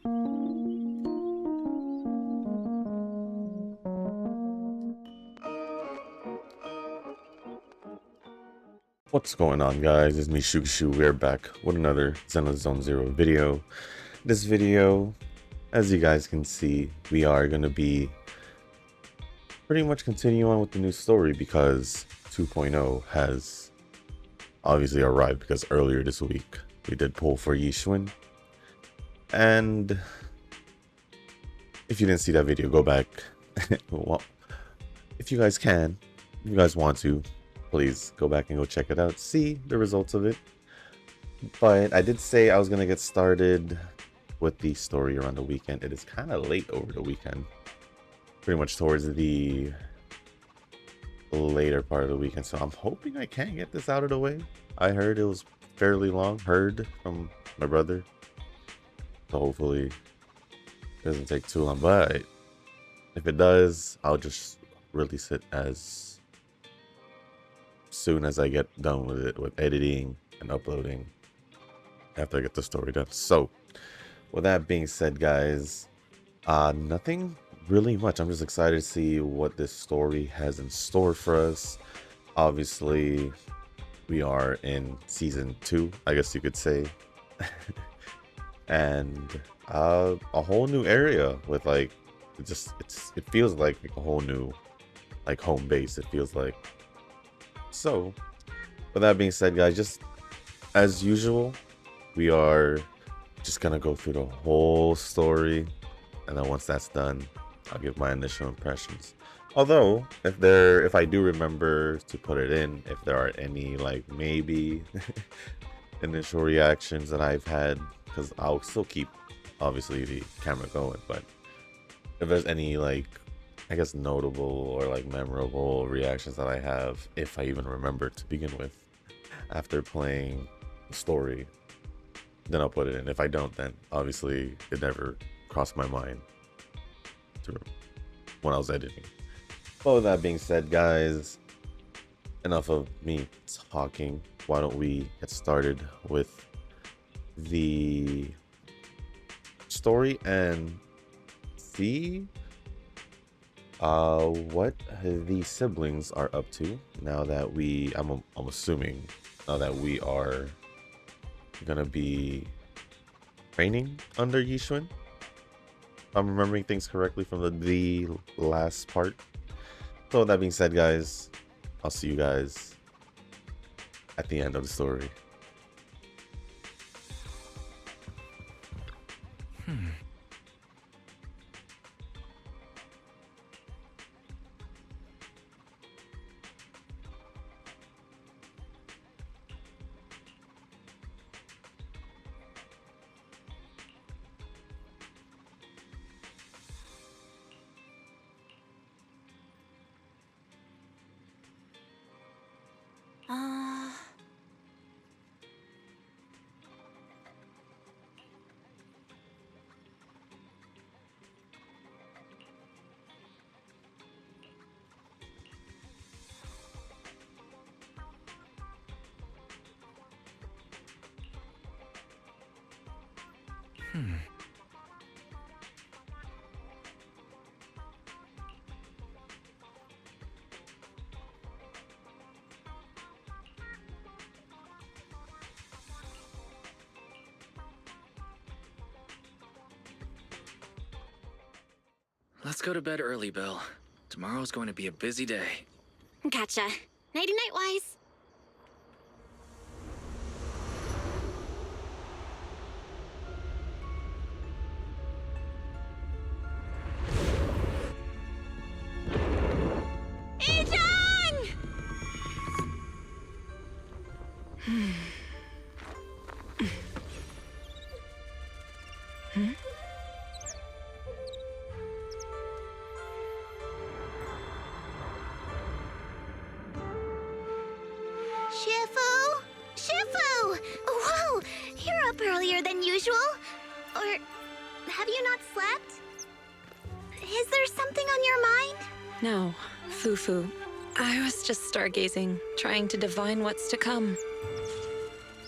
What's going on, guys? It's me, Shukashu. We're back with another Zenless Zone Zero video. This video, as you guys can see, we are going to be pretty much continuing on with the new story because 2.0 has obviously arrived, because earlier this week we did pull for Yishun. And if you didn't see that video, go back. Well, if you guys can, if you guys want to, please go back and go check it out, see the results of it. But I did say I was gonna get started with the story around the weekend. It is kind of late over the weekend, pretty much towards the later part of the weekend, so I'm hoping I can get this out of the way. I heard it was fairly long, heard from my brother, so hopefully it doesn't take too long. But if it does, I'll just release it as soon as I get done with it, with editing and uploading, after I get the story done. So with that being said, guys, nothing really much. I'm just excited to see what this story has in store for us. Obviously we are in season 2, I guess you could say. And a whole new area with like, it feels like a whole new like home base, it feels like. So with that being said, guys, just as usual, we are just gonna go through the whole story, and then once that's done, I'll give my initial impressions. Although if I do remember to put it in, if there are any like maybe initial reactions that I've had, because I'll still keep obviously the camera going, but if there's any like, I guess, notable or like memorable reactions that I have, if I even remember to begin with, after playing the story, then I'll put it in. If I don't, then obviously it never crossed my mind when I was editing. But with that being said, guys, enough of me talking. Why don't we get started with the story and see what the siblings are up to now that I'm assuming now that we are gonna be training under Yishun. If I'm remembering things correctly from the last part. So with that being said, guys, I'll see you guys at the end of the story. Let's go to bed early, Bill. Tomorrow's going to be a busy day. Gotcha. Nighty-night, Wise. Ijan! Shifu! Shifu! Whoa! You're up earlier than usual. Or have you not slept? Is there something on your mind? No, Fufu. I was just stargazing, trying to divine what's to come.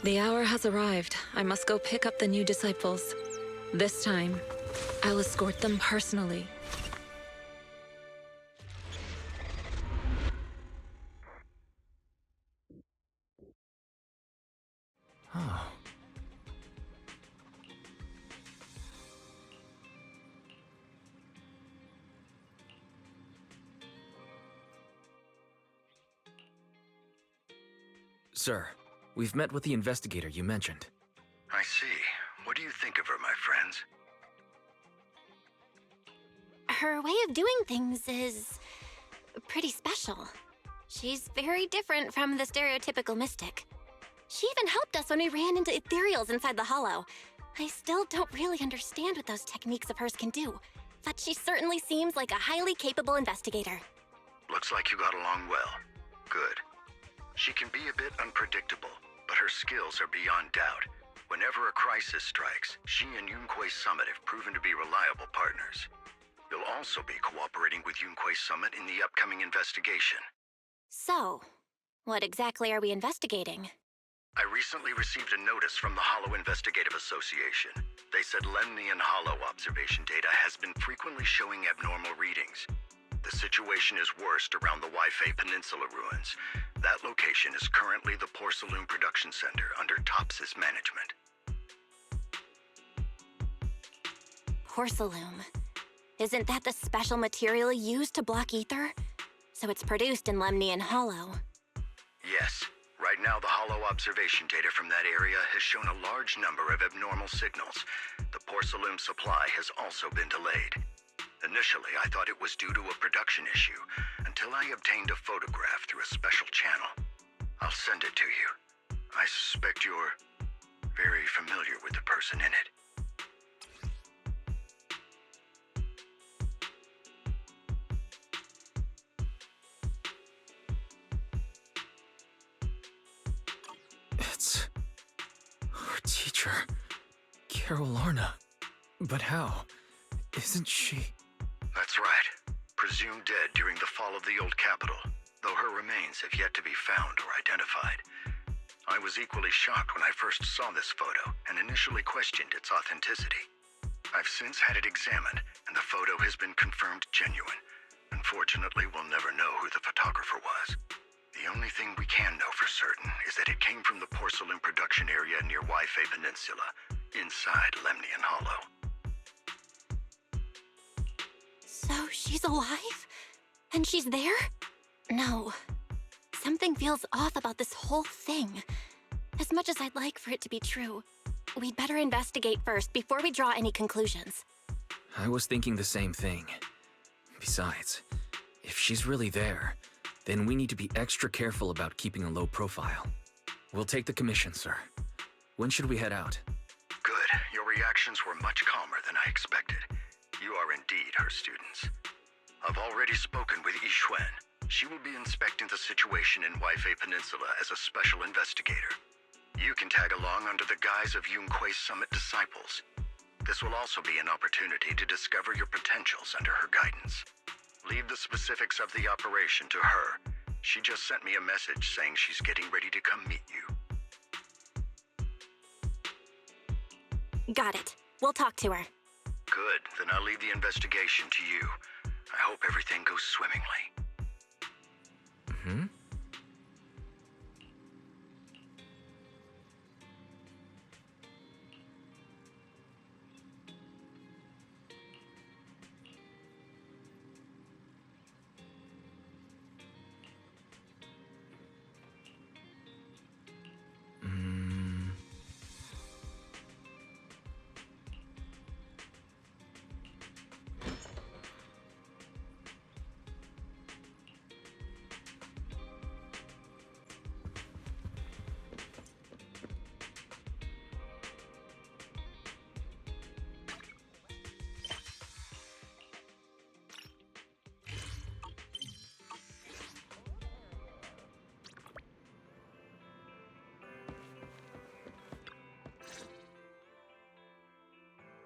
The hour has arrived. I must go pick up the new disciples. This time, I'll escort them personally. Oh. Sir, we've met with the investigator you mentioned. I see. What do you think of her, my friends? Her way of doing things is pretty special. She's very different from the stereotypical mystic. She even helped us when we ran into ethereals inside the hollow. I still don't really understand what those techniques of hers can do, but she certainly seems like a highly capable investigator. Looks like you got along well. Good. She can be a bit unpredictable, but her skills are beyond doubt. Whenever a crisis strikes, she and Yunque's Summit have proven to be reliable partners. You'll also be cooperating with Yunque's Summit in the upcoming investigation. So, what exactly are we investigating? I recently received a notice from the Hollow Investigative Association. They said Lemnian Hollow observation data has been frequently showing abnormal readings. The situation is worst around the Waifei Peninsula ruins. That location is currently the Porcelain Production Center under Tops's management. Porcelain. Isn't that the special material used to block ether? So it's produced in Lemnian Hollow. Yes. Right now, the Hollow observation data from that area has shown a large number of abnormal signals. The porcelain supply has also been delayed. Initially, I thought it was due to a production issue, until I obtained a photograph through a special channel. I'll send it to you. I suspect you're very familiar with the person in it. It's our teacher, Carol Arna. But how? Isn't she? That's right. Presumed dead during the fall of the old capital, though her remains have yet to be found or identified. I was equally shocked when I first saw this photo and initially questioned its authenticity. I've since had it examined, and the photo has been confirmed genuine. Unfortunately, we'll never know who the photographer was. The only thing we can know for certain is that it came from the porcelain production area near Waifei Peninsula, inside Lemnian Hollow. So she's alive? And she's there? No. Something feels off about this whole thing. As much as I'd like for it to be true, we'd better investigate first before we draw any conclusions. I was thinking the same thing. Besides, if she's really there, then we need to be extra careful about keeping a low profile. We'll take the commission, sir. When should we head out? Good. Your reactions were much calmer than I expected. You are indeed her students. I've already spoken with Yixuan. She will be inspecting the situation in Waifei Peninsula as a special investigator. You can tag along under the guise of Yunque's Summit disciples. This will also be an opportunity to discover your potentials under her guidance. Leave the specifics of the operation to her. She just sent me a message saying she's getting ready to come meet you. Got it. We'll talk to her. Good, then I'll leave the investigation to you. I hope everything goes swimmingly. Hmm?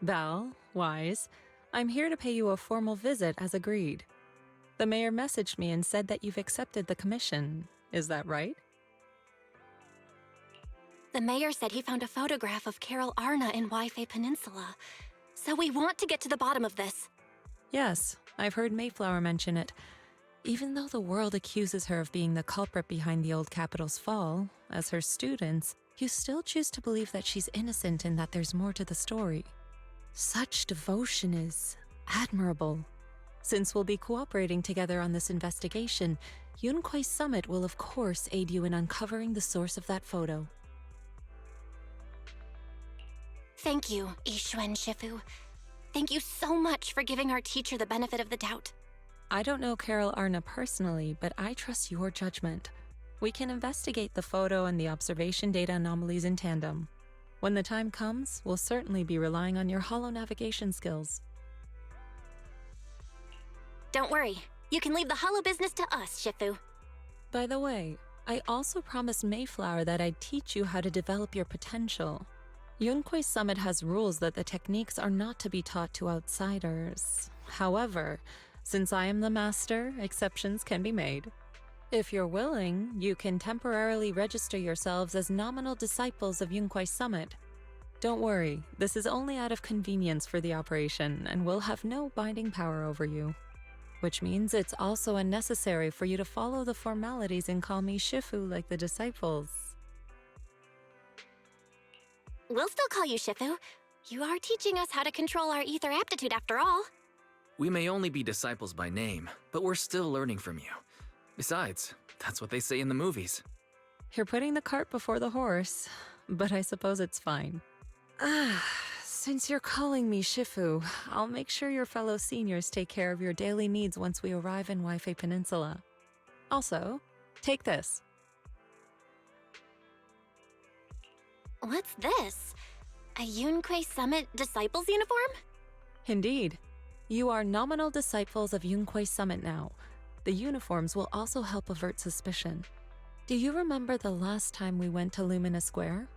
Belle, Wise, I'm here to pay you a formal visit as agreed. The mayor messaged me and said that you've accepted the commission. Is that right? The mayor said he found a photograph of Carol Arna in Waifei Peninsula. So we want to get to the bottom of this. Yes, I've heard Mayflower mention it. Even though the world accuses her of being the culprit behind the old capital's fall, as her students, you still choose to believe that she's innocent and that there's more to the story. Such devotion is admirable. Since we'll be cooperating together on this investigation, Yunquei Summit will of course aid you in uncovering the source of that photo. Thank you, Yixuan Shifu. Thank you so much for giving our teacher the benefit of the doubt. I don't know Carol Arna personally, but I trust your judgment. We can investigate the photo and the observation data anomalies in tandem. When the time comes, we'll certainly be relying on your holo navigation skills. Don't worry. You can leave the holo business to us, Shifu. By the way, I also promised Mayflower that I'd teach you how to develop your potential. Yunquei Summit has rules that the techniques are not to be taught to outsiders. However, since I am the master, exceptions can be made. If you're willing, you can temporarily register yourselves as nominal disciples of Yunquei Summit. Don't worry, this is only out of convenience for the operation and will have no binding power over you. Which means it's also unnecessary for you to follow the formalities and call me Shifu like the disciples. We'll still call you Shifu. You are teaching us how to control our ether aptitude after all. We may only be disciples by name, but we're still learning from you. Besides, that's what they say in the movies. You're putting the cart before the horse, but I suppose it's fine. Since you're calling me Shifu, I'll make sure your fellow seniors take care of your daily needs once we arrive in Waifei Peninsula. Also, take this. What's this? A Yunquei Summit Disciples uniform? Indeed. You are nominal disciples of Yunquei Summit now. The uniforms will also help avert suspicion. Do you remember the last time we went to Lumina Square?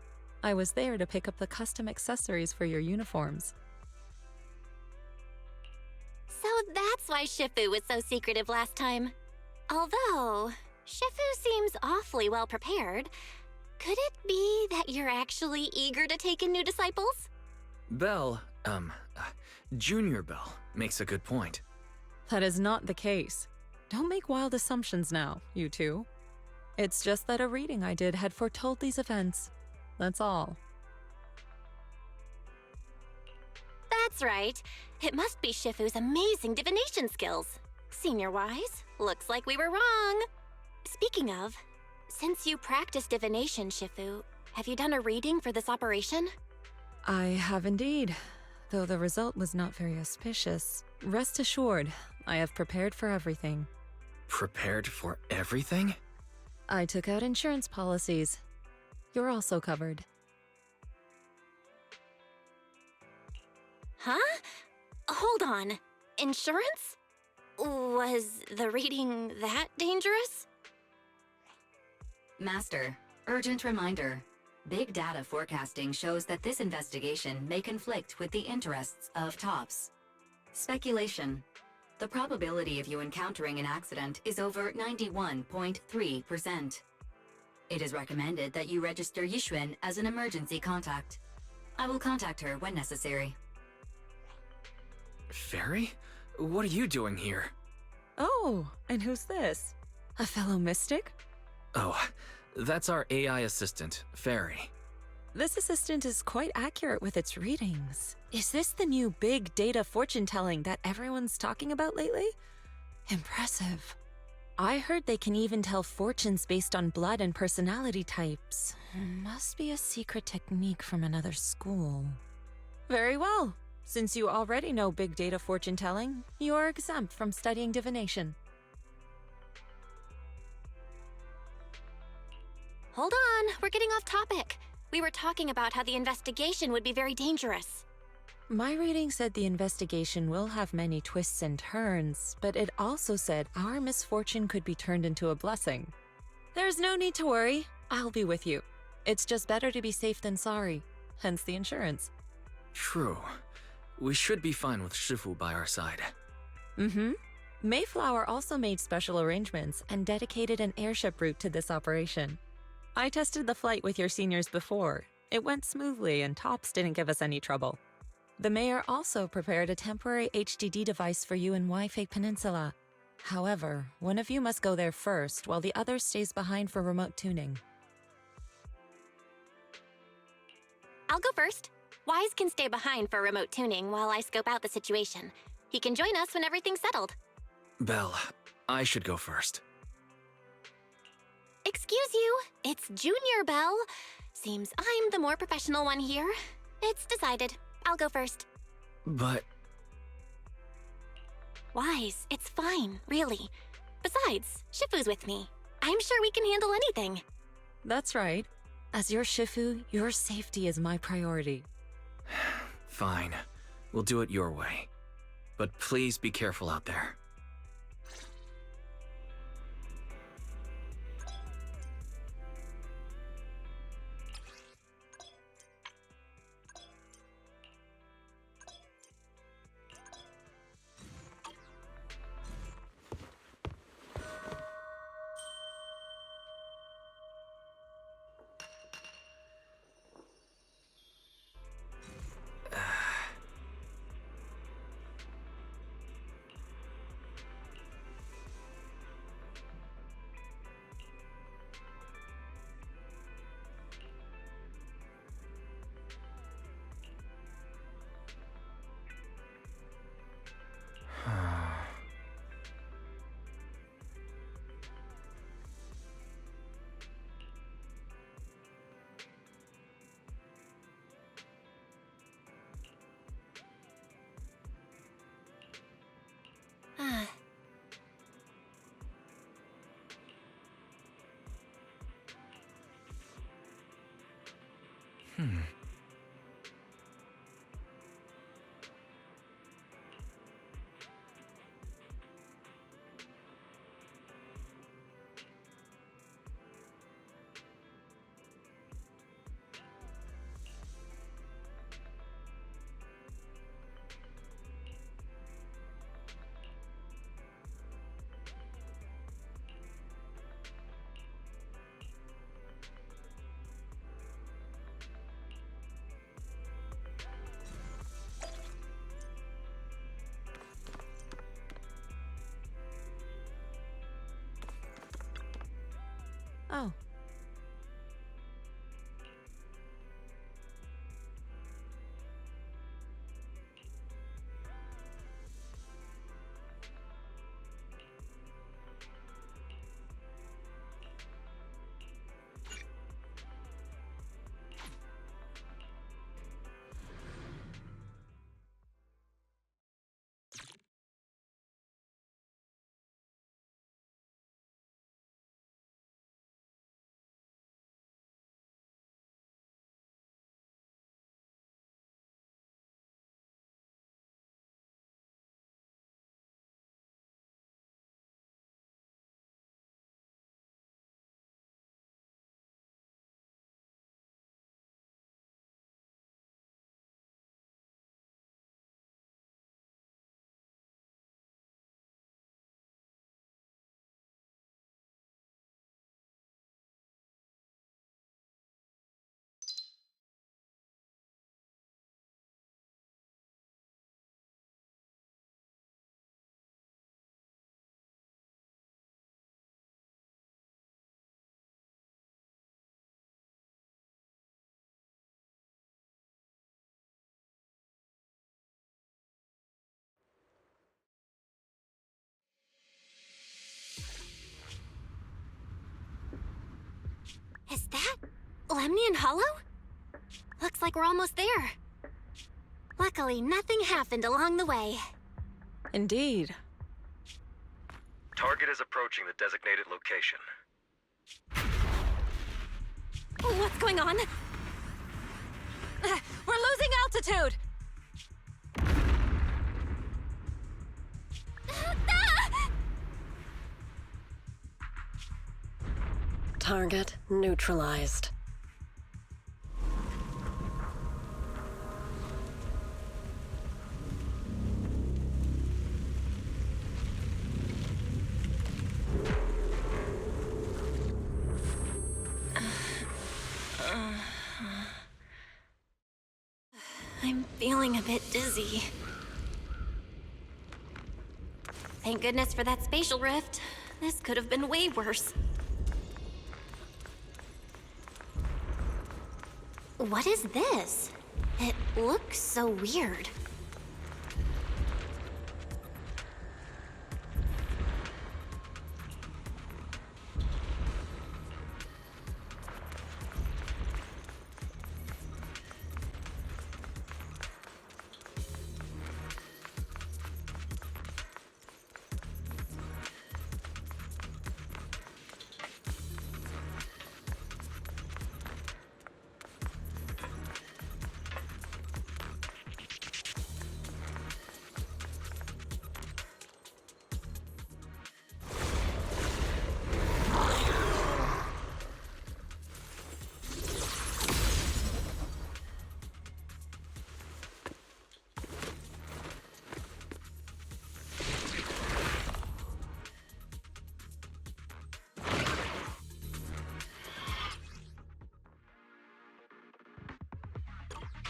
I was there to pick up the custom accessories for your uniforms. So that's why Shifu was so secretive last time. Although, Shifu seems awfully well prepared. Could it be that you're actually eager to take in new disciples? Belle, Junior Belle, makes a good point. That is not the case. Don't make wild assumptions now, you two. It's just that a reading I did had foretold these events. That's all. That's right. It must be Shifu's amazing divination skills. Senior-wise, looks like we were wrong. Speaking of, since you practice divination, Shifu, have you done a reading for this operation? I have indeed, though the result was not very auspicious. Rest assured, I have prepared for everything. Prepared for everything? I took out insurance policies. You're also covered. Huh? Hold on. Insurance? Was the reading that dangerous? Master, urgent reminder. Big data forecasting shows that this investigation may conflict with the interests of TOPS. Speculation. The probability of you encountering an accident is over 91.3%. It is recommended that you register Yixuan as an emergency contact. I will contact her when necessary. Fairy? What are you doing here? Oh, and who's this? A fellow mystic? Oh, that's our AI assistant, Fairy. This assistant is quite accurate with its readings. Is this the new big data fortune-telling that everyone's talking about lately? Impressive. I heard they can even tell fortunes based on blood and personality types. Must be a secret technique from another school. Very well. Since you already know big data fortune-telling, you are exempt from studying divination. Hold on, we're getting off topic. We were talking about how the investigation would be very dangerous. My reading said the investigation will have many twists and turns, but it also said our misfortune could be turned into a blessing. There's no need to worry. I'll be with you. It's just better to be safe than sorry, hence the insurance. True. We should be fine with Shifu by our side. Mm-hmm. Mayflower also made special arrangements and dedicated an airship route to this operation. I tested the flight with your seniors before. It went smoothly and TOPS didn't give us any trouble. The mayor also prepared a temporary HDD device for you in Wi-Fi Peninsula. However, one of you must go there first, while the other stays behind for remote tuning. I'll go first. Wise can stay behind for remote tuning while I scope out the situation. He can join us when everything's settled. Belle, I should go first. Excuse you, it's Junior Belle. Seems I'm the more professional one here. It's decided. I'll go first. But... Wise, it's fine, really. Besides, Shifu's with me. I'm sure we can handle anything. That's right. As your Shifu, your safety is my priority. Fine. We'll do it your way. But please be careful out there. Oh. Is that Lemnian Hollow? Looks like we're almost there. Luckily, nothing happened along the way. Indeed. Target is approaching the designated location. What's going on? We're losing altitude! Target neutralized. I'm feeling a bit dizzy. Thank goodness for that spatial rift. This could have been way worse. What is this? It looks so weird.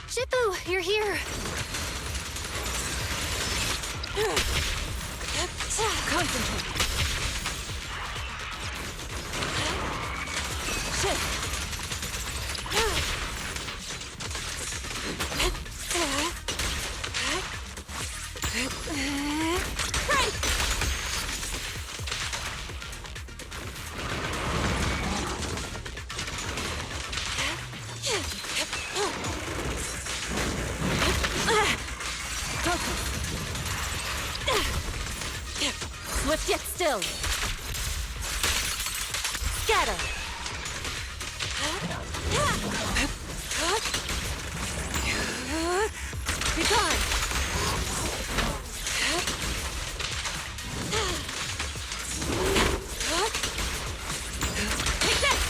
Shifu, you're here! Concentrate. Shift. Swift yet still. Scatter. Be gone. Take this.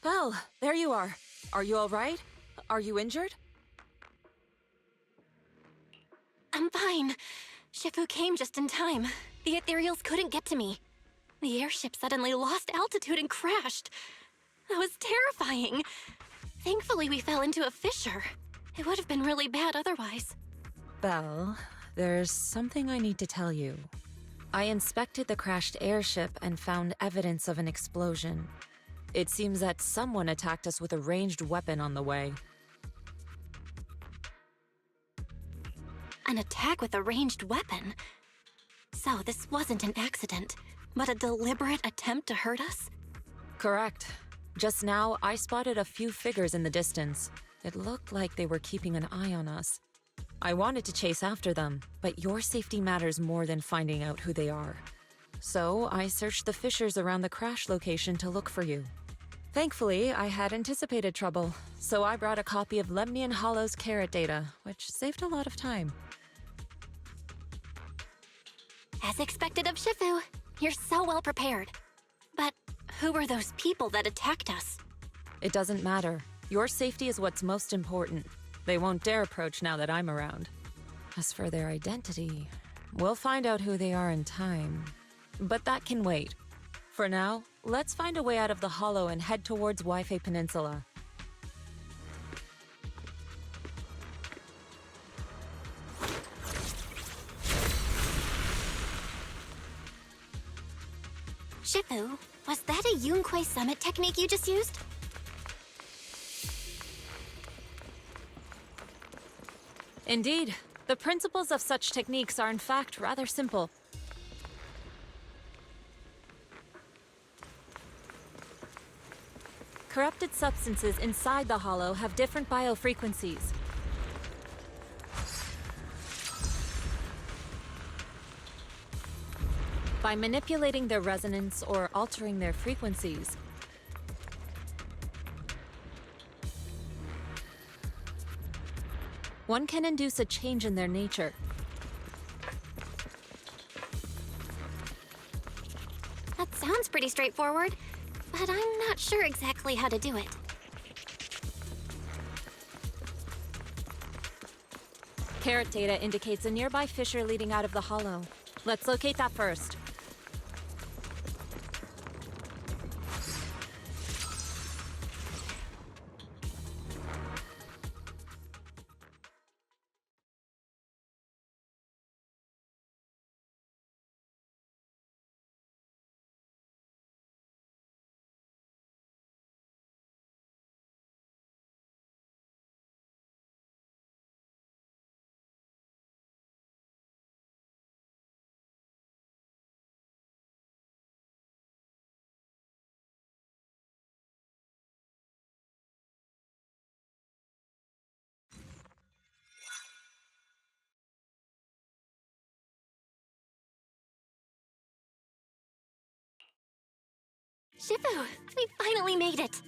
Well, there you are. Are you all right? Are you injured? I'm fine. Shifu came just in time. The ethereals couldn't get to me. The airship suddenly lost altitude and crashed. That was terrifying. Thankfully, we fell into a fissure. It would have been really bad otherwise. Belle, there's something I need to tell you. I inspected the crashed airship and found evidence of an explosion. It seems that someone attacked us with a ranged weapon on the way. An attack with a ranged weapon? So this wasn't an accident, but a deliberate attempt to hurt us? Correct. Just now, I spotted a few figures in the distance. It looked like they were keeping an eye on us. I wanted to chase after them, but your safety matters more than finding out who they are. So I searched the fissures around the crash location to look for you. Thankfully, I had anticipated trouble, so I brought a copy of Lemnian Hollow's carrot data, which saved a lot of time. As expected of Shifu, you're so well prepared. But who were those people that attacked us? It doesn't matter. Your safety is what's most important. They won't dare approach now that I'm around. As for their identity, we'll find out who they are in time. But that can wait. For now, let's find a way out of the hollow and head towards Wi-Fi Peninsula. Shifu, was that a Yunquei Summit technique you just used? Indeed. The principles of such techniques are in fact rather simple. Corrupted substances inside the hollow have different biofrequencies. By manipulating their resonance or altering their frequencies, one can induce a change in their nature. That sounds pretty straightforward, but I'm not sure exactly how to do it. Carrot data indicates a nearby fissure leading out of the hollow. Let's locate that first. Shifu, we finally made it.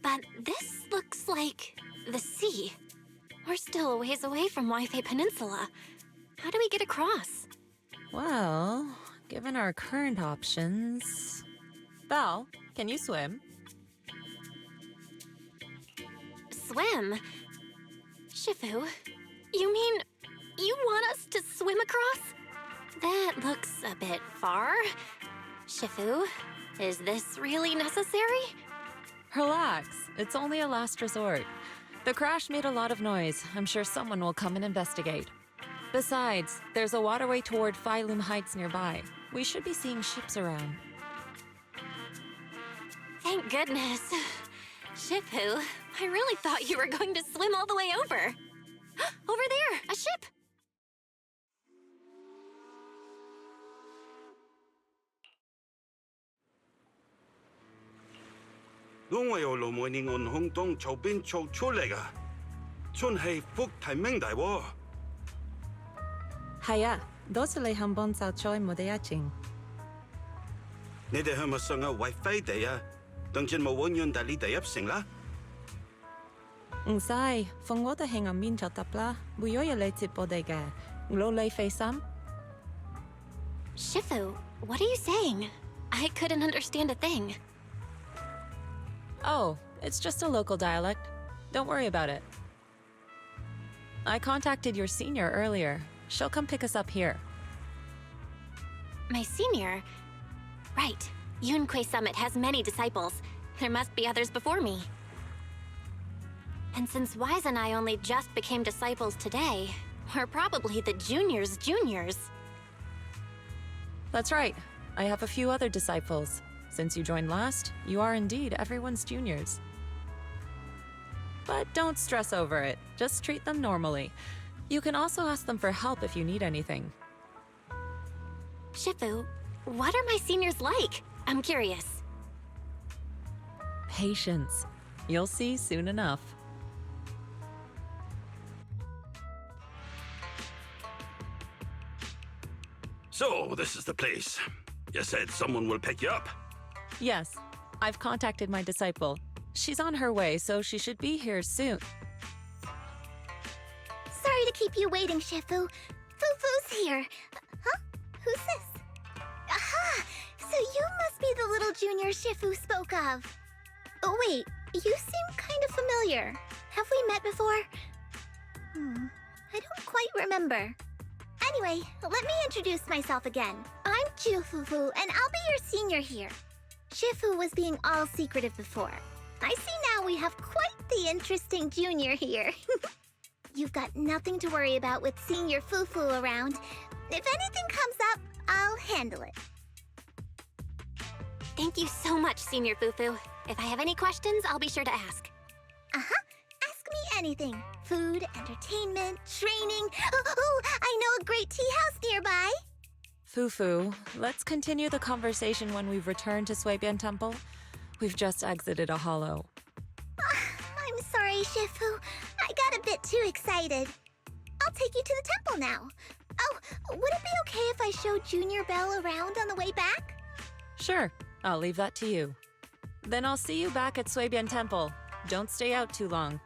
But this looks like the sea. We're still a ways away from Wi-Fi Peninsula. How do we get across? Well, given our current options... Belle, can you swim? Swim? Shifu, you mean you want us to swim across? That looks a bit far. Shifu, is this really necessary? Relax, it's only a last resort. The crash made a lot of noise. I'm sure someone will come and investigate. Besides, there's a waterway toward Phylum Heights nearby. We should be seeing ships around. Thank goodness. Shifu, I really thought you were going to swim all the way over. Over there, a ship!我有路每年按空洞草边做出嚟噶，真系福提明大喎。係啊，多謝你肯幫手再冇得一陣。你哋係咪上下為飛地啊？當陣冇揾樣大呢地入城啦。唔使，放我哋喺暗面就得啦，會有嘢嚟接我哋嘅，努力費心。Shifu, what are you saying? I couldn't understand a thing. Oh, it's just a local dialect. Don't worry about it. I contacted your senior earlier. She'll come pick us up here. My senior? Right. Yunquei Summit has many disciples. There must be others before me. And since Wise and I only just became disciples today, we're probably the juniors' juniors. That's right. I have a few other disciples. Since you joined last, you are indeed everyone's juniors. But don't stress over it. Just treat them normally. You can also ask them for help if you need anything. Shifu, what are my seniors like? I'm curious. Patience. You'll see soon enough. So, this is the place. You said someone will pick you up. Yes, I've contacted my disciple. She's on her way, so she should be here soon. Sorry to keep you waiting, Shifu. Fufu's here. Huh? Who's this? Aha! So you must be the little junior Shifu spoke of. Oh, wait. You seem kind of familiar. Have we met before? I don't quite remember. Anyway, let me introduce myself again. I'm Fufu, and I'll be your senior here. Shifu was being all secretive before. I see now we have quite the interesting junior here. You've got nothing to worry about with Senior Fufu around. If anything comes up, I'll handle it. Thank you so much, Senior Fufu. If I have any questions, I'll be sure to ask. Ask me anything. Food, entertainment, training. Oh, I know a great tea house nearby. Fufu, let's continue the conversation when we've returned to Swabian Temple. We've just exited a hollow. I'm sorry, Shifu. I got a bit too excited. I'll take you to the temple now. Oh, would it be okay if I showed Junior Belle around on the way back? Sure, I'll leave that to you. Then I'll see you back at Swabian Temple. Don't stay out too long.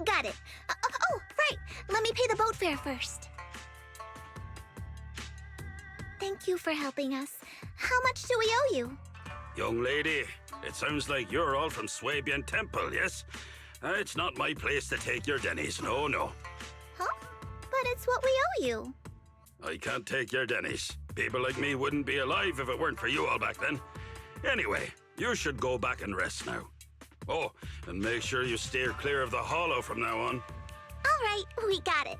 Got it. Oh, right. Let me pay the boat fare first. Thank you for helping us. How much do we owe you? Young lady, it sounds like you're all from Swabian Temple, yes? It's not my place to take your dennies, no, no. Huh? But it's what we owe you. I can't take your dennies. People like me wouldn't be alive if it weren't for you all back then. Anyway, you should go back and rest now. Oh, and make sure you steer clear of the hollow from now on. All right, we got it.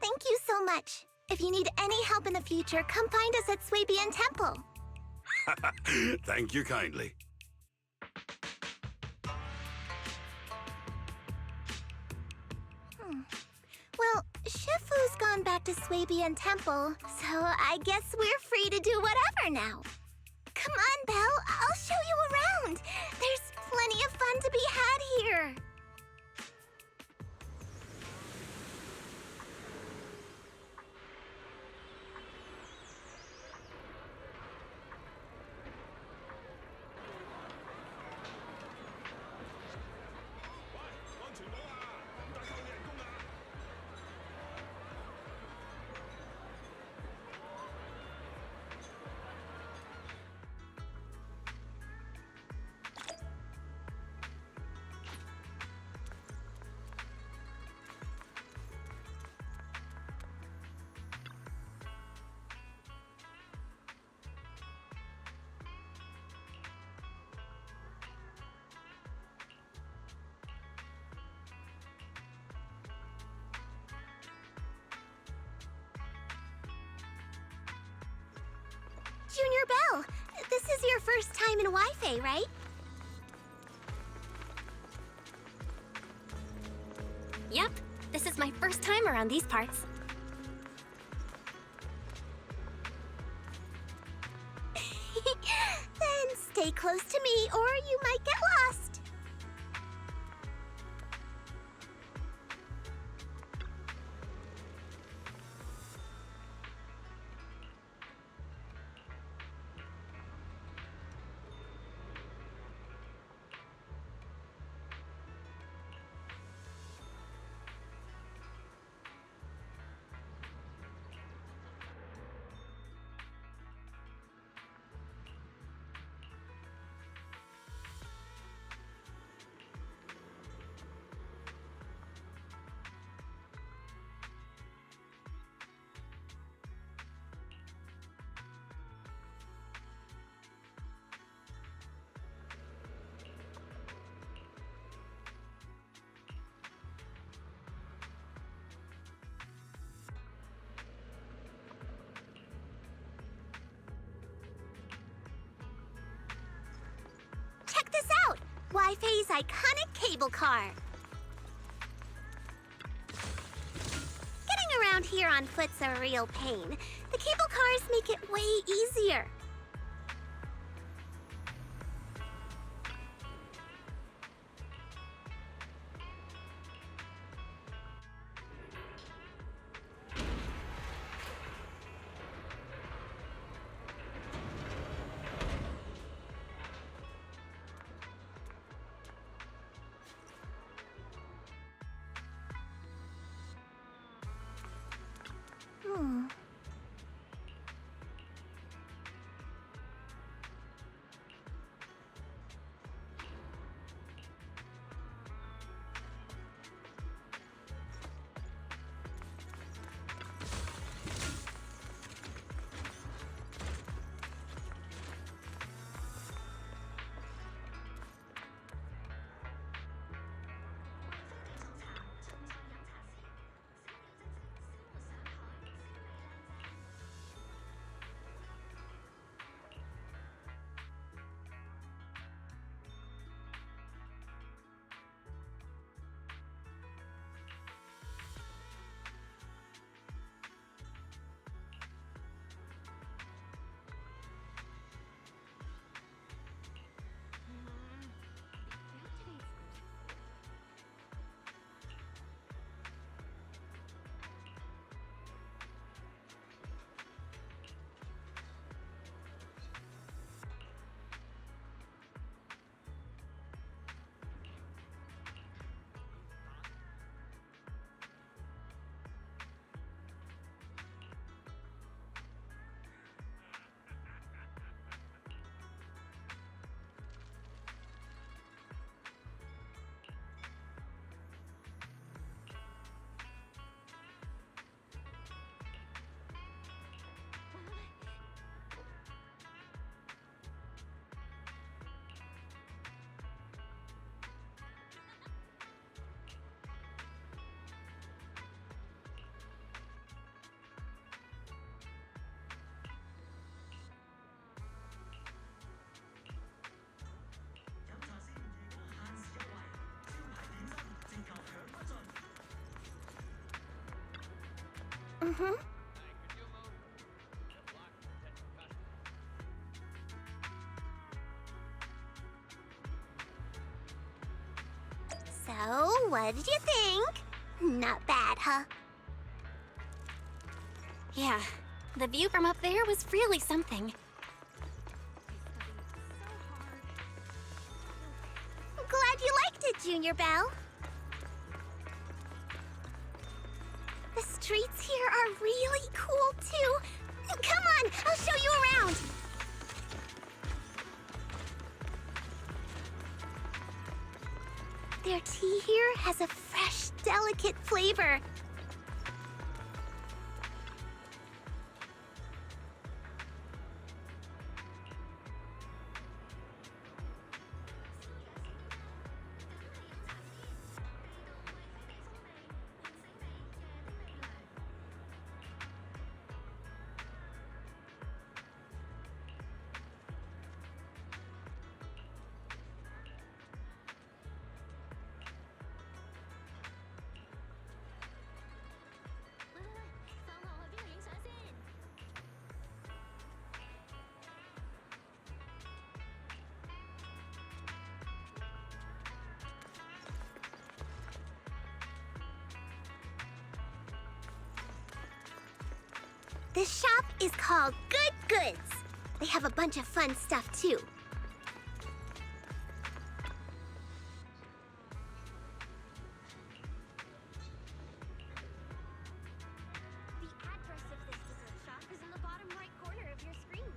Thank you so much. If you need any help in the future, come find us at Swabian Temple. Thank you kindly. Well, Shifu's gone back to Swabian Temple, so I guess we're free to do whatever now. Come on, Belle, I'll show you around. There's plenty of fun to be had here. Junior Belle, this is your first time in Wi-Fi, right? Yep, this is my first time around these parts. Then stay close to me or you might get lost. Check this out! Wi-Fi's iconic cable car. Getting around here on foot's a real pain. The cable cars make it way easier. Hmm. Mm-hmm. So, what did you think? Not bad, huh? Yeah, the view from up there was really something. Glad you liked it, Junior Belle. The streets here are really cool, too. Come on, I'll show you around. Their tea here has a fresh, delicate flavor. This shop is called Good Goods. They have a bunch of fun stuff, too. The address of this dessert shop is in the bottom right corner of your screens.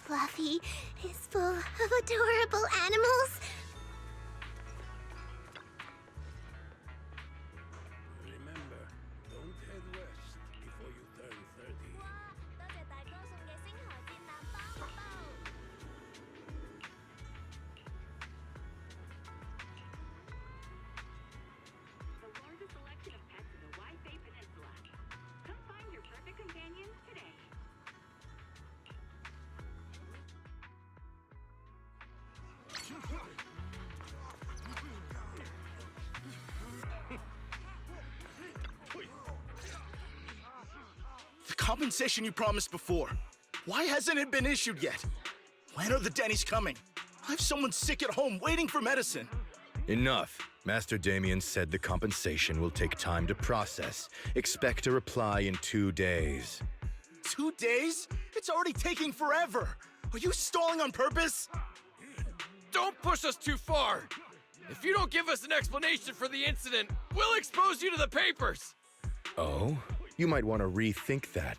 Fluffy is full of adorable animals. Remember, don't head west before you turn 30. The largest selection of pets in the Waifei Peninsula. Come find your perfect companion today. The compensation you promised before. Why hasn't it been issued yet? When are the Denny's coming? I have someone sick at home waiting for medicine. Enough. Master Damien said the compensation will take time to process. Expect a reply in 2 days. 2 days? It's already taking forever. Are you stalling on purpose? Don't push us too far! If you don't give us an explanation for the incident, we'll expose you to the papers! Oh? You might want to rethink that.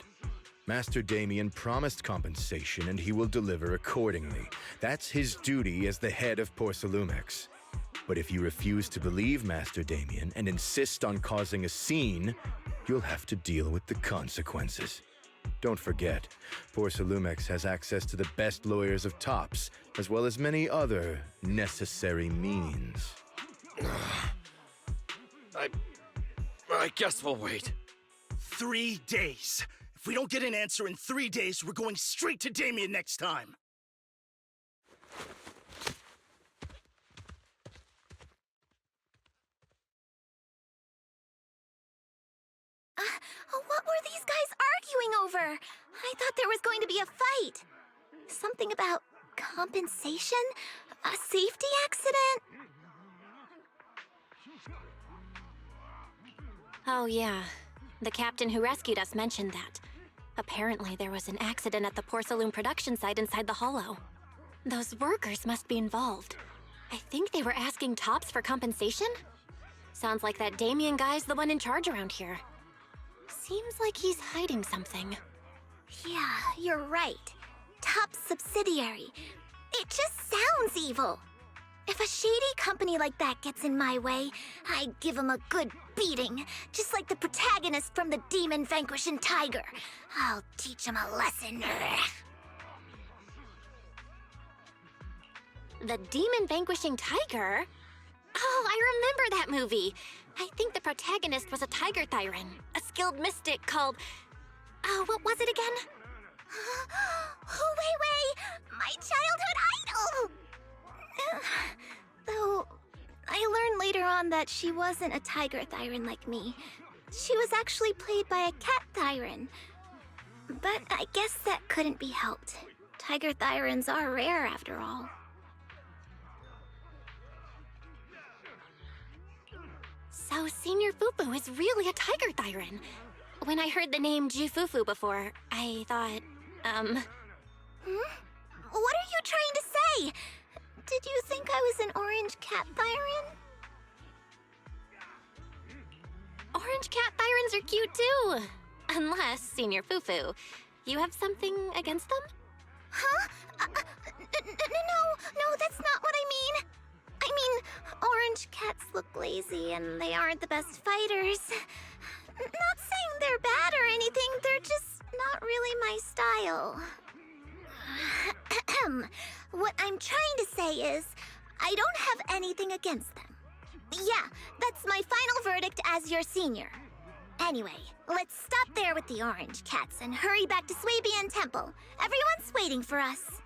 Master Damien promised compensation and he will deliver accordingly. That's his duty as the head of Porcelumex. But if you refuse to believe Master Damien and insist on causing a scene, you'll have to deal with the consequences. Don't forget, Porcelumex has access to the best lawyers of Tops, as well as many other necessary means. I guess we'll wait. 3 days. If we don't get an answer in 3 days, we're going straight to Damien next time. What were these guys arguing over? I thought there was going to be a fight. Something about compensation? A safety accident? Oh, yeah. The captain who rescued us mentioned that. Apparently, there was an accident at the Porcelain production site inside the hollow. Those workers must be involved. I think they were asking Tops for compensation? Sounds like that Damien guy's the one in charge around here. Seems like he's hiding something. Yeah, you're right. Top subsidiary. It just sounds evil. If a shady company like that gets in my way, I'd give him a good beating, just like the protagonist from the Demon Vanquishing Tiger. I'll teach him a lesson. The Demon Vanquishing Tiger? Oh, I remember that movie. I think the protagonist was a tiger thyran, a skilled mystic called... Oh, what was it again? Oh, wait! My childhood idol! Though, I learned later on that she wasn't a tiger thyran like me. She was actually played by a cat thyran. But I guess that couldn't be helped. Tiger thyrans are rare after all. So Senior Fufu is really a tiger thyran. When I heard the name Jufufu before, I thought, What are you trying to say? Did you think I was an orange cat thyran? Orange cat thyrans are cute too. Unless, Senior Fufu, you have something against them? Huh? No, that's not what I mean. I mean, orange cats look lazy and they aren't the best fighters. Not saying they're bad or anything, they're just not really my style. What I'm trying to say is, I don't have anything against them. Yeah, that's my final verdict as your senior. Anyway, let's stop there with the orange cats and hurry back to Swabian Temple. Everyone's waiting for us.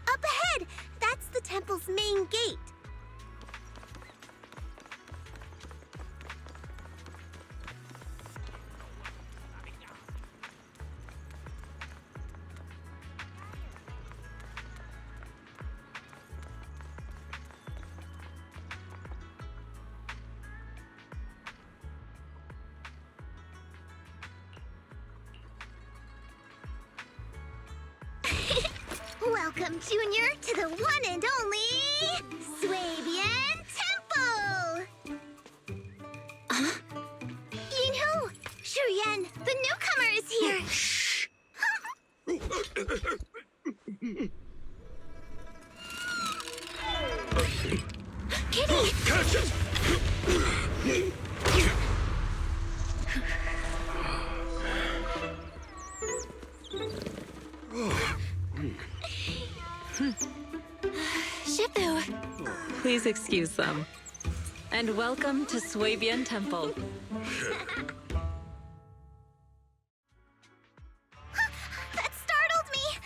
Up ahead! That's the temple's main gate. Welcome, Junior, to the one and only Swabian Temple! Yinhu! Shuyan, the newcomer is here! Shh! Kitty! Catch it! Shifu! Please excuse them. And welcome to Swabian Temple. That startled me!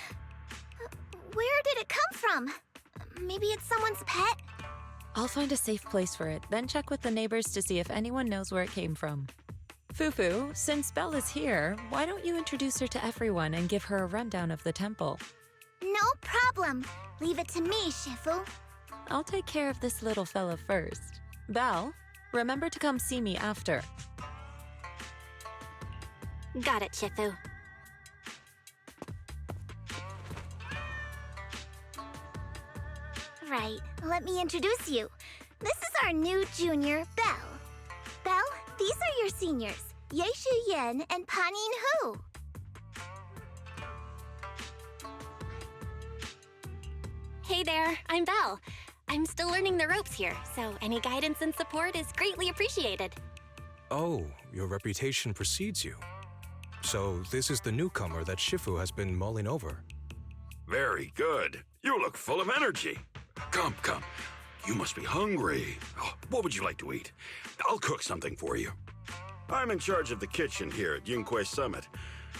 Where did it come from? Maybe it's someone's pet? I'll find a safe place for it, then check with the neighbors to see if anyone knows where it came from. Fufu, since Belle is here, why don't you introduce her to everyone and give her a rundown of the temple? No problem. Leave it to me, Shifu. I'll take care of this little fella first. Belle, remember to come see me after. Got it, Shifu. Right, let me introduce you. This is our new junior, Belle. Belle, these are your seniors, Yeishu Yen and Panin Hu. Hey there, I'm Belle. I'm still learning the ropes here, so any guidance and support is greatly appreciated. Oh, your reputation precedes you. So this is the newcomer that Shifu has been mulling over. Very good. You look full of energy. Come, come. You must be hungry. Oh, what would you like to eat? I'll cook something for you. I'm in charge of the kitchen here at Yunquay Summit.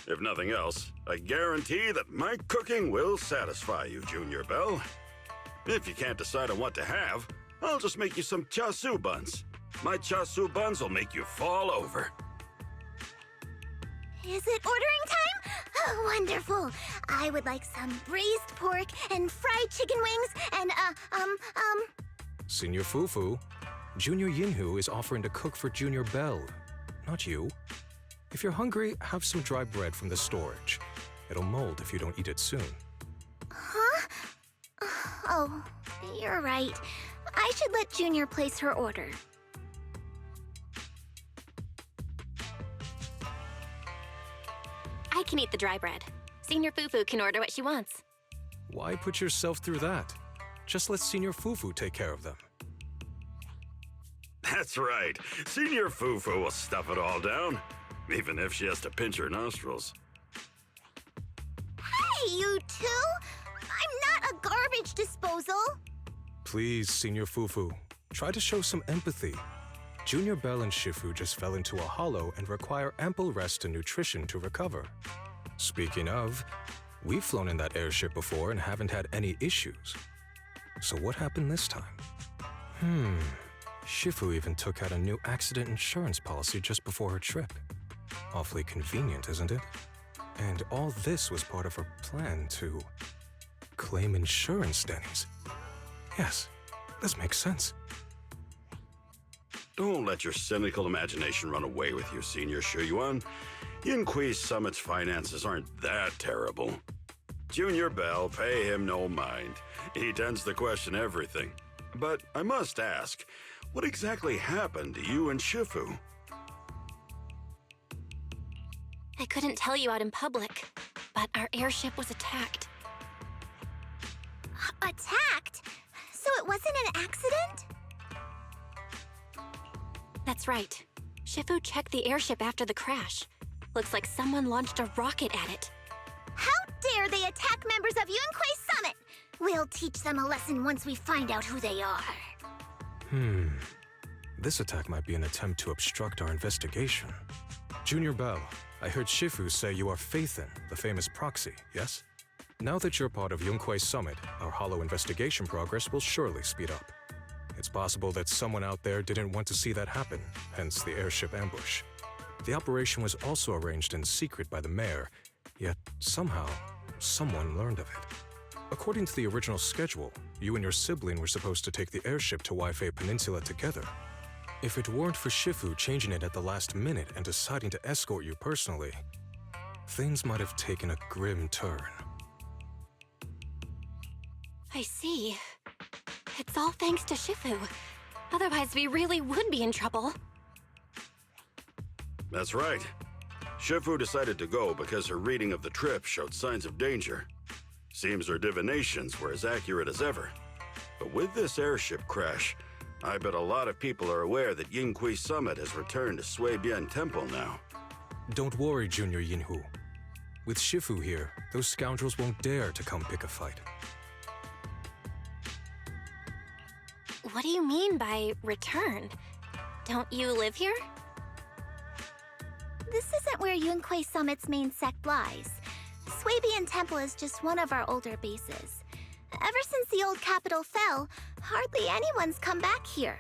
If nothing else, I guarantee that my cooking will satisfy you, Junior Belle. If you can't decide on what to have, I'll just make you some chasu buns. My chasu buns will make you fall over. Is it ordering time? Oh, wonderful. I would like some braised pork and fried chicken wings and, Senior Fufu, Junior Yinhu is offering to cook for Junior Belle, not you. If you're hungry, have some dry bread from the storage. It'll mold if you don't eat it soon. Huh? Oh, you're right. I should let Junior place her order. I can eat the dry bread. Senior Fufu can order what she wants. Why put yourself through that? Just let Senior Fufu take care of them. That's right. Senior Fufu will stuff it all down, even if she has to pinch her nostrils. Hey, you two! I'm not a garbage disposal! Please, Senior Fufu, try to show some empathy. Junior Belle and Shifu just fell into a hollow and require ample rest and nutrition to recover. Speaking of, we've flown in that airship before and haven't had any issues. So what happened this time? Shifu even took out a new accident insurance policy just before her trip. Awfully convenient, isn't it? And all this was part of her plan to claim insurance, Denny's. Yes, this makes sense. Don't let your cynical imagination run away with you, Senior Shuyuan. Yunquay Summit's finances aren't that terrible. Junior Belle, pay him no mind. He tends to question everything. But I must ask, what exactly happened to you and Shifu? I couldn't tell you out in public, but our airship was attacked. Attacked? So it wasn't an accident? That's right. Shifu checked the airship after the crash. Looks like someone launched a rocket at it. How dare they attack members of Yunquay Summit? We'll teach them a lesson once we find out who they are. This attack might be an attempt to obstruct our investigation. Junior Belle, I heard Shifu say you are Faithin, the famous proxy, yes? Now that you're part of Yunque's summit, our hollow investigation progress will surely speed up. It's possible that someone out there didn't want to see that happen, hence the airship ambush. The operation was also arranged in secret by the mayor, yet somehow, someone learned of it. According to the original schedule, you and your sibling were supposed to take the airship to Waifei Peninsula together. If it weren't for Shifu changing it at the last minute and deciding to escort you personally, things might have taken a grim turn. I see. It's all thanks to Shifu. Otherwise, we really would be in trouble. That's right. Shifu decided to go because her reading of the trip showed signs of danger. Seems her divinations were as accurate as ever. But with this airship crash, I bet a lot of people are aware that Yunque Summit has returned to Suibian Temple now. Don't worry, Junior Yinhu. With Shifu here, those scoundrels won't dare to come pick a fight. What do you mean by return? Don't you live here? This isn't where Yunque Summit's main sect lies. Suibian Temple is just one of our older bases. Ever since the old capital fell, hardly anyone's come back here.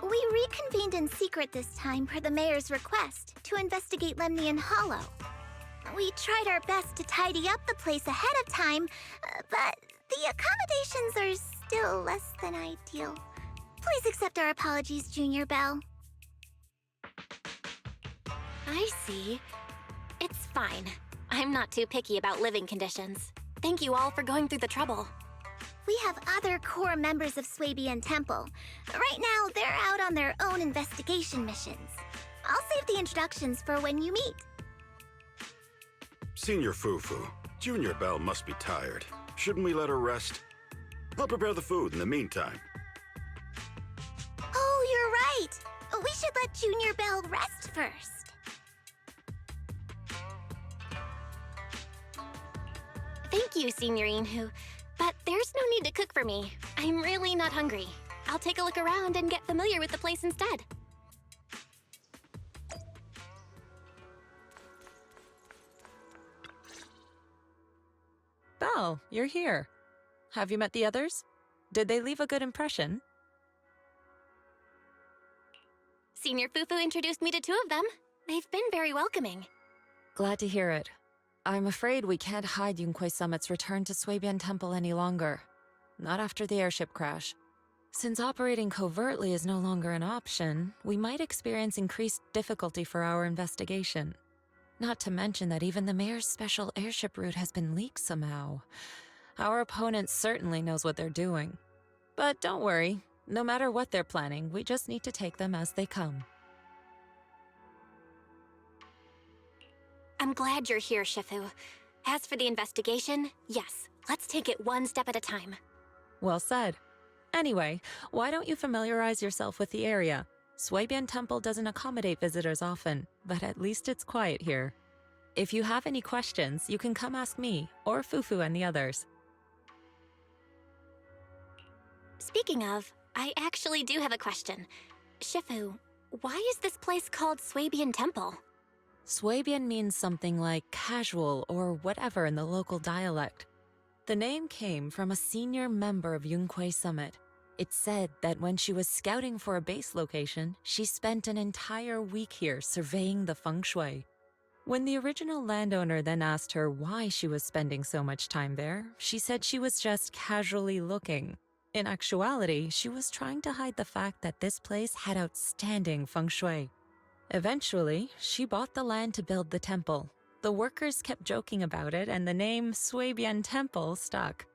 We reconvened in secret this time per the mayor's request to investigate Lemnian Hollow. We tried our best to tidy up the place ahead of time, but the accommodations are still less than ideal. Please accept our apologies, Junior Belle. I see. It's fine. I'm not too picky about living conditions. Thank you all for going through the trouble. We have other core members of Suibian Temple. Right now, they're out on their own investigation missions. I'll save the introductions for when you meet. Senior Fufu, Junior Belle must be tired. Shouldn't we let her rest? I'll prepare the food in the meantime. Oh, you're right. We should let Junior Belle rest first. Thank you, Senior Inhu. But there's no need to cook for me. I'm really not hungry. I'll take a look around and get familiar with the place instead. Belle, you're here. Have you met the others? Did they leave a good impression? Senior Fufu introduced me to two of them. They've been very welcoming. Glad to hear it. I'm afraid we can't hide Yunque Summit's return to Suibian Temple any longer. Not after the airship crash. Since operating covertly is no longer an option, we might experience increased difficulty for our investigation. Not to mention that even the mayor's special airship route has been leaked somehow. Our opponent certainly knows what they're doing. But don't worry, no matter what they're planning, we just need to take them as they come. I'm glad you're here, Shifu. As for the investigation, yes, let's take it one step at a time. Well said. Anyway, why don't you familiarize yourself with the area? Suibian Temple doesn't accommodate visitors often, but at least it's quiet here. If you have any questions, you can come ask me, or Fufu and the others. Speaking of, I actually do have a question. Shifu, why is this place called Suibian Temple? Suibian means something like casual or whatever in the local dialect. The name came from a senior member of Yunque Summit. It's said that when she was scouting for a base location, she spent an entire week here surveying the feng shui. When the original landowner then asked her why she was spending so much time there, she said she was just casually looking. In actuality, she was trying to hide the fact that this place had outstanding feng shui. Eventually, she bought the land to build the temple. The workers kept joking about it, and the name Suibian Temple stuck.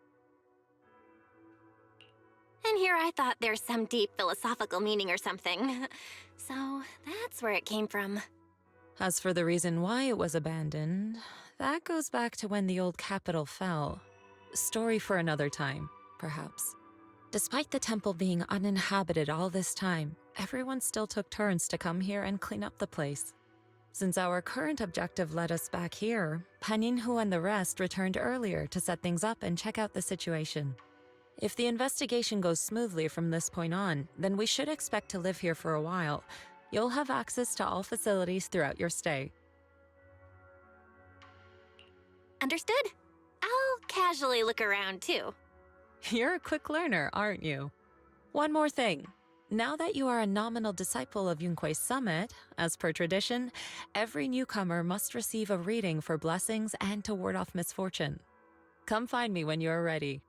And here I thought there's some deep philosophical meaning or something. So that's where it came from. As for the reason why it was abandoned, that goes back to when the old capital fell. Story for another time, perhaps. Despite the temple being uninhabited all this time, everyone still took turns to come here and clean up the place. Since our current objective led us back here, Paninhu and the rest returned earlier to set things up and check out the situation. If the investigation goes smoothly from this point on, then we should expect to live here for a while. You'll have access to all facilities throughout your stay. Understood? I'll casually look around, too. You're a quick learner, aren't you? One more thing. Now that you are a nominal disciple of Yunque's summit, as per tradition, every newcomer must receive a reading for blessings and to ward off misfortune. Come find me when you are ready.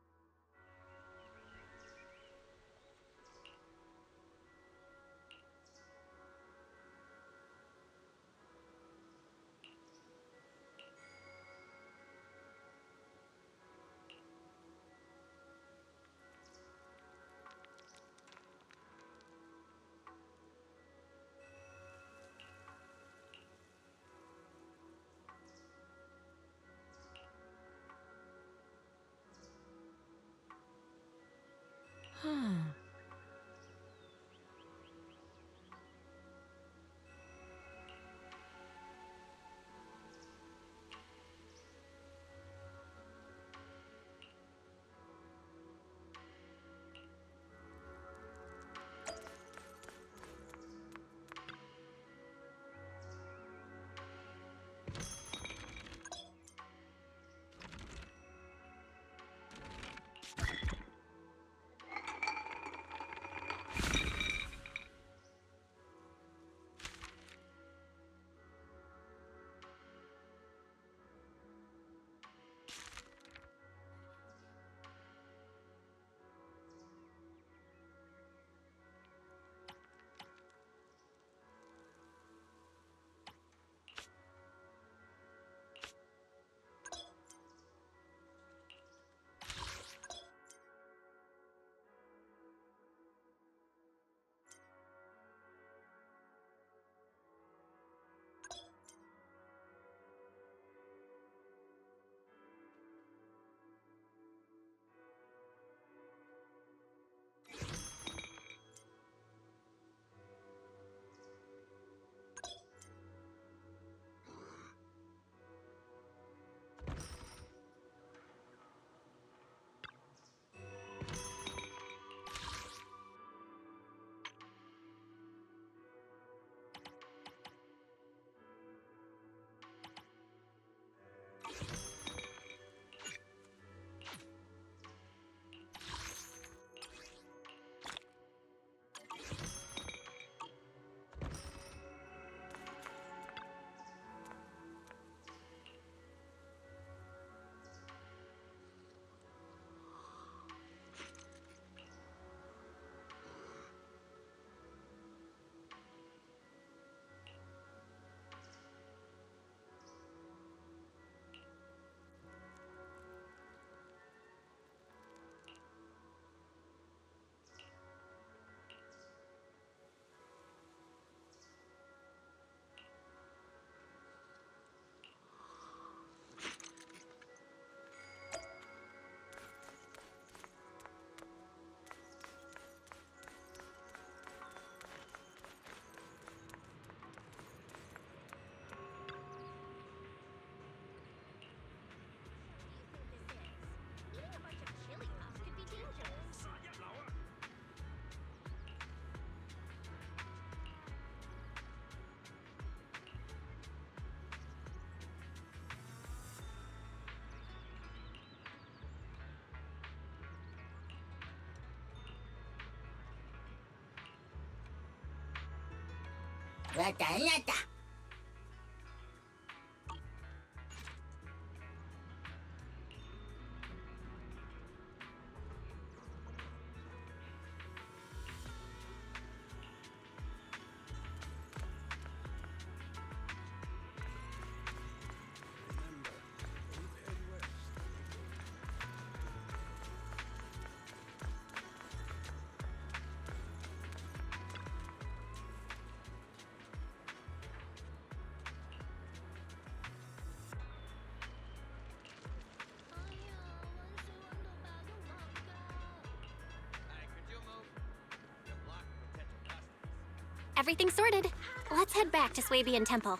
Everything sorted. Let's head back to Swabian Temple.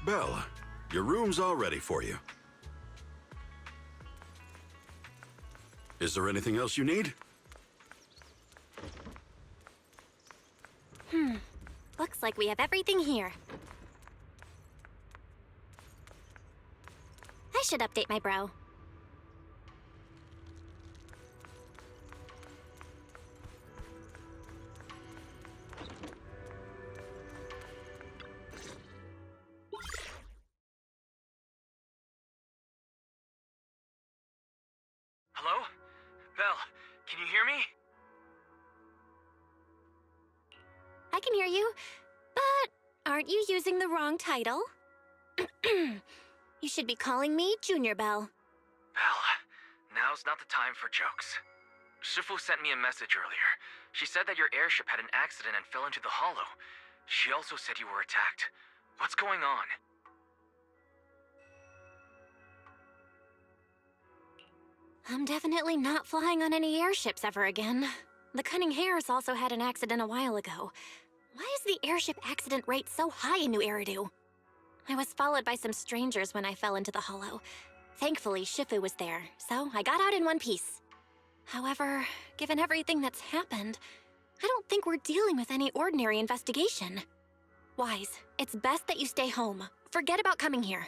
Belle, your room's all ready for you. Is there anything else you need? Looks like we have everything here. I should update my bro. Hello? Belle, can you hear me? I can hear you, but aren't you using the wrong title? You should be calling me Junior Belle. Belle, now's not the time for jokes. Shifu sent me a message earlier. She said that your airship had an accident and fell into the hollow. She also said you were attacked. What's going on? I'm definitely not flying on any airships ever again. The Cunning Hares also had an accident a while ago. Why is the airship accident rate so high in New Eridu? I was followed by some strangers when I fell into the hollow. Thankfully, Shifu was there, so I got out in one piece. However, given everything that's happened, I don't think we're dealing with any ordinary investigation. Wise, it's best that you stay home. Forget about coming here.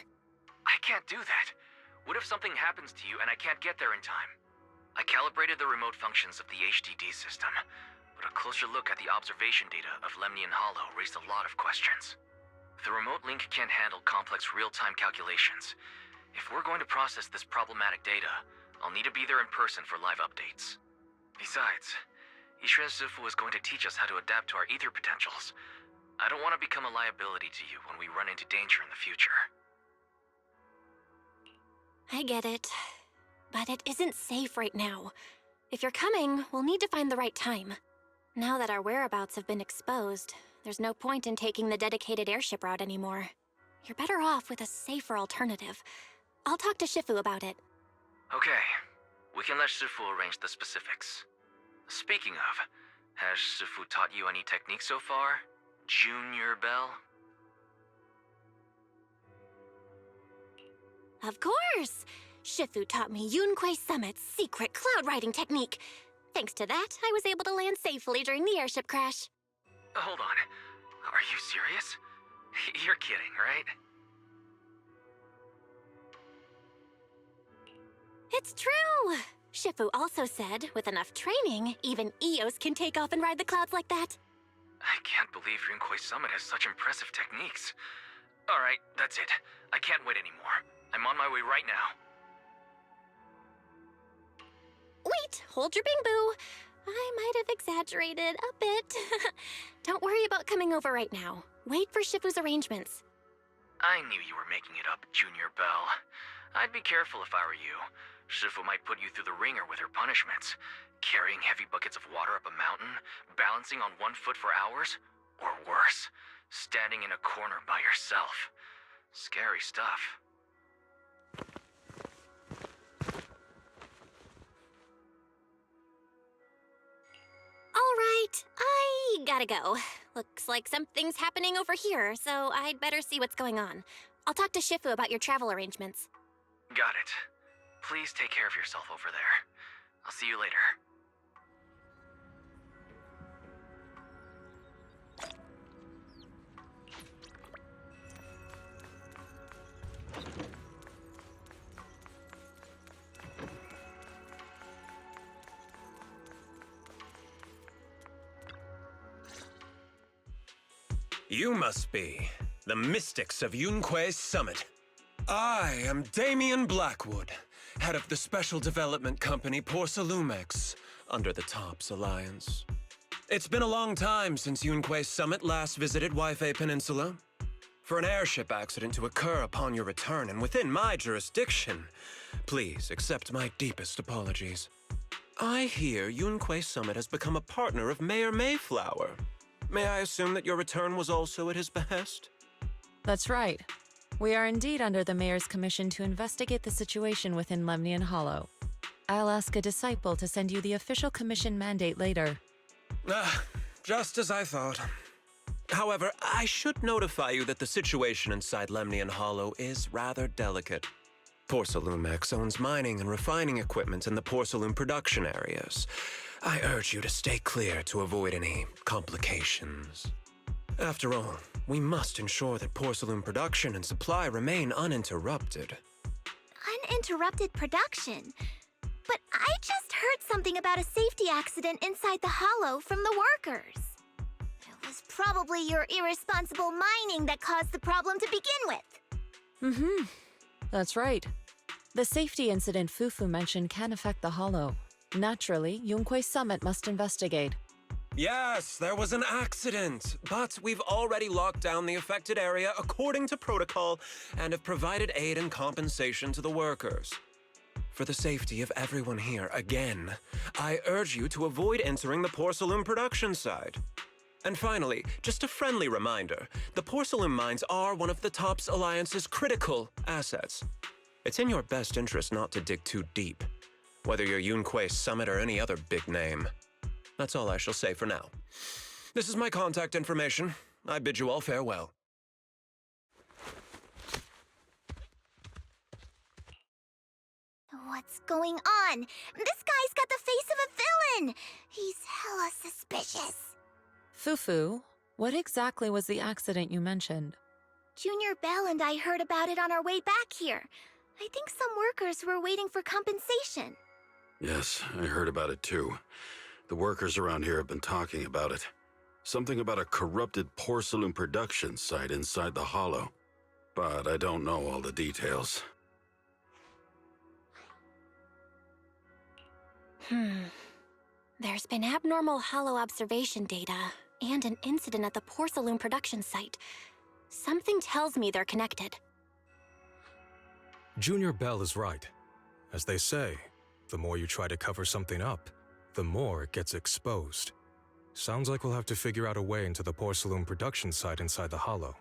I can't do that. What if something happens to you and I can't get there in time? I calibrated the remote functions of the HDD system, but a closer look at the observation data of Lemnian Hollow raised a lot of questions. The remote link can't handle complex real-time calculations. If we're going to process this problematic data, I'll need to be there in person for live updates. Besides, Ishren Sifu is going to teach us how to adapt to our ether potentials. I don't want to become a liability to you when we run into danger in the future. I get it. But it isn't safe right now. If you're coming, we'll need to find the right time. Now that our whereabouts have been exposed, there's no point in taking the dedicated airship route anymore. You're better off with a safer alternative. I'll talk to Shifu about it. Okay. We can let Shifu arrange the specifics. Speaking of, has Shifu taught you any techniques so far? Junior Belle? Of course! Shifu taught me Yunquei Summit's secret cloud riding technique. Thanks to that, I was able to land safely during the airship crash. Hold on. Are you serious? You're kidding, right? It's true! Shifu also said, with enough training, even Eos can take off and ride the clouds like that. I can't believe Yunquei Summit has such impressive techniques. Alright, that's it. I can't wait anymore. I'm on my way right now. Wait, hold your bing boo. I might have exaggerated a bit. Don't worry about coming over right now. Wait for Shifu's arrangements. I knew you were making it up, Junior Belle. I'd be careful if I were you. Shifu might put you through the ringer with her punishments. Carrying heavy buckets of water up a mountain, balancing on 1 foot for hours, or worse, standing in a corner by yourself. Scary stuff. All right, I gotta go. Looks like something's happening over here, so I'd better see what's going on. I'll talk to Shifu about your travel arrangements. Got it. Please take care of yourself over there. I'll see you later. You must be the mystics of Yunquei's Summit. I am Damian Blackwood, head of the Special Development Company Porcelumex, under the TOPS Alliance. It's been a long time since Yunquei's Summit last visited Waifei Peninsula. For an airship accident to occur upon your return and within my jurisdiction, please accept my deepest apologies. I hear Yunquei Summit has become a partner of Mayor Mayflower. May I assume that your return was also at his behest? That's right. We are indeed under the Mayor's commission to investigate the situation within Lemnian Hollow. I'll ask a disciple to send you the official commission mandate later. Just as I thought. However, I should notify you that the situation inside Lemnian Hollow is rather delicate. Porcelumex owns mining and refining equipment in the porcelain production areas. I urge you to stay clear to avoid any complications. After all, we must ensure that porcelain production and supply remain uninterrupted. Uninterrupted production? But I just heard something about a safety accident inside the hollow from the workers. It was probably your irresponsible mining that caused the problem to begin with. That's right. The safety incident Fufu mentioned can affect the hollow. Naturally, Yunquei Summit must investigate. Yes, there was an accident, but we've already locked down the affected area according to protocol and have provided aid and compensation to the workers. For the safety of everyone here, again, I urge you to avoid entering the porcelain production side. And finally, just a friendly reminder, the porcelain mines are one of the TOPS Alliance's critical assets. It's in your best interest not to dig too deep, whether you're Yunquei Summit or any other big name. That's all I shall say for now. This is my contact information. I bid you all farewell. What's going on? This guy's got the face of a villain! He's hella suspicious. Fufu, what exactly was the accident you mentioned? Junior Bell and I heard about it on our way back here. I think some workers were waiting for compensation. Yes, I heard about it too. The workers around here have been talking about it. Something about a corrupted porcelain production site inside the hollow. But I don't know all the details. There's been abnormal hollow observation data and an incident at the porcelain production site. Something tells me they're connected. Junior Bell is right. As they say, the more you try to cover something up, the more it gets exposed. Sounds like we'll have to figure out a way into the porcelain production site inside the hollow.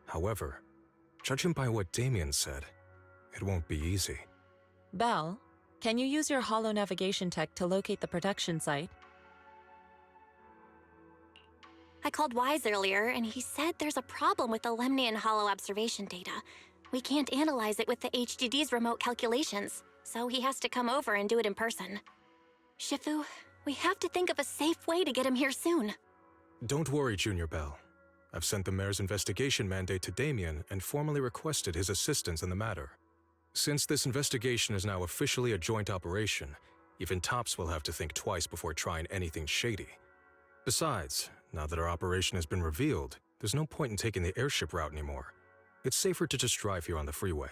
However, judging by what Damien said, it won't be easy. Bell, can you use your hollow navigation tech to locate the production site? I called Wise earlier, and he said there's a problem with the Lemnian hollow observation data. We can't analyze it with the HDD's remote calculations, so he has to come over and do it in person. Shifu, we have to think of a safe way to get him here soon. Don't worry, Junior Bell. I've sent the mayor's investigation mandate to Damien and formally requested his assistance in the matter. Since this investigation is now officially a joint operation, even TOPS will have to think twice before trying anything shady. Besides, now that our operation has been revealed, there's no point in taking the airship route anymore. It's safer to just drive here on the freeway.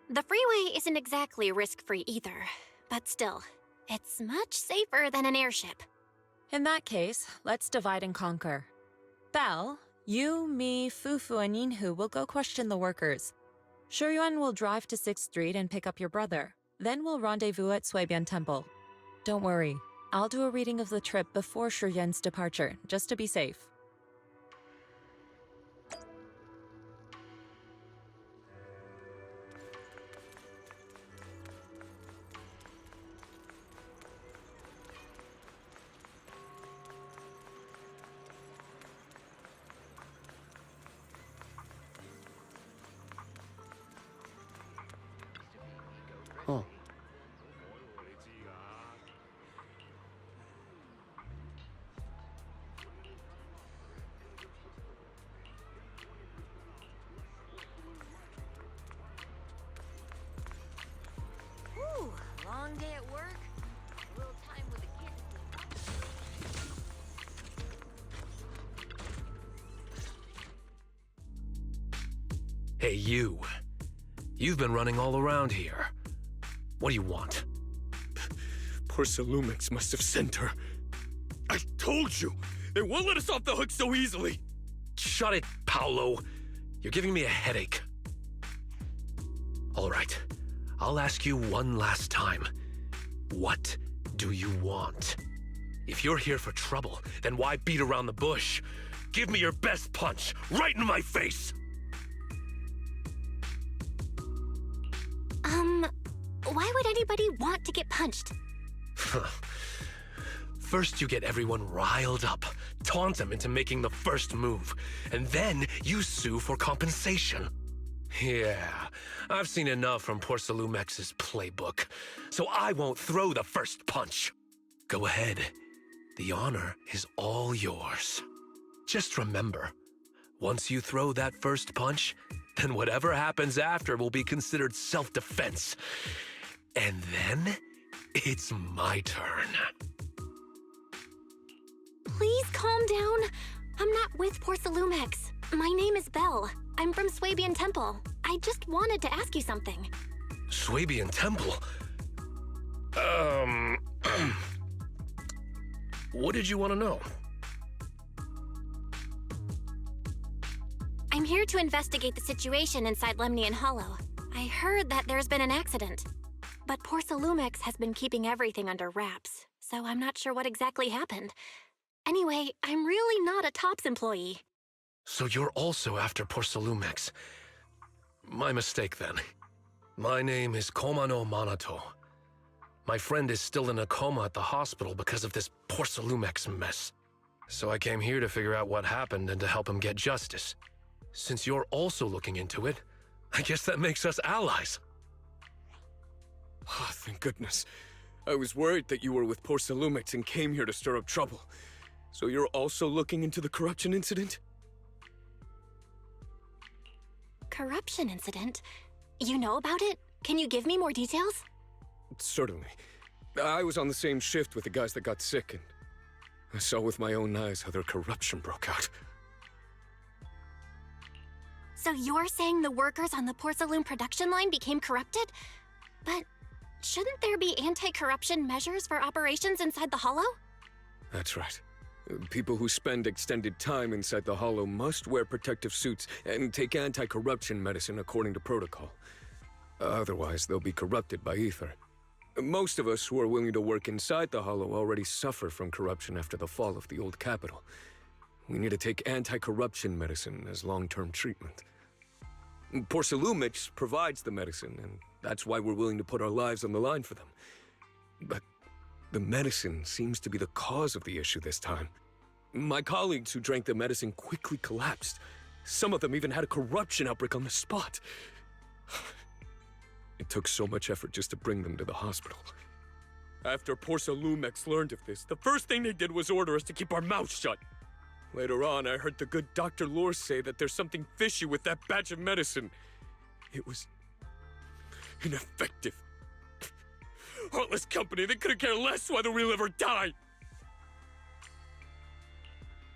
The freeway isn't exactly risk-free either, but still, it's much safer than an airship. In that case, let's divide and conquer. Bell, you, me, Fufu, and Yinhu will go question the workers. Shuyuan will drive to 6th Street and pick up your brother. Then we'll rendezvous at Suibian Temple. Don't worry, I'll do a reading of the trip before Shuyuan's departure, just to be safe. Huh. Ooh, long day at work. A little time with the kids. Hey, you. You've been running all around here. What do you want? Porcelumix must have sent her. I told you! They won't let us off the hook so easily! Shut it, Paolo. You're giving me a headache. All right, I'll ask you one last time. What do you want? If you're here for trouble, then why beat around the bush? Give me your best punch, right in my face! Why would anybody want to get punched? First you get everyone riled up, taunt him into making the first move, and then you sue for compensation. Yeah, I've seen enough from Porcelumex's playbook, so I won't throw the first punch. Go ahead. The honor is all yours. Just remember, once you throw that first punch, then whatever happens after will be considered self-defense. And then, it's my turn. Please calm down. I'm not with Porcelumex. My name is Belle. I'm from Swabian Temple. I just wanted to ask you something. Swabian Temple? What did you want to know? I'm here to investigate the situation inside Lemnian Hollow. I heard that there's been an accident. But Porcelumex has been keeping everything under wraps, so I'm not sure what exactly happened. Anyway, I'm really not a TOPS employee. So you're also after Porcelumex. My mistake, then. My name is Komano Manato. My friend is still in a coma at the hospital because of this Porcelumex mess. So I came here to figure out what happened and to help him get justice. Since you're also looking into it, I guess that makes us allies. Oh, thank goodness. I was worried that you were with Porcelumex and came here to stir up trouble. So you're also looking into the corruption incident? Corruption incident? You know about it? Can you give me more details? Certainly. I was on the same shift with the guys that got sick, and I saw with my own eyes how their corruption broke out. So you're saying the workers on the Porcelain production line became corrupted? But shouldn't there be anti-corruption measures for operations inside the Hollow? That's right. People who spend extended time inside the Hollow must wear protective suits and take anti-corruption medicine according to protocol. Otherwise, they'll be corrupted by ether. Most of us who are willing to work inside the Hollow already suffer from corruption after the fall of the old capital. We need to take anti-corruption medicine as long-term treatment. Porcelumix provides the medicine, and that's why we're willing to put our lives on the line for them. But the medicine seems to be the cause of the issue this time. My colleagues who drank the medicine quickly collapsed. Some of them even had a corruption outbreak on the spot. It took so much effort just to bring them to the hospital. After Porcelumex learned of this, the first thing they did was order us to keep our mouths shut. Later on, I heard the good Dr. Lore say that there's something fishy with that batch of medicine. It was ineffective. Heartless company, they couldn't care less whether we live or die.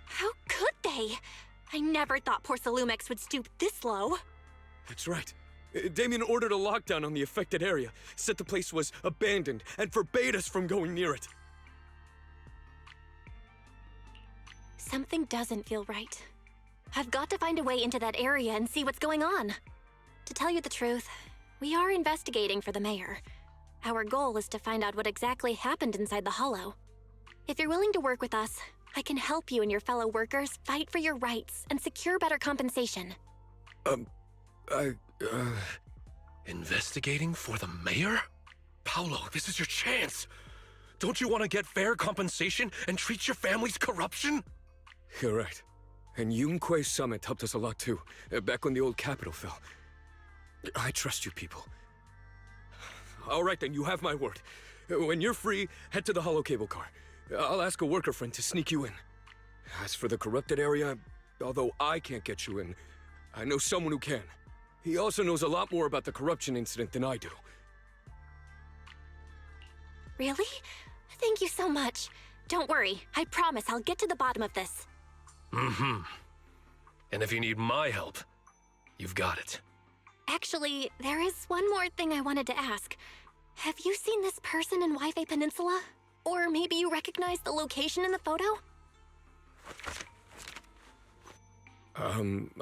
How could they? I never thought Porcelumex would stoop this low. That's right. Damien ordered a lockdown on the affected area, said the place was abandoned, and forbade us from going near it. Something doesn't feel right. I've got to find a way into that area and see what's going on. To tell you the truth, we are investigating for the mayor. Our goal is to find out what exactly happened inside the Hollow. If you're willing to work with us, I can help you and your fellow workers fight for your rights and secure better compensation. Investigating for the mayor? Paolo, this is your chance. Don't you want to get fair compensation and treat your family's corruption? You're right. And Yunque Summit helped us a lot too, back when the old capital fell. I trust you people. All right then, you have my word. When you're free, head to the hollow cable car. I'll ask a worker friend to sneak you in. As for the corrupted area, although I can't get you in, I know someone who can. He also knows a lot more about the corruption incident than I do. Really? Thank you so much. Don't worry, I promise I'll get to the bottom of this. Mm-hmm. And if you need my help, you've got it. Actually, there is one more thing I wanted to ask. Have you seen this person in Wi-Fi Peninsula? Or maybe you recognize the location in the photo?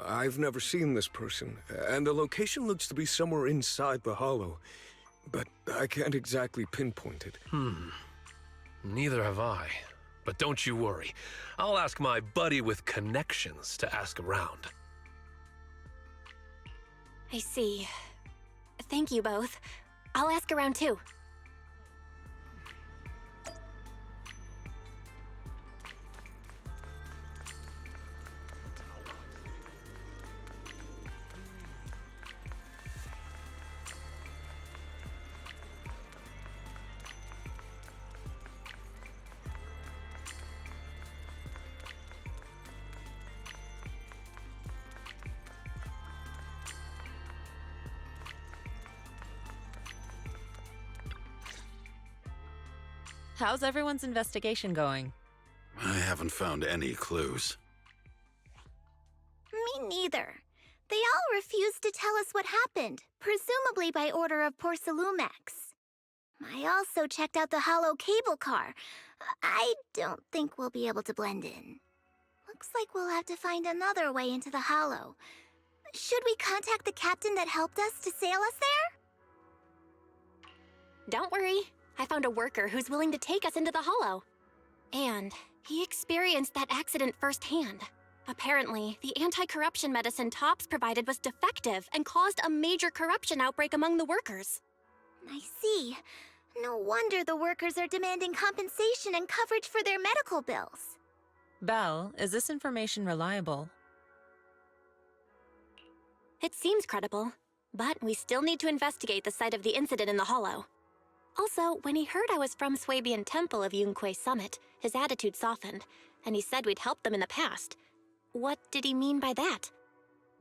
I've never seen this person, and the location looks to be somewhere inside the Hollow, but I can't exactly pinpoint it. Neither have I. But don't you worry. I'll ask my buddy with connections to ask around. I see. Thank you both. I'll ask around too. How's everyone's investigation going? I haven't found any clues. Me neither. They all refused to tell us what happened, presumably by order of Porcelumex. I also checked out the hollow cable car. I don't think we'll be able to blend in. Looks like we'll have to find another way into the hollow. Should we contact the captain that helped us to sail us there? Don't worry. I found a worker who's willing to take us into the hollow. And he experienced that accident firsthand. Apparently, the anti-corruption medicine Tops provided was defective and caused a major corruption outbreak among the workers. I see. No wonder the workers are demanding compensation and coverage for their medical bills. Belle, is this information reliable? It seems credible, but we still need to investigate the site of the incident in the hollow. Also, when he heard I was from Swabian Temple of Yunque Summit, his attitude softened, and he said we'd helped them in the past. What did he mean by that?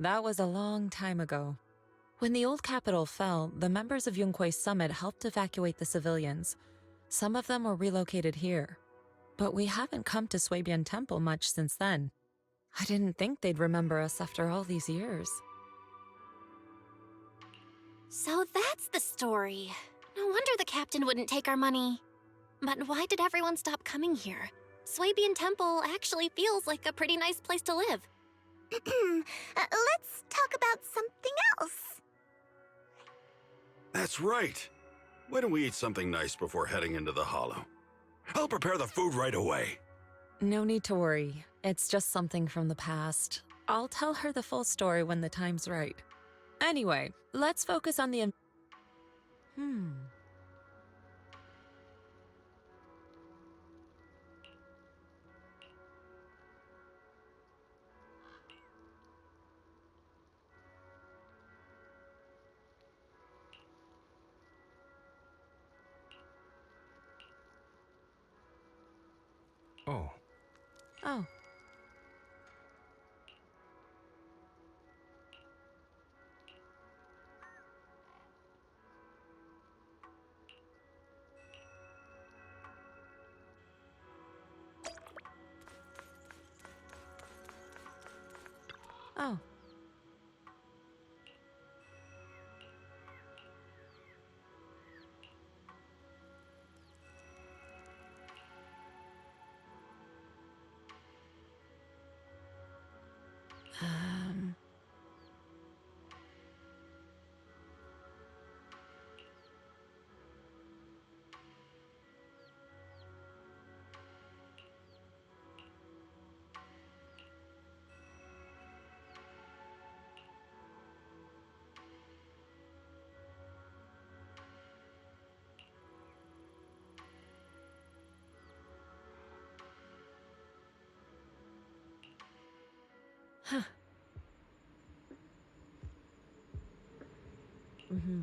That was a long time ago. When the old capital fell, the members of Yunque Summit helped evacuate the civilians. Some of them were relocated here. But we haven't come to Swabian Temple much since then. I didn't think they'd remember us after all these years. So that's the story. No wonder the captain wouldn't take our money. But why did everyone stop coming here? Swabian Temple actually feels like a pretty nice place to live. Let's talk about something else. That's right. Why don't we eat something nice before heading into the hollow? I'll prepare the food right away. No need to worry. It's just something from the past. I'll tell her the full story when the time's right. Anyway, let's focus on the... Oh. Oh. Oh. Huh. Mm-hmm.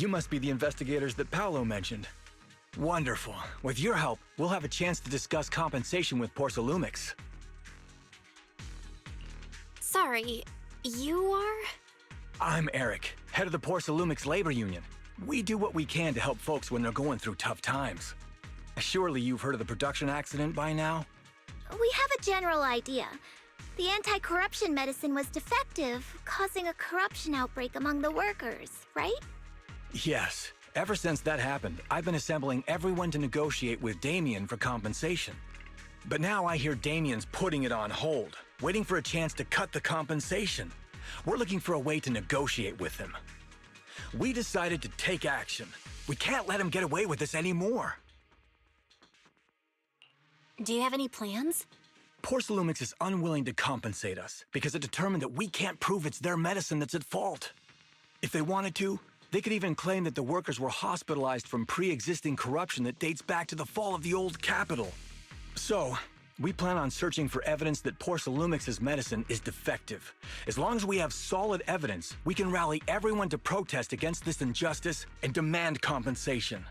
You must be the investigators that Paolo mentioned. Wonderful. With your help, we'll have a chance to discuss compensation with Porsalumix. Sorry, you are? I'm Eric, head of the Porsalumix Labor Union. We do what we can to help folks when they're going through tough times. Surely you've heard of the production accident by now? We have a general idea. The anti-corruption medicine was defective, causing a corruption outbreak among the workers, right? Yes. Ever since that happened, I've been assembling everyone to negotiate with Damien for compensation. But now I hear Damien's putting it on hold, waiting for a chance to cut the compensation. We're looking for a way to negotiate with him. We decided to take action. We can't let him get away with this anymore. Do you have any plans? Porsalumix is unwilling to compensate us because it determined that we can't prove it's their medicine that's at fault. If they wanted to, they could even claim that the workers were hospitalized from pre-existing corruption that dates back to the fall of the old capital. So, we plan on searching for evidence that Porsalumix's medicine is defective. As long as we have solid evidence, we can rally everyone to protest against this injustice and demand compensation.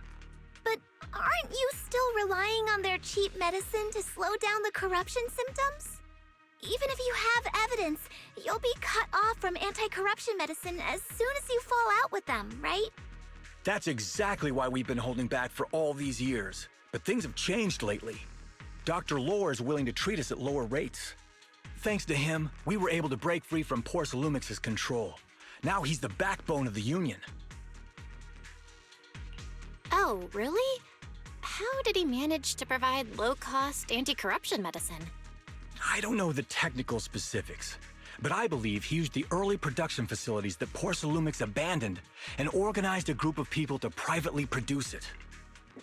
But aren't you still relying on their cheap medicine to slow down the corruption symptoms? Even if you have evidence, you'll be cut off from anti-corruption medicine as soon as you fall out with them, right? That's exactly why we've been holding back for all these years. But things have changed lately. Dr. Lore is willing to treat us at lower rates. Thanks to him, we were able to break free from Porsalumix's control. Now he's the backbone of the Union. Oh, really? How did he manage to provide low-cost anti-corruption medicine? I don't know the technical specifics, but I believe he used the early production facilities that Porsalumix abandoned and organized a group of people to privately produce it.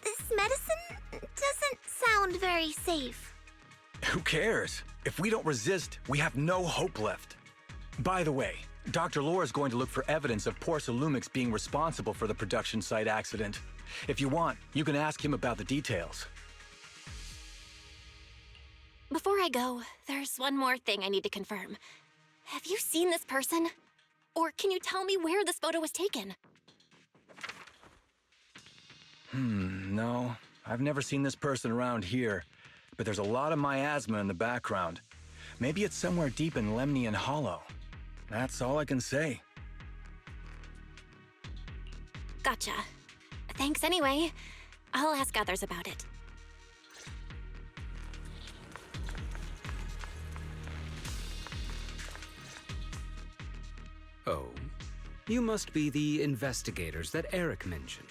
This medicine doesn't sound very safe. Who cares? If we don't resist, we have no hope left. By the way, Dr. Lore is going to look for evidence of Porsalumix being responsible for the production site accident. If you want, you can ask him about the details. Before I go, there's one more thing I need to confirm. Have you seen this person? Or can you tell me where this photo was taken? No. I've never seen this person around here, but there's a lot of miasma in the background. Maybe it's somewhere deep in Lemnian Hollow. That's all I can say. Gotcha. Thanks anyway. I'll ask others about it. Oh, you must be the investigators that Eric mentioned.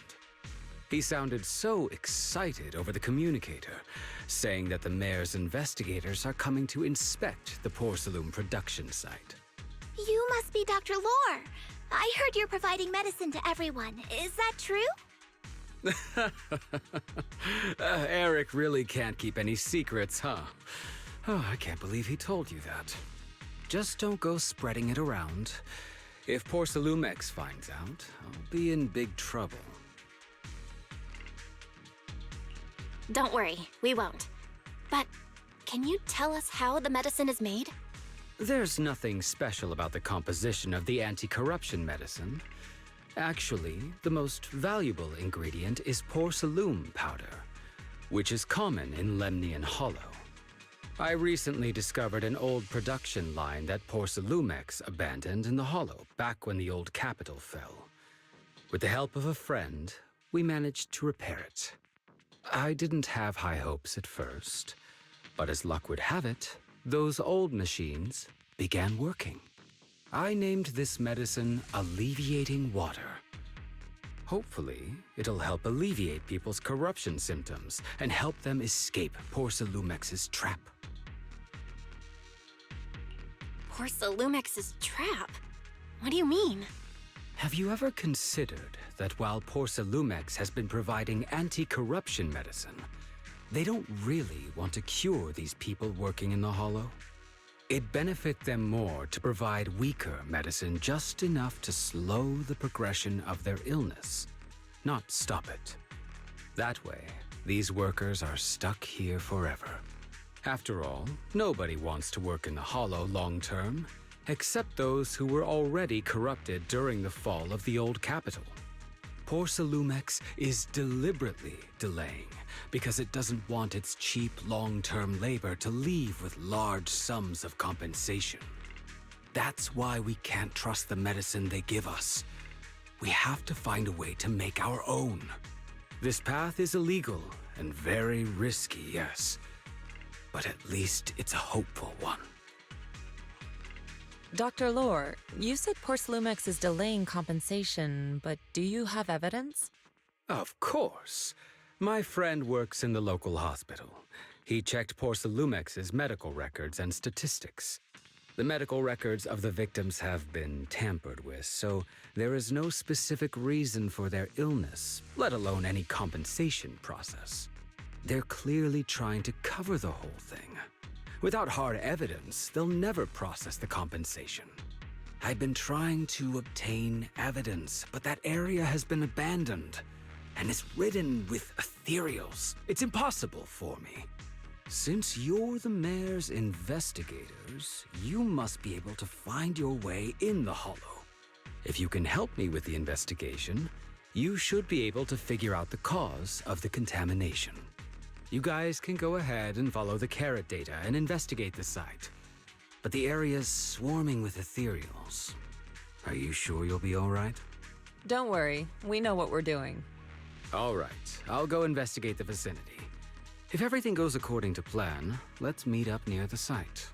He sounded so excited over the communicator, saying that the mayor's investigators are coming to inspect the Porsalum production site. You must be Dr. Lore. I heard you're providing medicine to everyone. Is that true? Eric really can't keep any secrets, huh? Oh, I can't believe he told you that. Just don't go spreading it around. If Porsalumix finds out, I'll be in big trouble. Don't worry, we won't. But can you tell us how the medicine is made? There's nothing special about the composition of the anti-corruption medicine. Actually, the most valuable ingredient is Porsalum powder, which is common in Lemnian Hollow. I recently discovered an old production line that Porsalumix abandoned in the Hollow back when the old capital fell. With the help of a friend, we managed to repair it. I didn't have high hopes at first, but as luck would have it, those old machines began working. I named this medicine Alleviating Water. Hopefully, it'll help alleviate people's corruption symptoms and help them escape Porsalumix's trap. Porsalumix's trap? What do you mean? Have you ever considered that while Porsalumix has been providing anti-corruption medicine, they don't really want to cure these people working in the Hollow? It'd benefit them more to provide weaker medicine just enough to slow the progression of their illness, not stop it. That way, these workers are stuck here forever. After all, nobody wants to work in the Hollow long-term, except those who were already corrupted during the fall of the old capital. Porcelumex is deliberately delaying because it doesn't want its cheap long-term labor to leave with large sums of compensation. That's why we can't trust the medicine they give us. We have to find a way to make our own. This path is illegal and very risky, yes, but at least it's a hopeful one. Dr. Lore, you said Porcelumex is delaying compensation, but do you have evidence? Of course. My friend works in the local hospital. He checked Porcelumex's medical records and statistics. The medical records of the victims have been tampered with, so there is no specific reason for their illness, let alone any compensation process. They're clearly trying to cover the whole thing. Without hard evidence, they'll never process the compensation. I've been trying to obtain evidence, but that area has been abandoned and is ridden with ethereals. It's impossible for me. Since you're the mayor's investigators, you must be able to find your way in the Hollow. If you can help me with the investigation, you should be able to figure out the cause of the contamination. You guys can go ahead and follow the carrot data and investigate the site. But the area's swarming with ethereals. Are you sure you'll be all right? Don't worry, we know what we're doing. All right, I'll go investigate the vicinity. If everything goes according to plan, let's meet up near the site.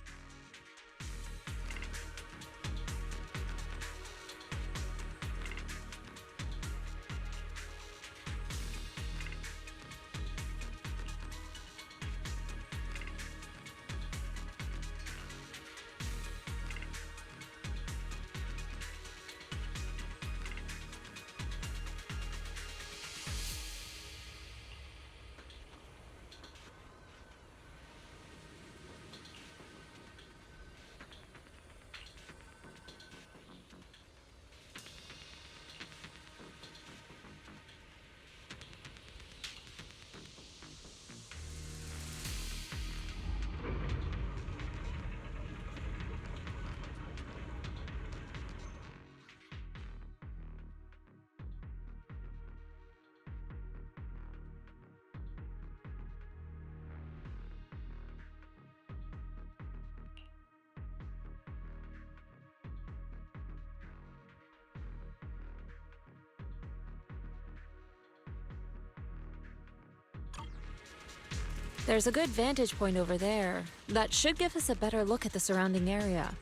There's a good vantage point over there. That should give us a better look at the surrounding area.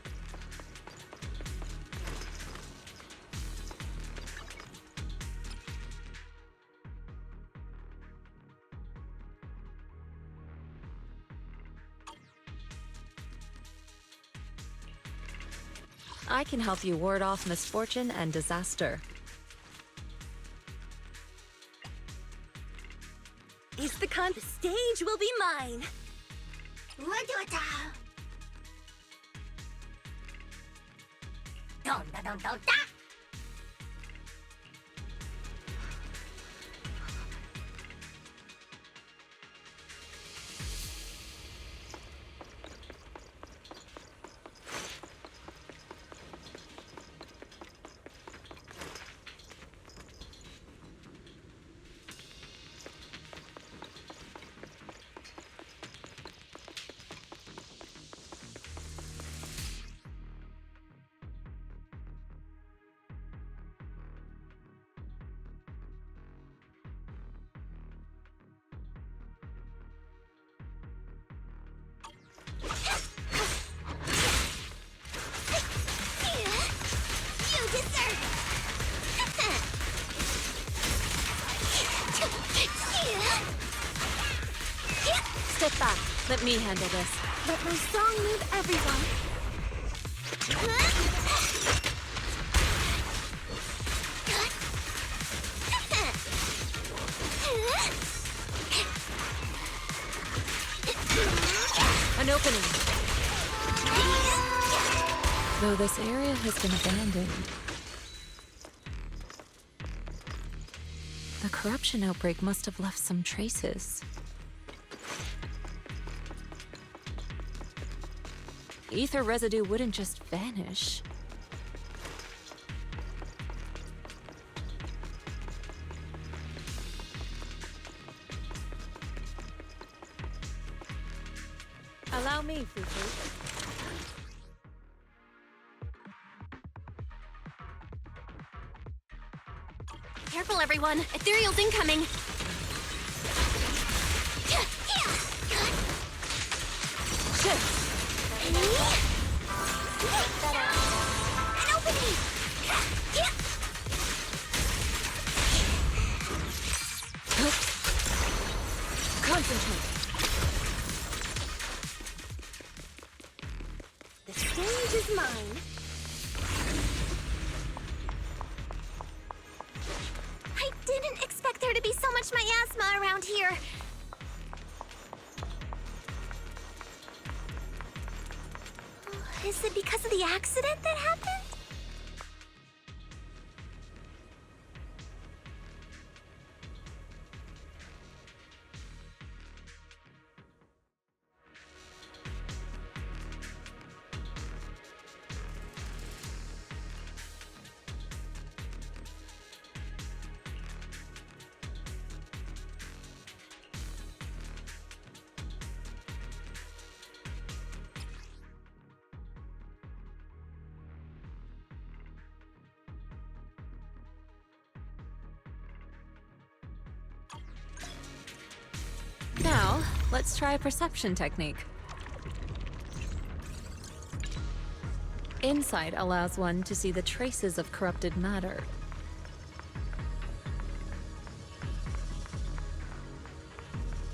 I can help you ward off misfortune and disaster. It's the stage will be mine. Step back. Let me handle this. Let my song move everyone. An opening. Though this area has been abandoned, the corruption outbreak must have left some traces. Ether residue wouldn't just vanish. Allow me, Fufu. Careful, everyone. Ethereal's incoming. An opening! Concentrate. The stage is mine. I didn't expect there to be so much miasma around here. Is it because of the accident that happened? Now, let's try a perception technique. Insight allows one to see the traces of corrupted matter.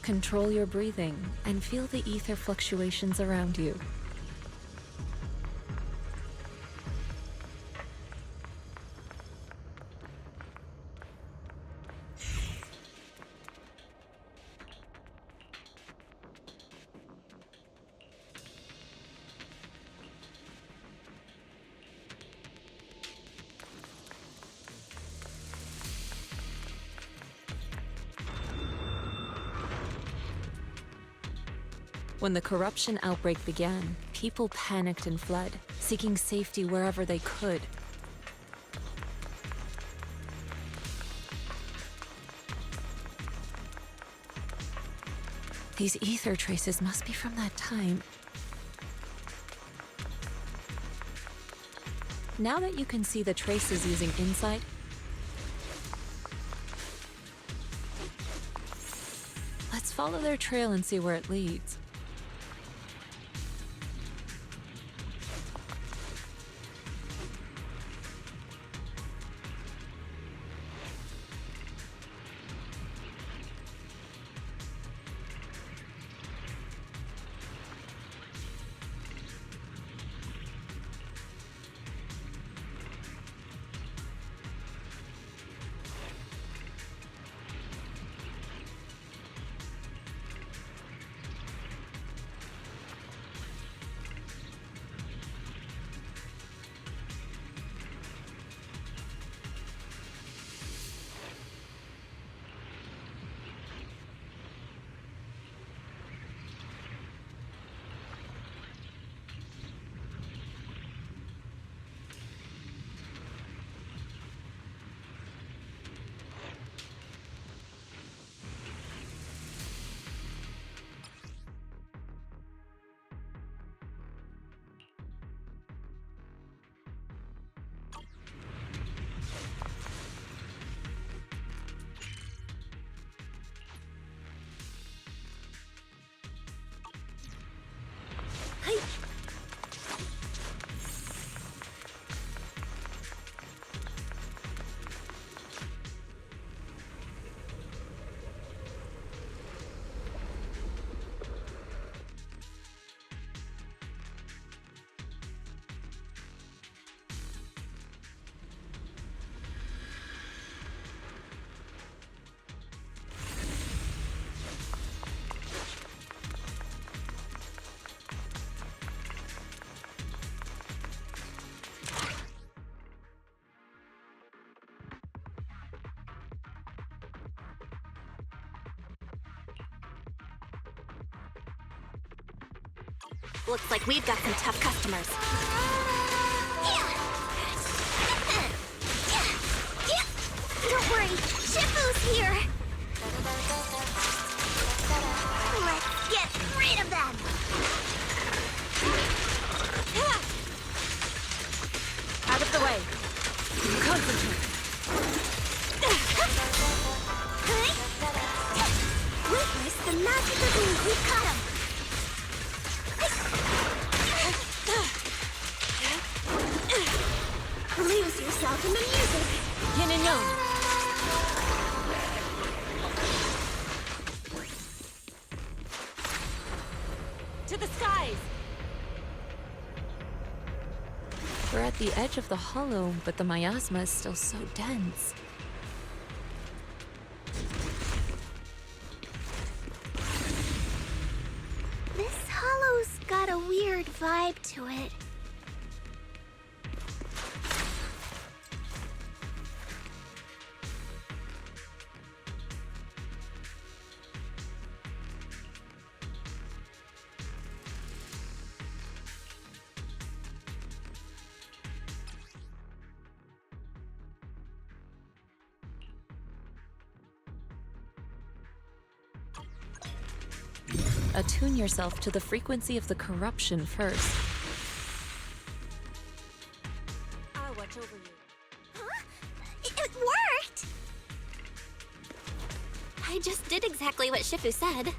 Control your breathing and feel the ether fluctuations around you. When the corruption outbreak began, people panicked and fled, seeking safety wherever they could. These ether traces must be from that time. Now that you can see the traces using insight, let's follow their trail and see where it leads. Looks like we've got some tough customers. Don't worry, Shifu's here. Let's get rid of them. caught him! Lose yourself in the music! Yin and yang. To the skies! We're at the edge of the hollow, but the miasma is still so dense. This hollow's got a weird vibe to it. Attune yourself to the frequency of the corruption first. I'll watch over you. Huh? It worked! I just did exactly what Shifu said.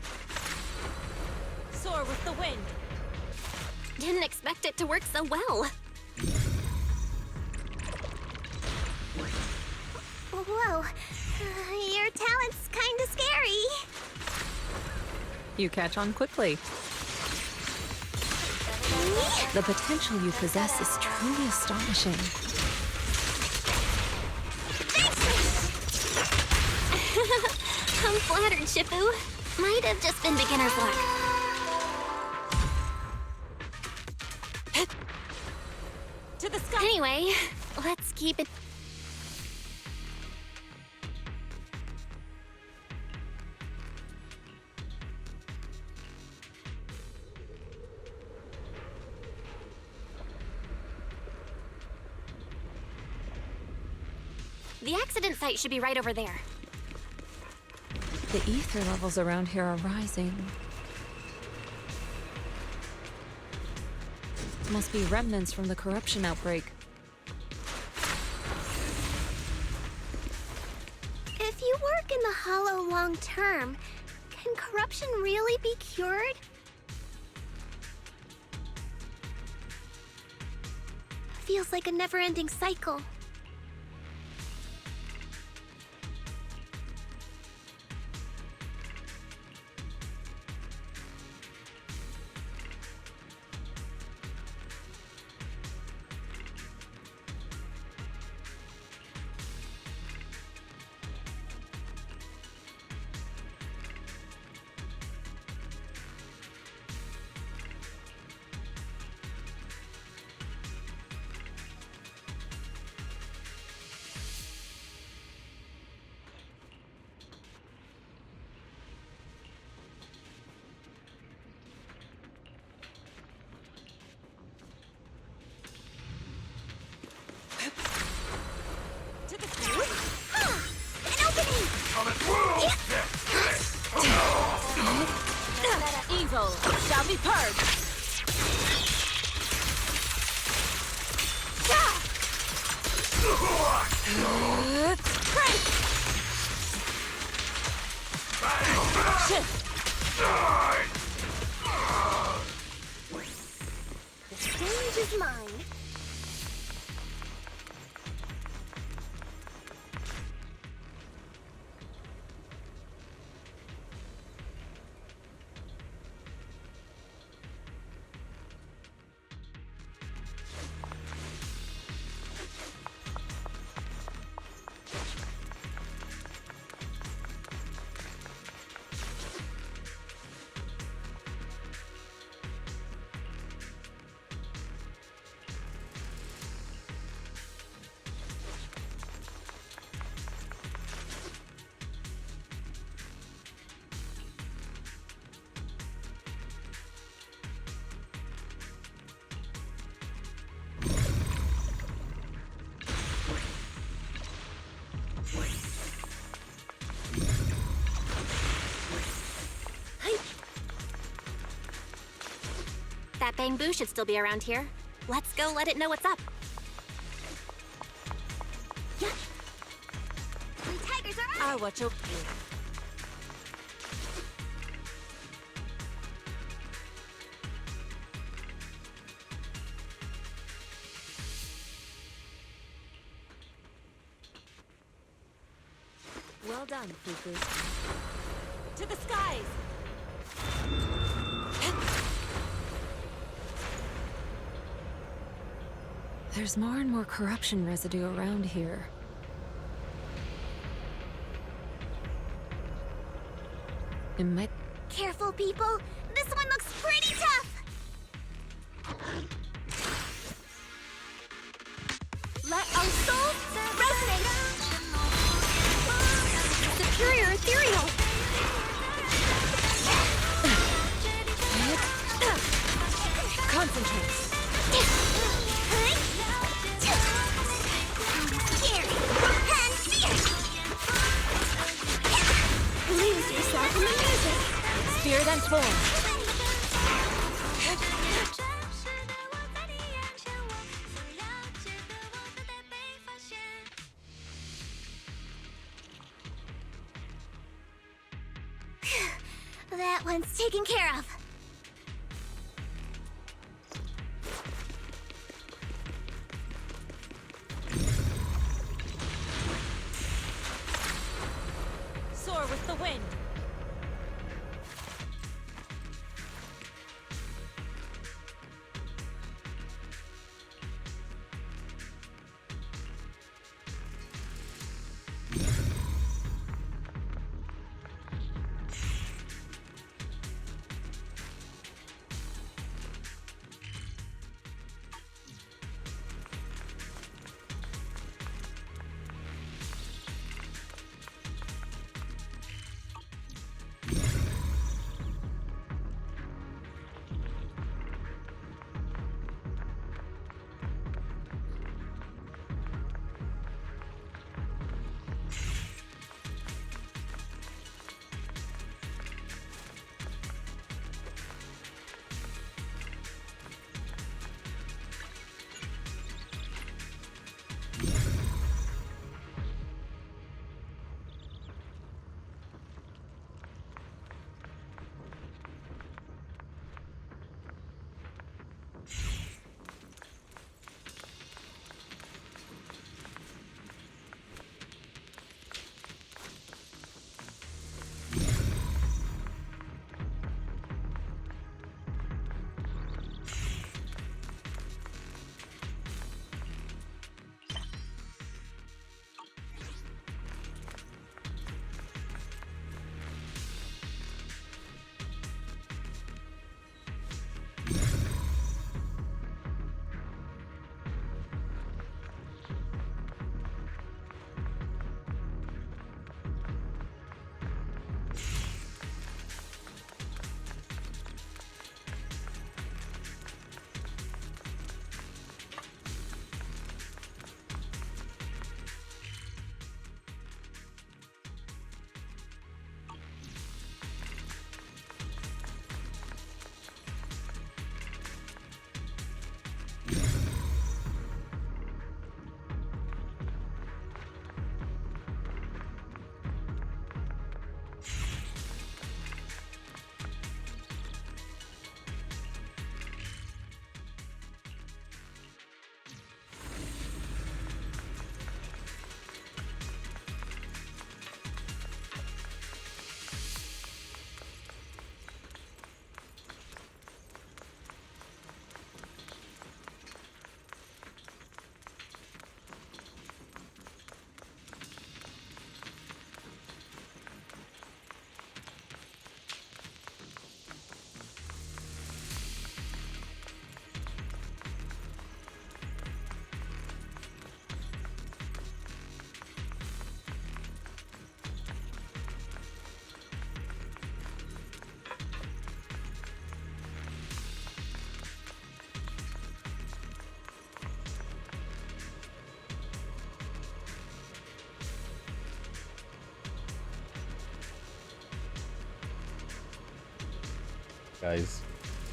Soar with the wind. Didn't expect it to work so well. Whoa. Your talent's kinda scary. You catch on quickly. The potential you possess is truly astonishing. I'm flattered, Shifu. Might have just been beginner's luck. To the sky! Anyway, let's keep it... The accident site should be right over there. The ether levels around here are rising. Must be remnants from the corruption outbreak. If you work in the Hollow long term, can corruption really be cured? Feels like a never-ending cycle. Evil shall be purged. The stage is mine. That bamboo should still be around here. Let's go let it know what's up. Yeah. The tigers are up. I'll watch over you. Well done, Fufu. To the skies! There's more and more corruption residue around here. It might... Careful, people. This one looks pretty tough. Let our souls resonate. Superior ethereal. Concentrate. Lose yourself in the music. Spirit and form. That one's taken care of. Soar with the wind.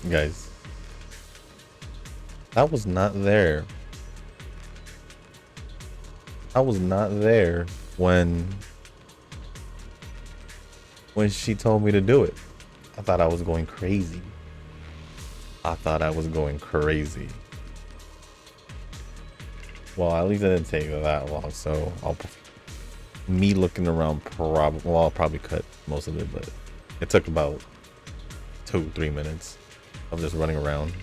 Guys, I was not there. I was not there when she told me to do it. I thought I was going crazy. Well, at least it didn't take that long, so me looking around, well, I'll probably cut most of it, but it took about 2-3 minutes of just running around.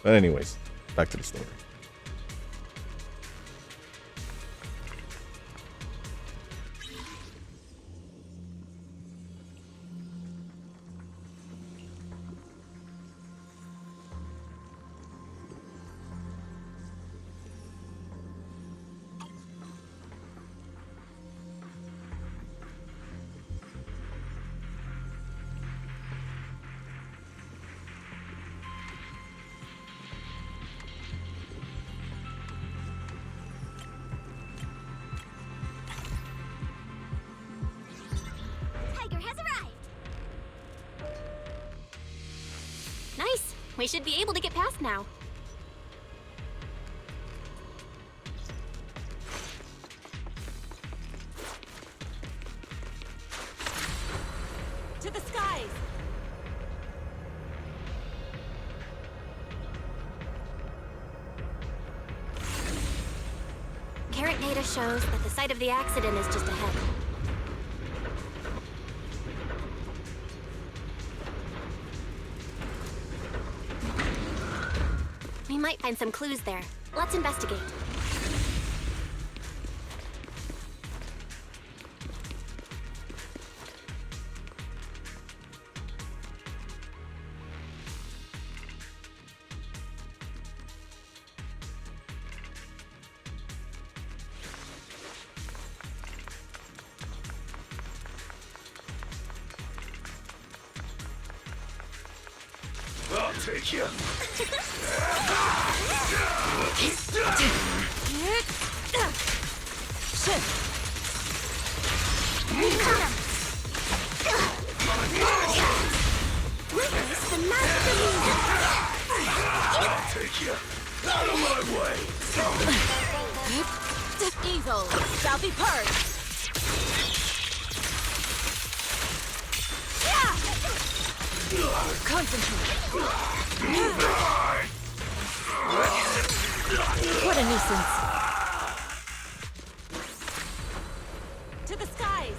But anyways, back to the story. Tiger has arrived. Nice. We should be able to get past now. To the skies! Current data shows that the site of the accident is just ahead. We might find some clues there. Let's investigate. I'll take you. Witness the master. I'll take you. Out of my way. Evil shall be purged! Concentrate! What a nuisance! To the skies!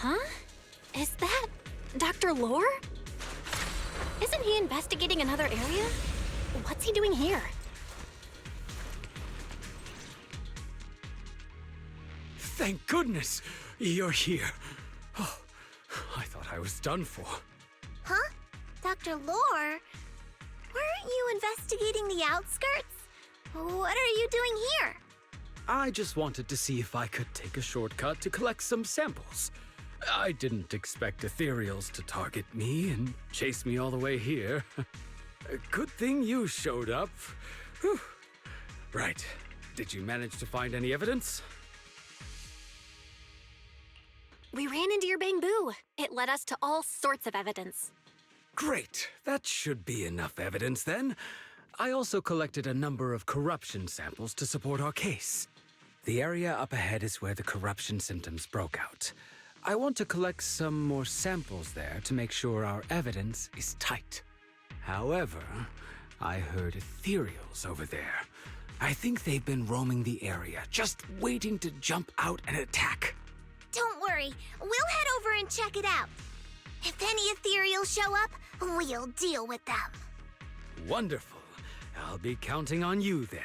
Huh? Is that Dr. Lore? Isn't he investigating another area? What's he doing here? Thank goodness you're here. Oh, I thought I was done for. Huh? Dr. Lore? Weren't you investigating the outskirts? What are you doing here? I just wanted to see if I could take a shortcut to collect some samples. I didn't expect ethereals to target me and chase me all the way here. Good thing you showed up. Whew. Right. Did you manage to find any evidence? We ran into your bamboo. It led us to all sorts of evidence. Great. That should be enough evidence then. I also collected a number of corruption samples to support our case. The area up ahead is where the corruption symptoms broke out. I want to collect some more samples there to make sure our evidence is tight. However, I heard ethereals over there. I think they've been roaming the area, just waiting to jump out and attack. Don't worry, we'll head over and check it out. If any ethereals show up, we'll deal with them. Wonderful. I'll be counting on you then.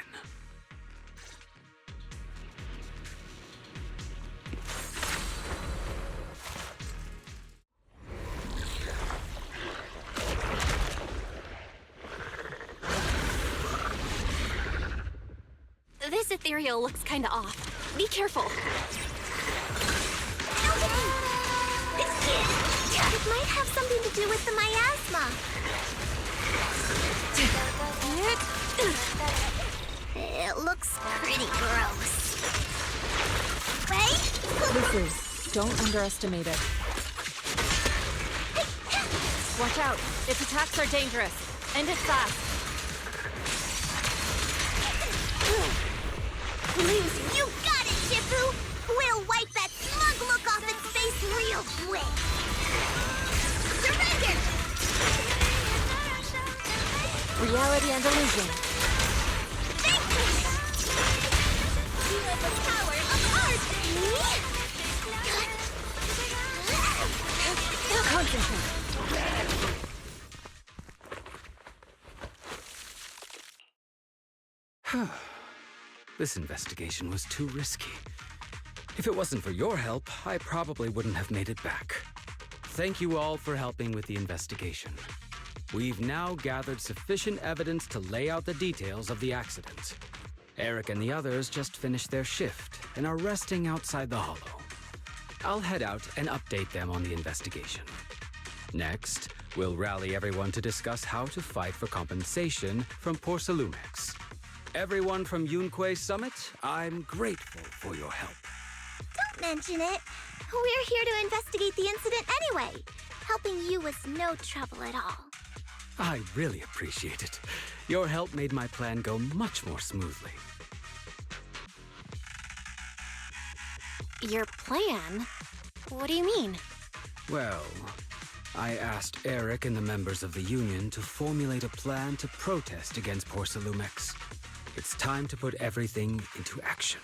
This ethereal looks kinda off. Be careful. It might have something to do with the miasma. looks pretty gross. Right? Lufu, don't underestimate it. Watch out. Its attacks are dangerous. End it fast. Please, you got it, Shifu! We'll wipe that smug look off its face real quick. Surrender! Reality and illusion. Feel the power of art! Concentrate. This investigation was too risky. If it wasn't for your help, I probably wouldn't have made it back. Thank you all for helping with the investigation. We've now gathered sufficient evidence to lay out the details of the accident. Eric and the others just finished their shift and are resting outside the hollow. I'll head out and update them on the investigation. Next, we'll rally everyone to discuss how to fight for compensation from Porcelumex. Everyone from Yunque Summit, I'm grateful for your help. Don't mention it. We're here to investigate the incident anyway. Helping you was no trouble at all. I really appreciate it. Your help made my plan go much more smoothly. Your plan? What do you mean? Well, I asked Eric and the members of the Union to formulate a plan to protest against Porcelumex. It's time to put everything into action.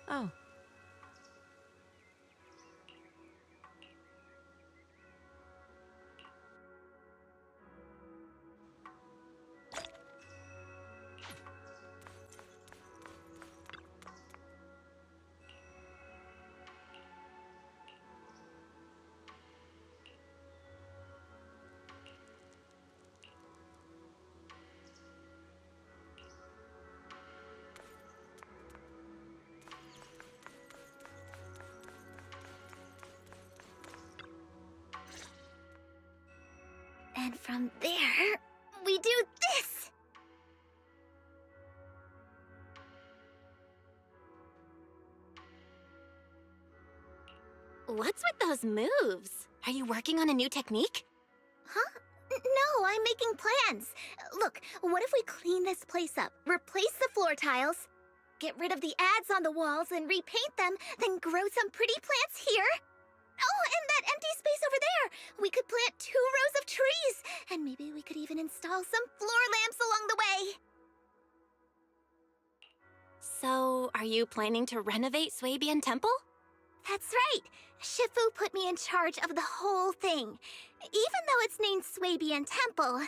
Oh. And from there, we do this! What's with those moves? Are you working on a new technique? Huh? No, I'm making plans. Look, what if we clean this place up, replace the floor tiles, get rid of the ads on the walls and repaint them, then grow some pretty plants here? Oh, and that empty space over there! We could plant 2 rows of trees, and maybe we could even install some floor lamps along the way. So, are you planning to renovate Swabian Temple? That's right! Shifu put me in charge of the whole thing. Even though it's named Swabian Temple,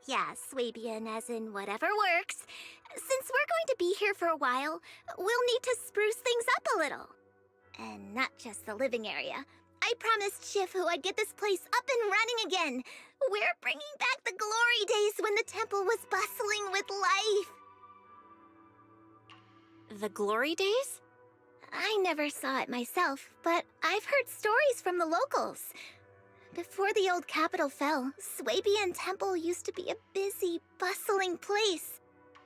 yeah, Swabian as in whatever works, since we're going to be here for a while, we'll need to spruce things up a little. And not just the living area. I promised Shifu I'd get this place up and running again. We're bringing back the glory days when the temple was bustling with life. The glory days? I never saw it myself, but I've heard stories from the locals. Before the old capital fell, Swabian Temple used to be a busy, bustling place.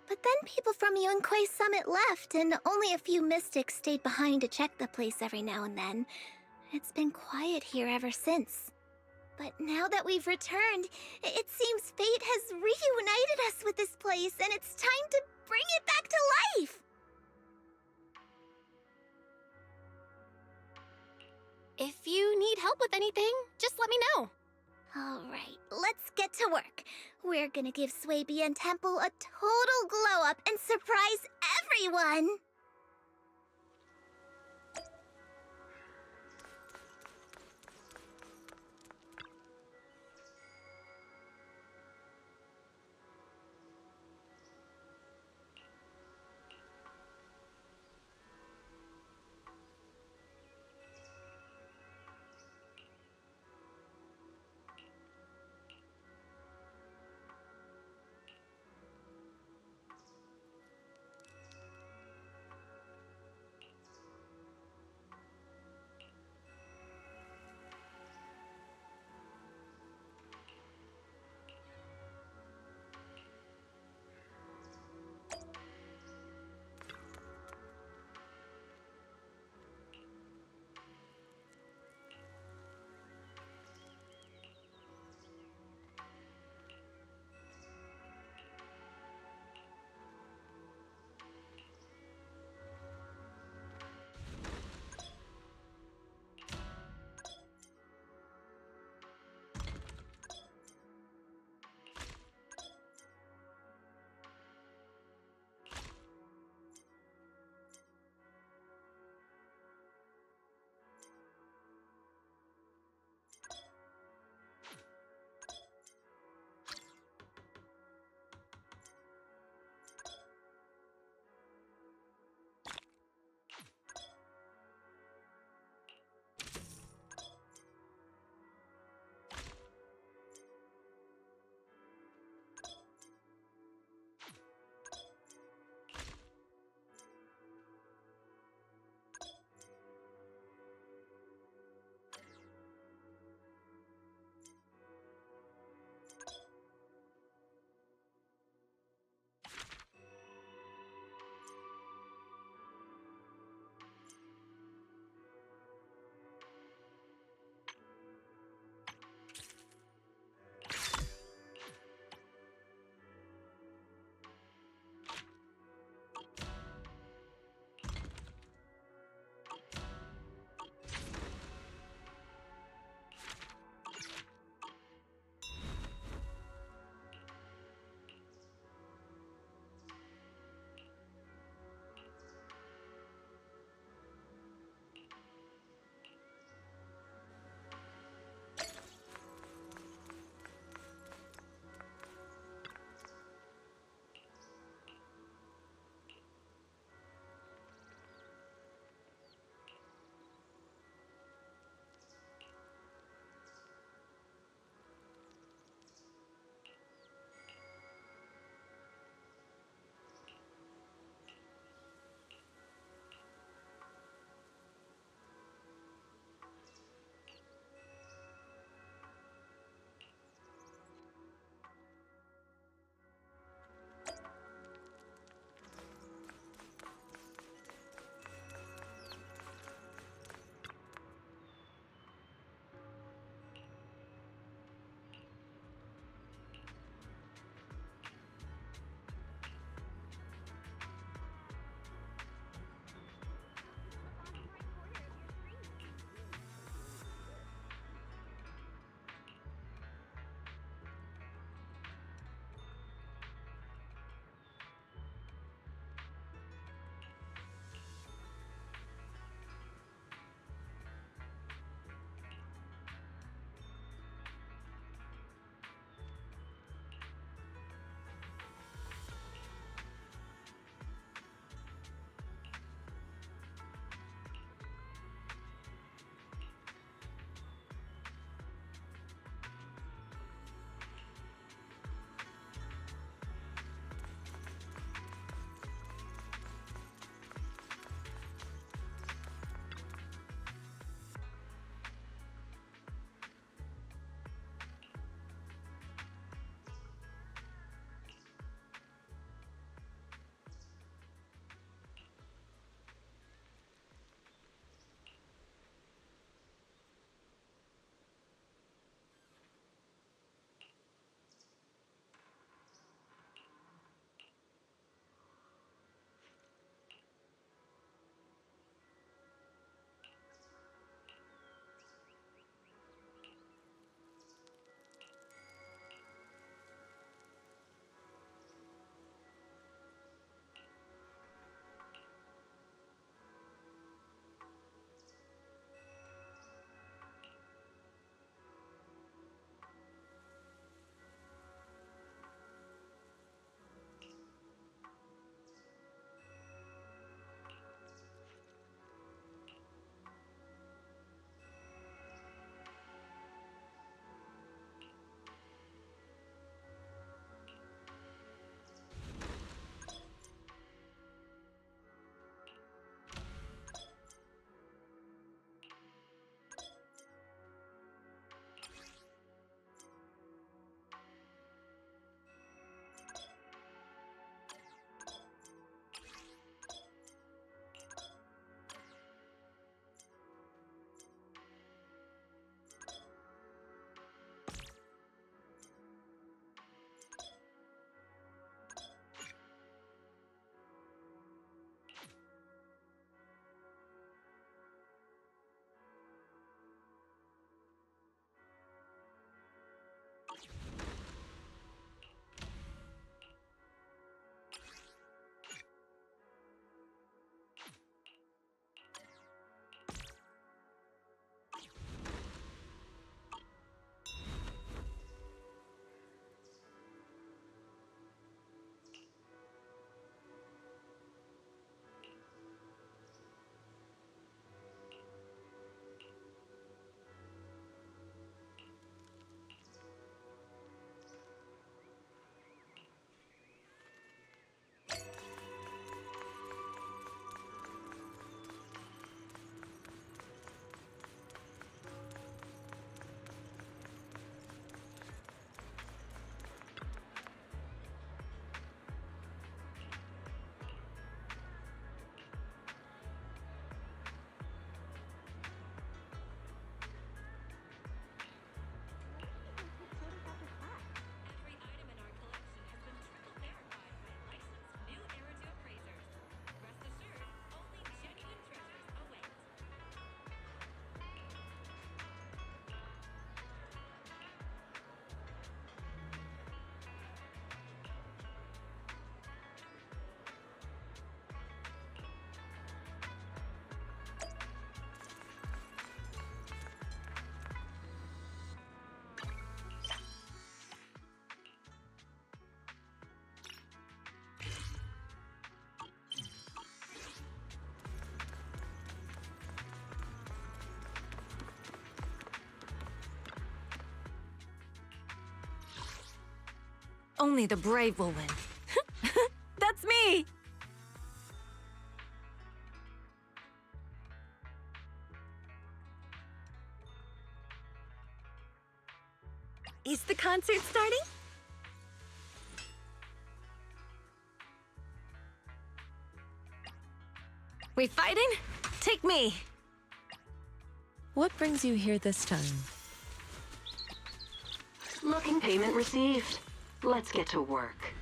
But then people from Yunquei Summit left, and only a few mystics stayed behind to check the place every now and then. It's been quiet here ever since. But now that we've returned, it seems fate has reunited us with this place, and it's time to bring it back to life! If you need help with anything, just let me know. Alright, let's get to work. We're gonna give Swabian Temple a total glow-up and surprise everyone! Only the brave will win. That's me! Is the concert starting? We fighting? Take me! What brings you here this time? Looking payment received. Let's get to work.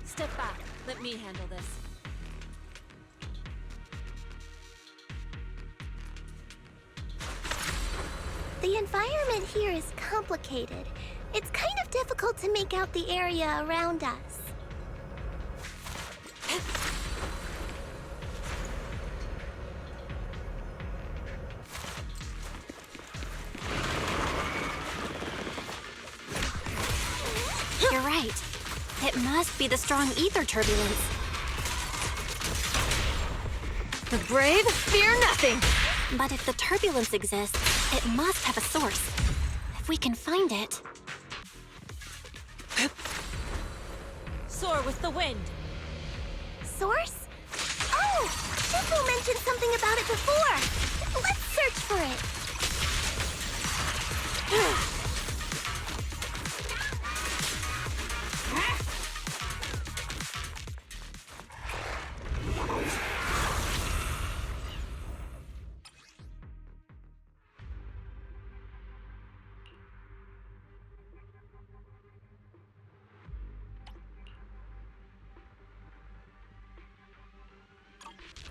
Step back. Let me handle this. The environment here is complicated. It's kind of difficult to make out the area around us. You're right. It must be the strong ether turbulence. The brave fear nothing! But if the turbulence exists, it must have a source. If we can find it... Soar with the wind! Source? Oh! Shifu mentioned something about it before! Let's search for it!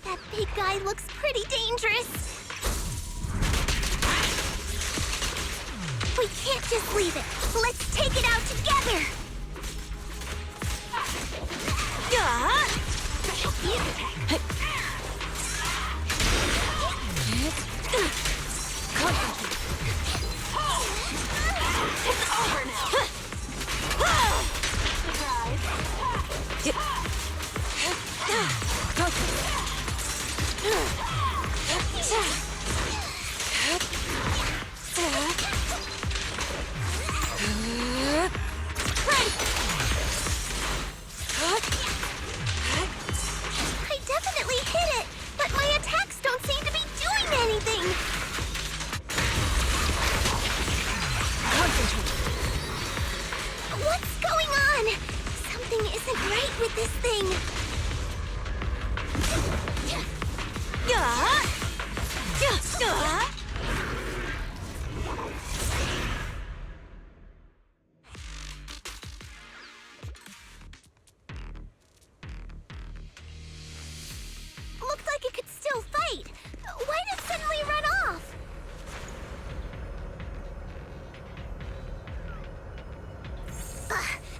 That big guy looks pretty dangerous. We can't just leave it. Let's take it out together. It's over now. I definitely hit it, but my attacks don't seem to be doing anything. What's going on? Something isn't right with this thing. Looked like it could still fight. Why did it suddenly run off?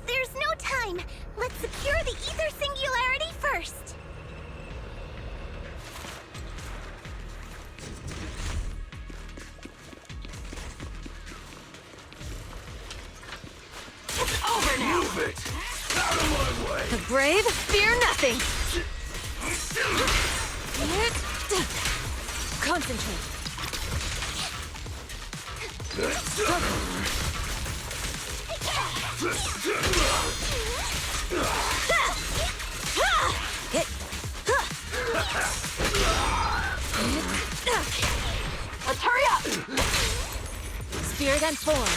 There's no time. Let's secure the ether singularity first. It's over now. Move it! Out of my way! The brave fear nothing! Concentrate. Let's hurry up! Spirit and form.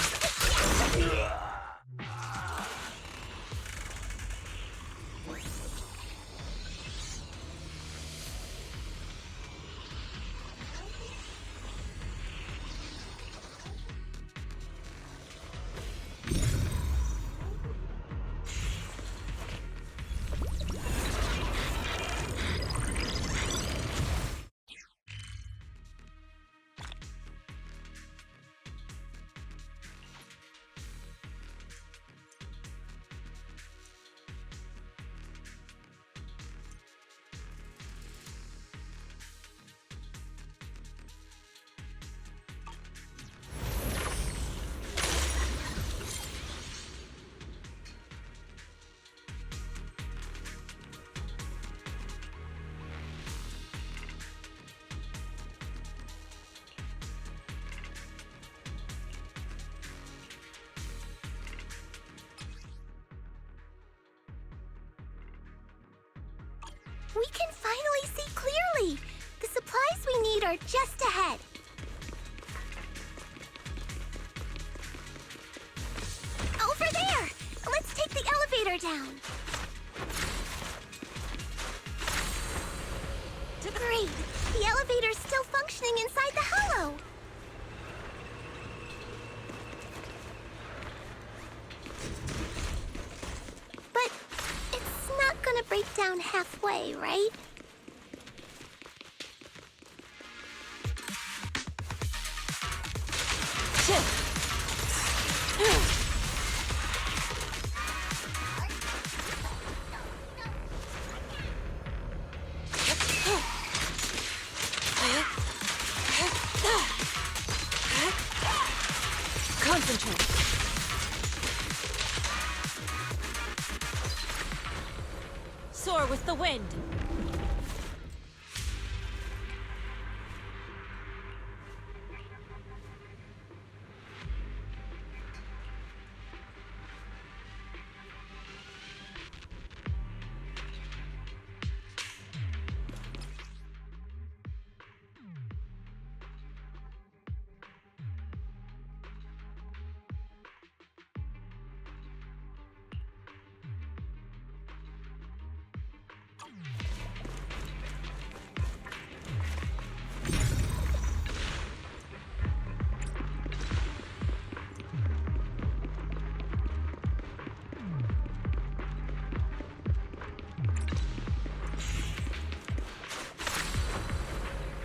We can finally see clearly! The supplies we need are just ahead. Over there! Let's take the elevator down. Great! The elevator's still functioning inside the hollow. But it's not gonna break down halfway, right? Concentrate. Soar with the wind.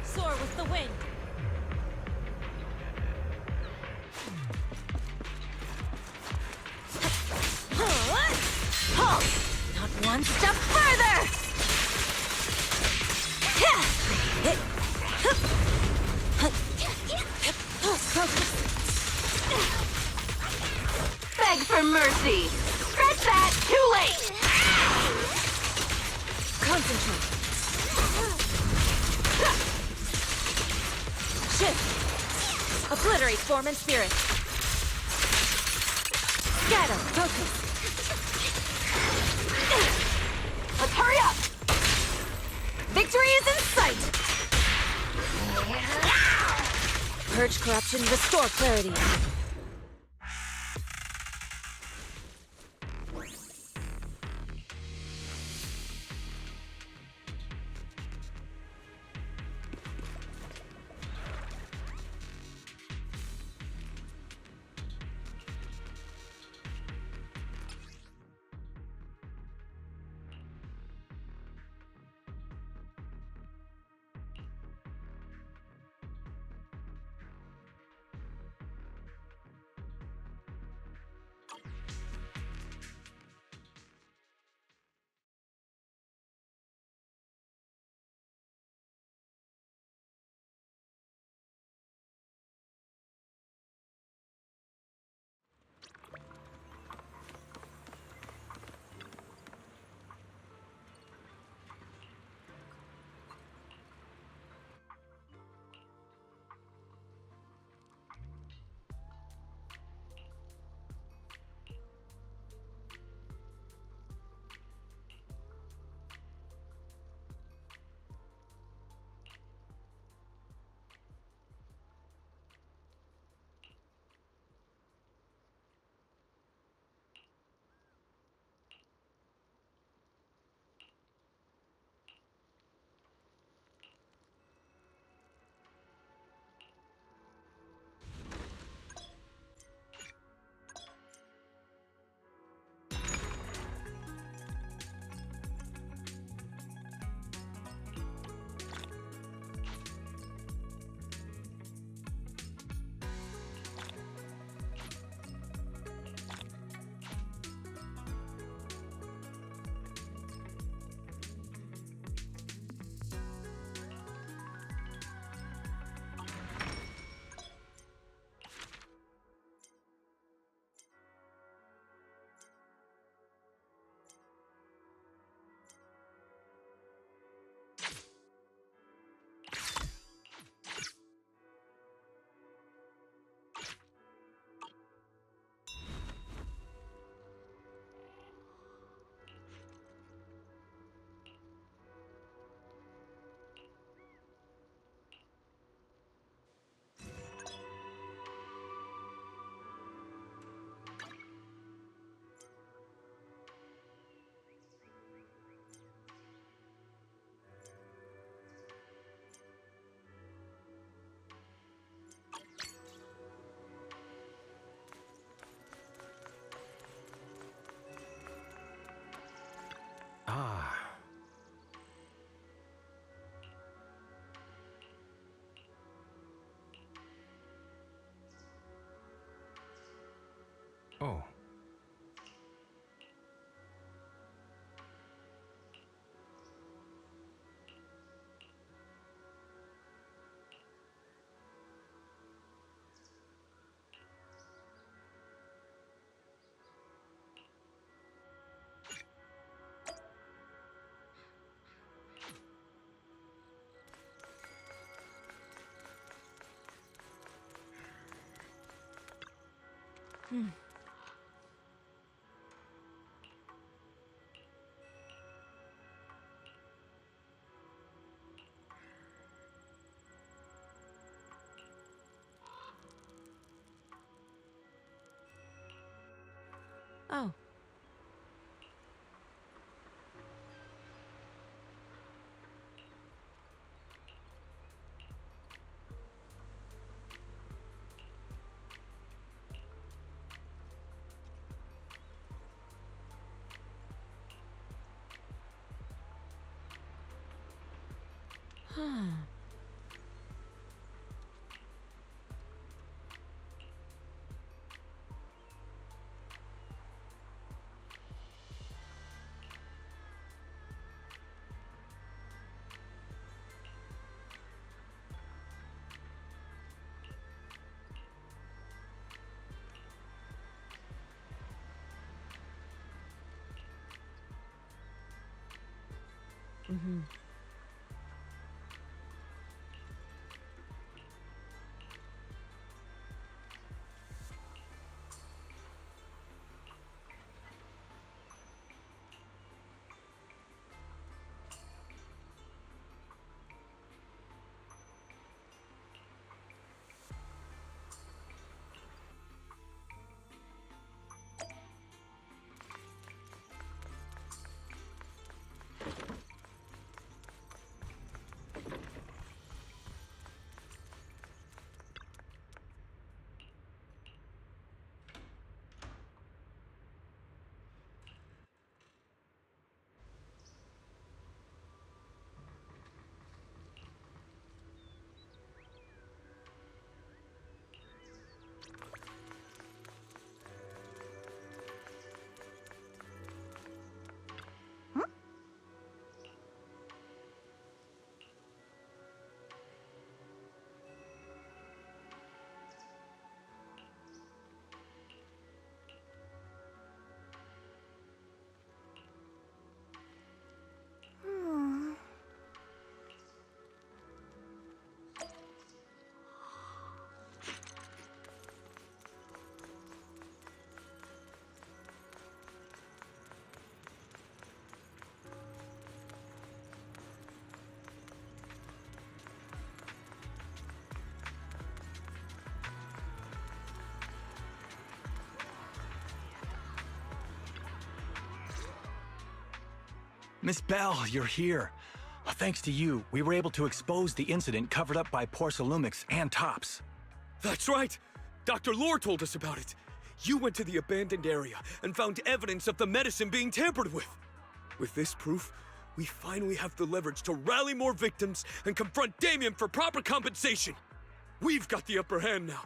Soar with the wind. Not one step further! Beg for mercy! Scratch that! Too late! Concentrate. Shift. Obliterate form and spirit. Scatter. Focus. Let's hurry up! Victory is in sight! Purge corruption, restore clarity. Oh. Huh. Mm-hmm. Miss Bell, you're here. Thanks to you, we were able to expose the incident covered up by Porcelumix and Tops. That's right! Dr. Lore told us about it. You went to the abandoned area and found evidence of the medicine being tampered with. With this proof, we finally have the leverage to rally more victims and confront Damien for proper compensation. We've got the upper hand now.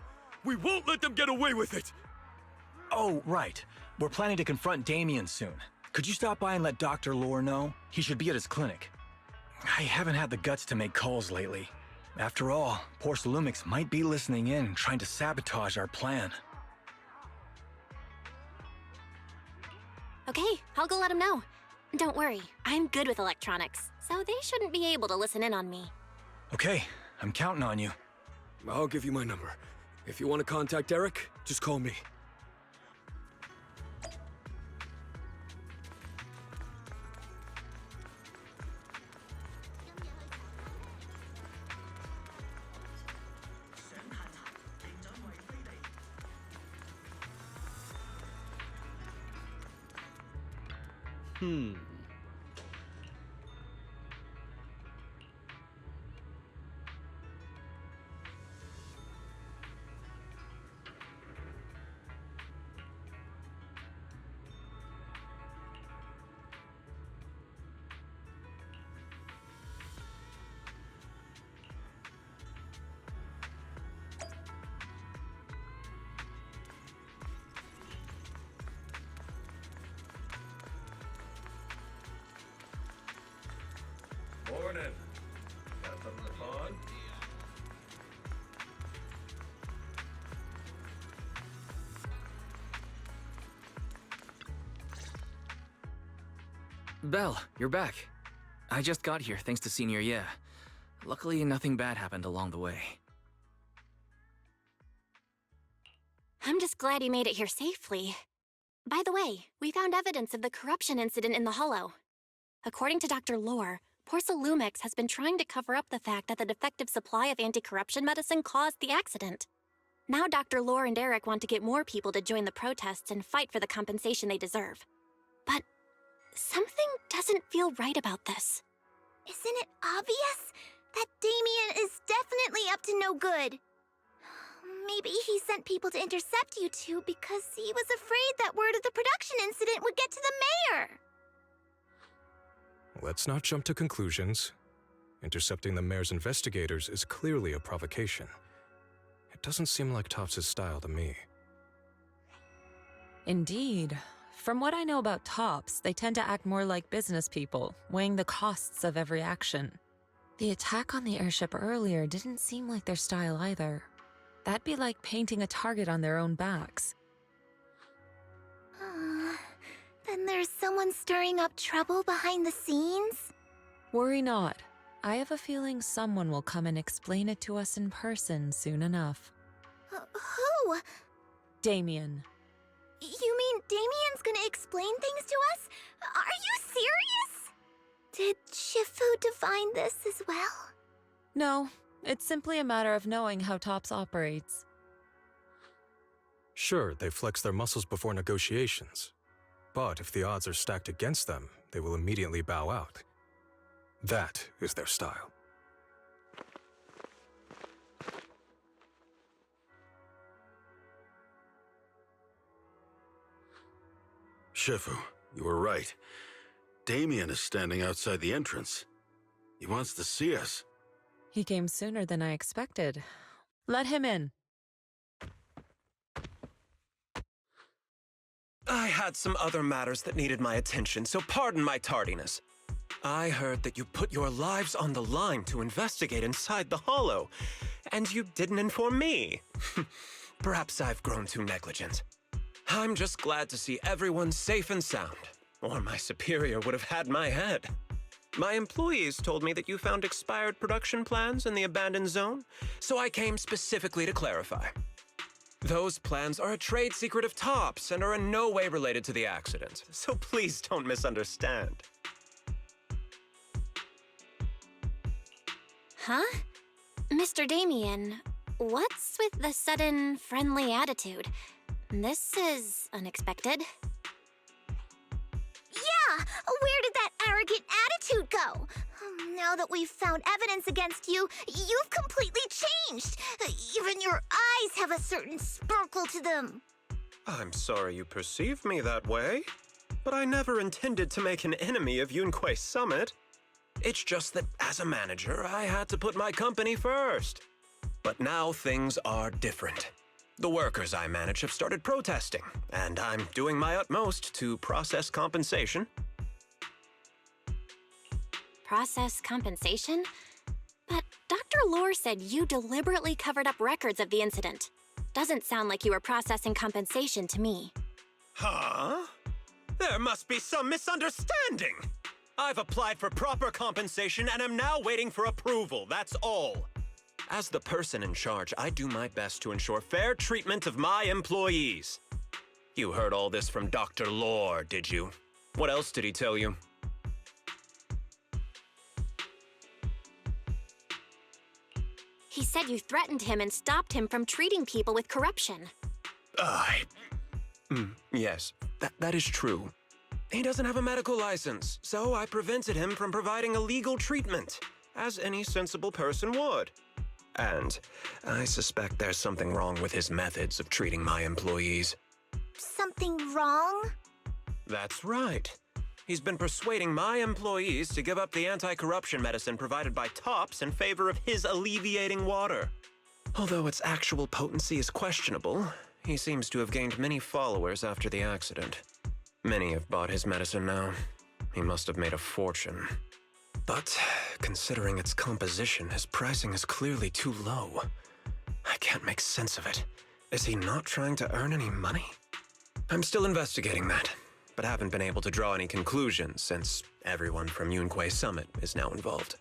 We won't let them get away with it. Oh, right. We're planning to confront Damien soon. Could you stop by and let Dr. Lore know? He should be at his clinic. I haven't had the guts to make calls lately. After all, Porcelumix might be listening in, trying to sabotage our plan. Okay, I'll go let him know. Don't worry, I'm good with electronics, so they shouldn't be able to listen in on me. Okay, I'm counting on you. I'll give you my number. If you want to contact Eric, just call me. Morning. Got something on? Belle, you're back. I just got here thanks to Senior Yeah. Luckily, nothing bad happened along the way. I'm just glad you made it here safely. By the way, we found evidence of the corruption incident in the Hollow. According to Dr. Lore, Porsalumix has been trying to cover up the fact that the defective supply of anti-corruption medicine caused the accident. Now Dr. Lore and Eric want to get more people to join the protests and fight for the compensation they deserve. But something doesn't feel right about this. Isn't it obvious? That Damien is definitely up to no good. Maybe he sent people to intercept you two because he was afraid that word of the production incident would get to the mayor. Let's not jump to conclusions. Intercepting the mayor's investigators is clearly a provocation. It doesn't seem like Topps' style to me. Indeed. From what I know about Topps, they tend to act more like business people, weighing the costs of every action. The attack on the airship earlier didn't seem like their style either. That'd be like painting a target on their own backs. Then there's someone stirring up trouble behind the scenes? Worry not. I have a feeling someone will come and explain it to us in person soon enough. Who? Damien. You mean Damien's gonna explain things to us? Are you serious? Did Shifu divine this as well? No, it's simply a matter of knowing how Topps operates. Sure, they flex their muscles before negotiations. But if the odds are stacked against them, they will immediately bow out. That is their style. Shifu, you were right. Damien is standing outside the entrance. He wants to see us. He came sooner than I expected. Let him in. I had some other matters that needed my attention, so pardon my tardiness. I heard that you put your lives on the line to investigate inside the Hollow, and you didn't inform me. Perhaps I've grown too negligent. I'm just glad to see everyone safe and sound, or my superior would have had my head. My employees told me that you found expired production plans in the abandoned zone, so I came specifically to clarify. Those plans are a trade secret of Topps and are in no way related to the accident, so please don't misunderstand. Huh? Mr. Damien, what's with the sudden friendly attitude? This is unexpected. Yeah! Where did that arrogant attitude go? Now that we've found evidence against you, you've completely changed. Even your eyes have a certain sparkle to them. I'm sorry you perceive me that way, but I never intended to make an enemy of Yunquei Summit. It's just that as a manager, I had to put my company first. But now things are different. The workers I manage have started protesting, and I'm doing my utmost to process compensation. Process compensation? But Dr. Lore said you deliberately covered up records of the incident. Doesn't sound like you were processing compensation to me. Huh? There must be some misunderstanding. I've applied for proper compensation and am now waiting for approval, that's all. As the person in charge, I do my best to ensure fair treatment of my employees. You heard all this from Dr. Lore, did you? What else did he tell you? He said you threatened him and stopped him from treating people with corruption. Yes, that is true. He doesn't have a medical license, so I prevented him from providing a legal treatment, as any sensible person would. And I suspect there's something wrong with his methods of treating my employees. Something wrong? That's right. He's been persuading my employees to give up the anti-corruption medicine provided by Topps in favor of his alleviating water. Although its actual potency is questionable, he seems to have gained many followers after the accident. Many have bought his medicine now. He must have made a fortune. But considering its composition, his pricing is clearly too low. I can't make sense of it. Is he not trying to earn any money? I'm still investigating that, but haven't been able to draw any conclusions since everyone from Yunquei Summit is now involved.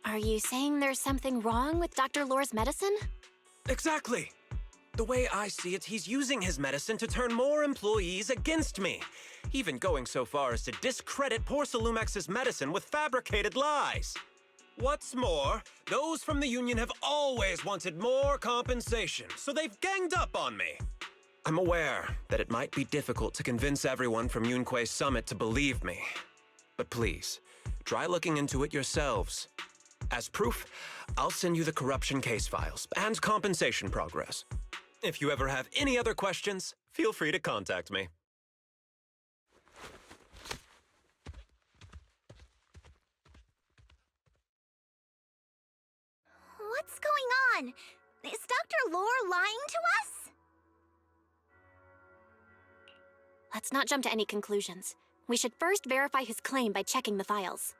Are you saying there's something wrong with Dr. Lore's medicine? Exactly. The way I see it, he's using his medicine to turn more employees against me, even going so far as to discredit Porcelumex's medicine with fabricated lies. What's more, those from the Union have always wanted more compensation, so they've ganged up on me. I'm aware that it might be difficult to convince everyone from Yunque's summit to believe me, but please, try looking into it yourselves. As proof, I'll send you the corruption case files and compensation progress. If you ever have any other questions, feel free to contact me. What's going on? Is Dr. Lore lying to us? Let's not jump to any conclusions. We should first verify his claim by checking the files.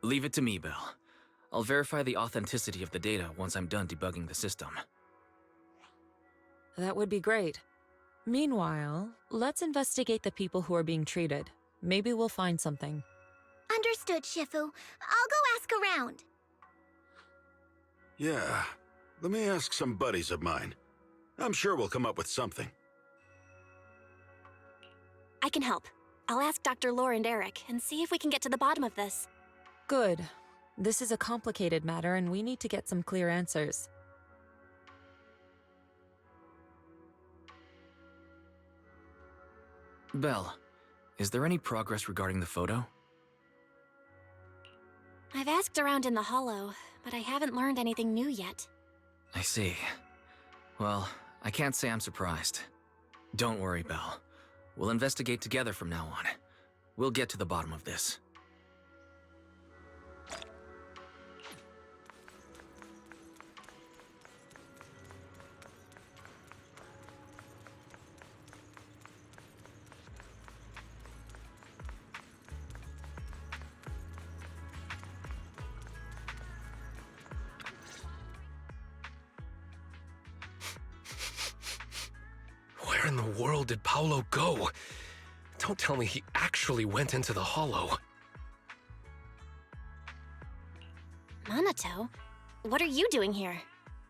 Leave it to me, Belle. I'll verify the authenticity of the data once I'm done debugging the system. That would be great. Meanwhile, let's investigate the people who are being treated. Maybe we'll find something. Understood, Shifu. I'll go ask around. Yeah, let me ask some buddies of mine. I'm sure we'll come up with something. I can help. I'll ask Dr. Lore and Eric and see if we can get to the bottom of this. Good. This is a complicated matter and we need to get some clear answers. Belle, is there any progress regarding the photo? I've asked around in the Hollow, but I haven't learned anything new yet. I see. Well, I can't say I'm surprised. Don't worry, Belle. We'll investigate together from now on. We'll get to the bottom of this. Where in the world did Paolo go? Don't tell me he actually went into the Hollow. Minato? What are you doing here?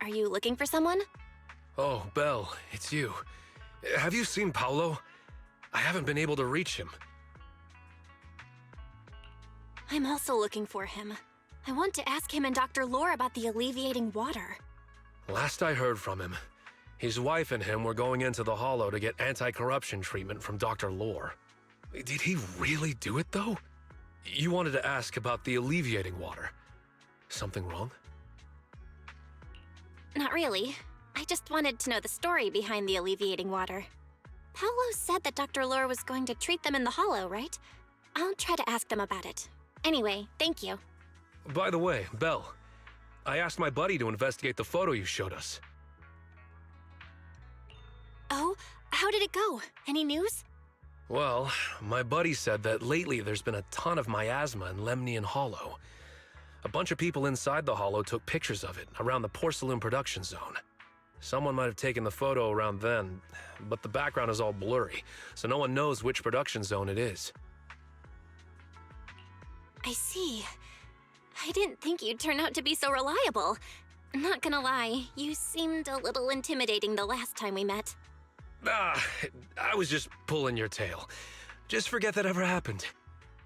Are you looking for someone? Oh, Belle, it's you. Have you seen Paolo? I haven't been able to reach him. I'm also looking for him. I want to ask him and Dr. Lore about the alleviating water. Last I heard from him, his wife and him were going into the Hollow to get anti-corruption treatment from Dr. Lore. Did he really do it, though? You wanted to ask about the alleviating water. Something wrong? Not really. I just wanted to know the story behind the alleviating water. Paolo said that Dr. Lore was going to treat them in the Hollow, right? I'll try to ask them about it. Anyway, thank you. By the way, Belle, I asked my buddy to investigate the photo you showed us. Oh, how did it go? Any news? Well, my buddy said that lately there's been a ton of miasma in Lemnian Hollow. A bunch of people inside the Hollow took pictures of it around the Porcelain production zone. Someone might have taken the photo around then, but the background is all blurry, so no one knows which production zone it is. I see. I didn't think you'd turn out to be so reliable. Not gonna lie, you seemed a little intimidating the last time we met. I was just pulling your tail. Just forget that ever happened.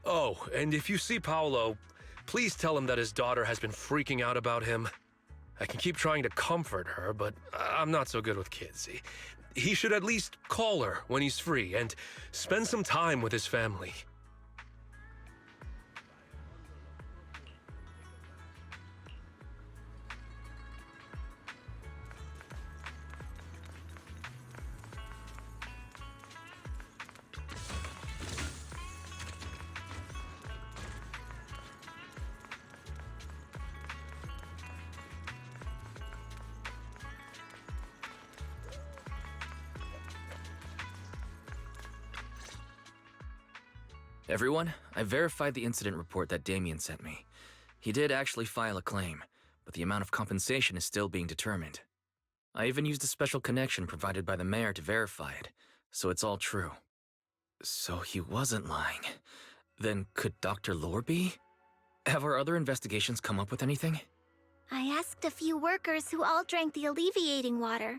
Oh, and if you see Paolo, please tell him that his daughter has been freaking out about him. I can keep trying to comfort her, but I'm not so good with kids. He should at least call her when he's free and spend some time with his family. Everyone, I verified the incident report that Damien sent me. He did actually file a claim, but the amount of compensation is still being determined. I even used a special connection provided by the mayor to verify it, so it's all true. So he wasn't lying. Then could Dr. Lore be? Have our other investigations come up with anything? I asked a few workers who all drank the alleviating water.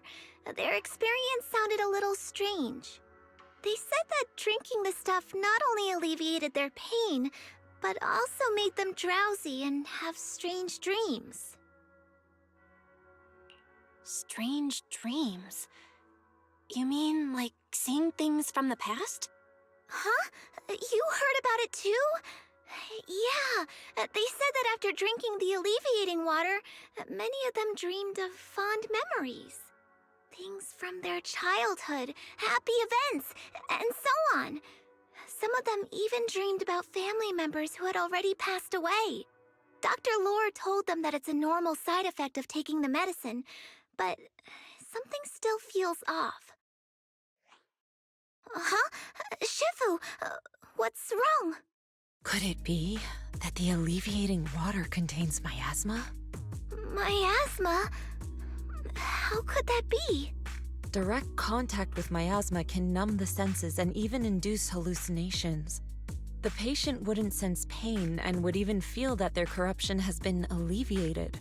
Their experience sounded a little strange. They said that drinking the stuff not only alleviated their pain, but also made them drowsy and have strange dreams. Strange dreams? You mean, like, seeing things from the past? Huh? You heard about it too? Yeah, they said that after drinking the alleviating water, many of them dreamed of fond memories. Things from their childhood, happy events, and so on. Some of them even dreamed about family members who had already passed away. Dr. Lore told them that it's a normal side effect of taking the medicine, but something still feels off. Huh? Shifu, what's wrong? Could it be that the alleviating water contains miasma? Miasma? How could that be? Direct contact with miasma can numb the senses and even induce hallucinations. The patient wouldn't sense pain and would even feel that their corruption has been alleviated.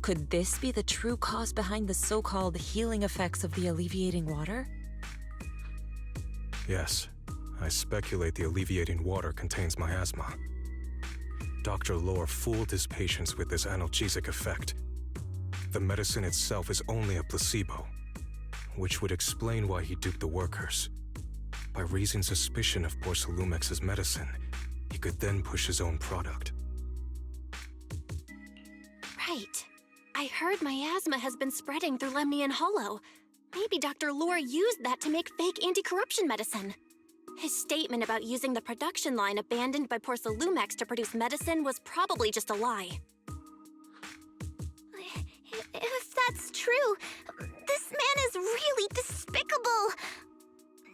Could this be the true cause behind the so-called healing effects of the alleviating water? Yes, I speculate the alleviating water contains miasma. Dr. Lore fooled his patients with this analgesic effect. The medicine itself is only a placebo, which would explain why he duped the workers. By raising suspicion of Porcelumex's medicine, he could then push his own product. Right. I heard miasma has been spreading through Lemnian Hollow. Maybe Dr. Lore used that to make fake anti-corruption medicine. His statement about using the production line abandoned by Porcelumex to produce medicine was probably just a lie. If that's true, this man is really despicable.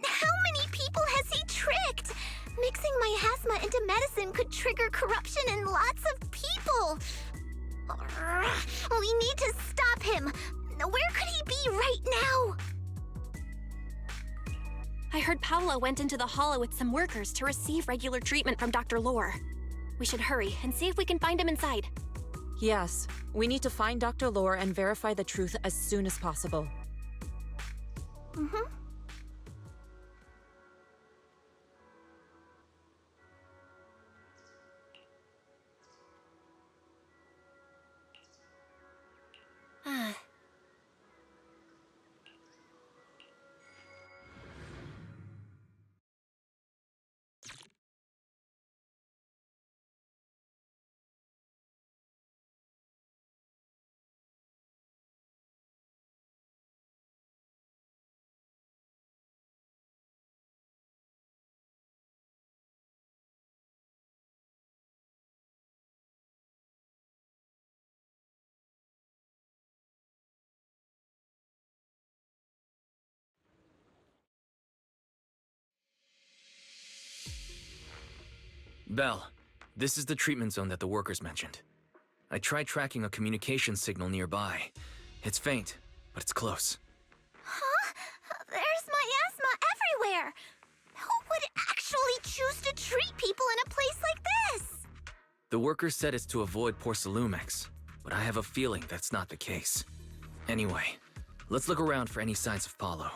How many people has he tricked? Mixing miasma into medicine could trigger corruption in lots of people. We need to stop him. Where could he be right now? I heard Paolo went into the Hollow with some workers to receive regular treatment from Dr. Lore. We should hurry and see if we can find him inside. Yes, we need to find Dr. Lore and verify the truth as soon as possible. Mm-hmm. Belle, this is the treatment zone that the workers mentioned. I tried tracking a communication signal nearby. It's faint, but it's close. Huh? There's miasma everywhere! Who would actually choose to treat people in a place like this? The workers said it's to avoid Porcelumex, but I have a feeling that's not the case. Anyway, let's look around for any signs of Paulo.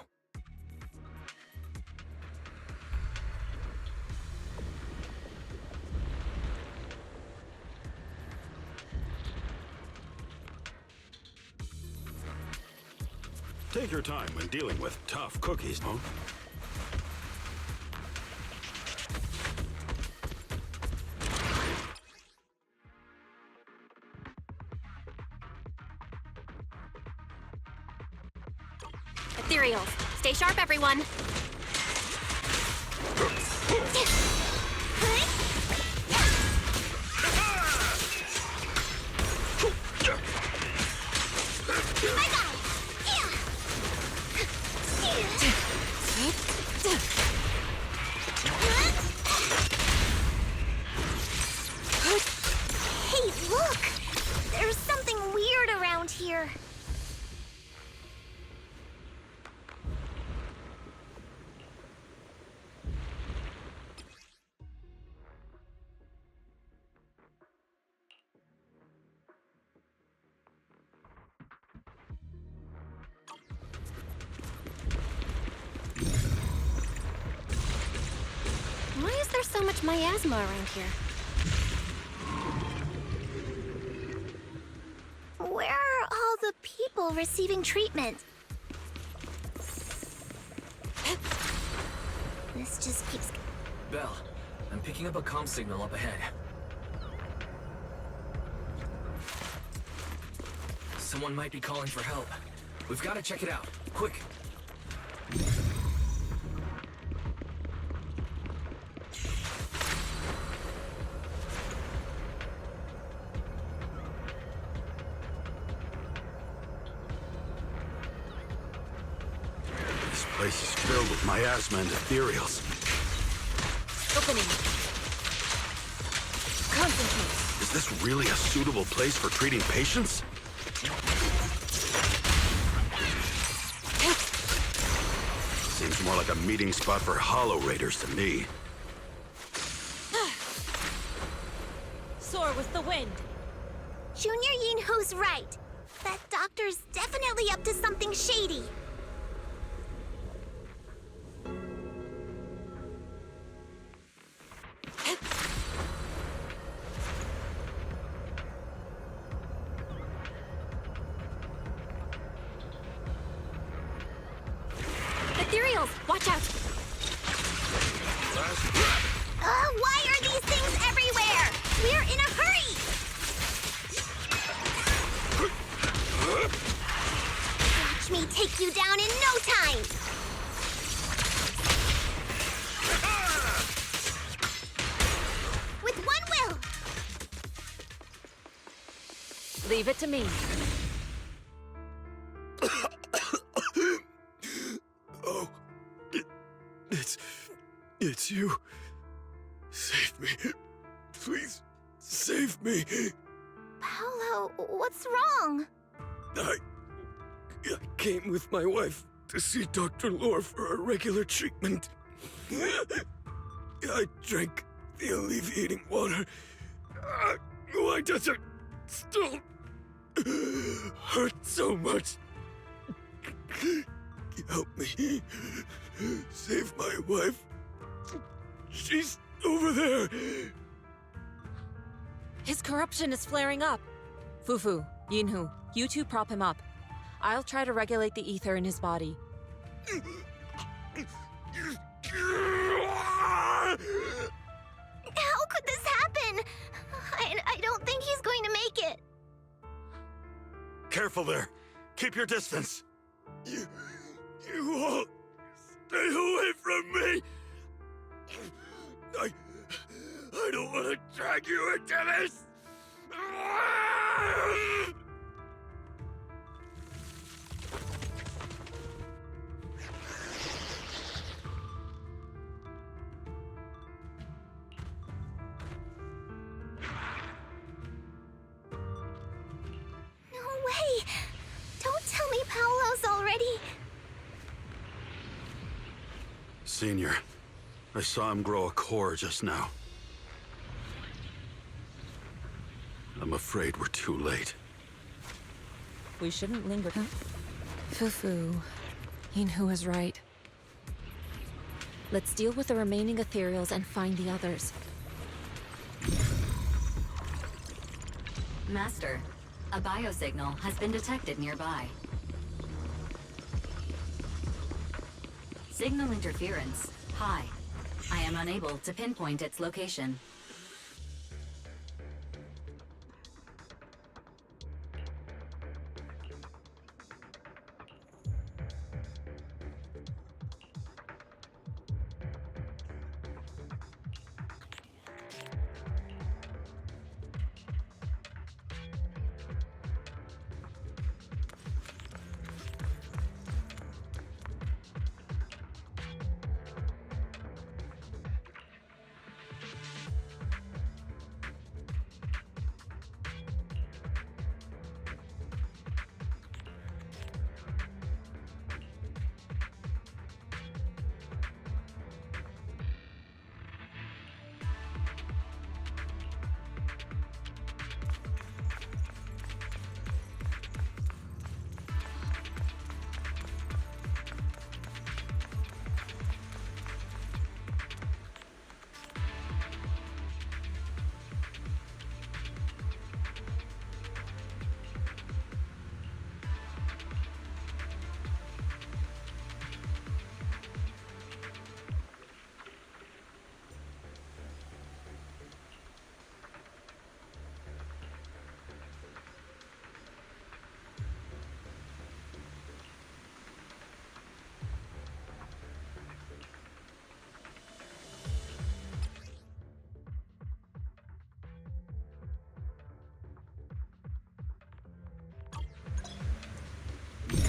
Take your time when dealing with tough cookies, no? Ethereals, stay sharp, everyone. Hey, look! There's something weird around here. so much miasma around here. Where are all the people receiving treatment? This just keeps... Belle, I'm picking up a comm signal up ahead. Someone might be calling for help. We've got to check it out. Quick. This place is filled with miasma and ethereals. Opening. Concentrate. Is this really a suitable place for treating patients? Seems more like a meeting spot for Hollow Raiders to me. Soar with the wind. Junior Yinho's right. That doctor's definitely up to something shady. Ethereals, watch out! Why are these things everywhere? We're in a hurry! Watch me take you down in no time! With one will! Leave it to me. Oh, it's you. Save me. Please, save me. Paolo, what's wrong? I came with my wife to see Dr. Lore for a regular treatment. I drank the alleviating water. Why does it still hurt so much? Help me. Save my wife. She's over there. His corruption is flaring up. Fufu, Yinhu, you two prop him up. I'll try to regulate the ether in his body. How could this happen? I don't think he's going to make it. Careful there. Keep your distance. You all stay away from me. I don't want to drag you into this. No way! Don't tell me Paolo's already... Senior, I saw him grow a core just now. I'm afraid we're too late. We shouldn't linger. Fufu, Yinhu is right. Let's deal with the remaining ethereals and find the others. Master, a biosignal has been detected nearby. Signal interference, high. I am unable to pinpoint its location.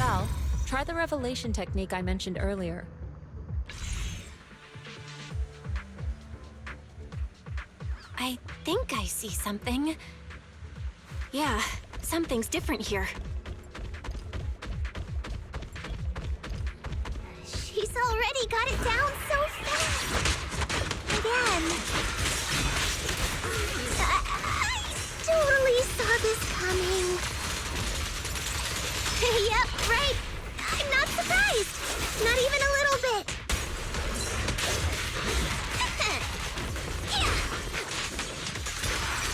Val, try the revelation technique I mentioned earlier. I think I see something. Yeah, something's different here. She's already got it down so fast. Again. I totally saw this coming. Yep, right. I'm not surprised. Not even a little bit.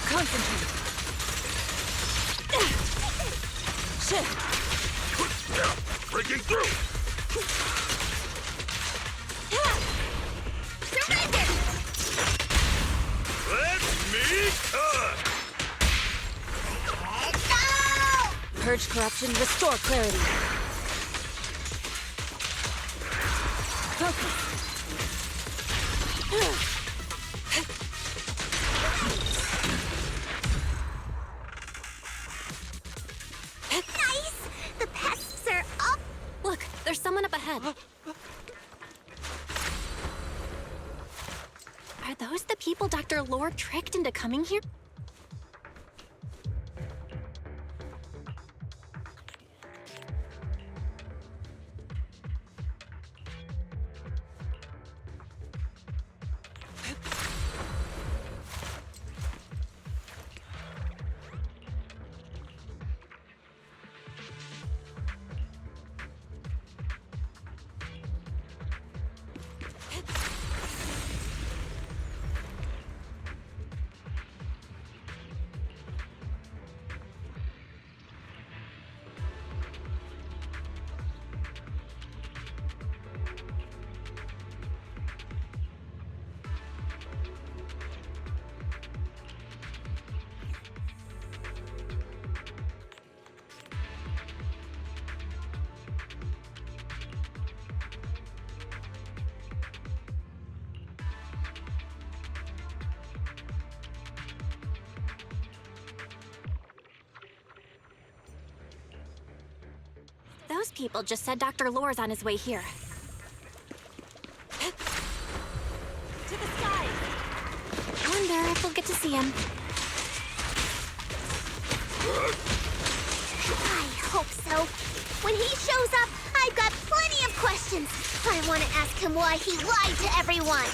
Concentrate. Shift. Breaking through! Surrender! Let me cut! Purge corruption, restore clarity. Focus. Nice! The pests are up! Look, there's someone up ahead. Are those the people Dr. Lore tricked into coming here? Those people just said Dr. Lore's on his way here. To the sky! Wonder if we'll get to see him. I hope so. When he shows up, I've got plenty of questions. I want to ask him why he lied to everyone.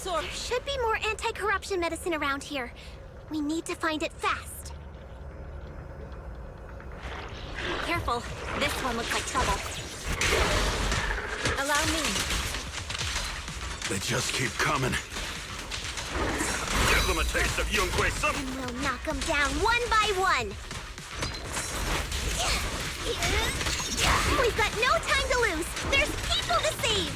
There should be more anti-corruption medicine around here. We need to find it fast. Careful, this one looks like trouble. Allow me. They just keep coming. Give them a taste of Yunque Summit! And we'll knock them down one by one. We've got no time to lose. There's people to save.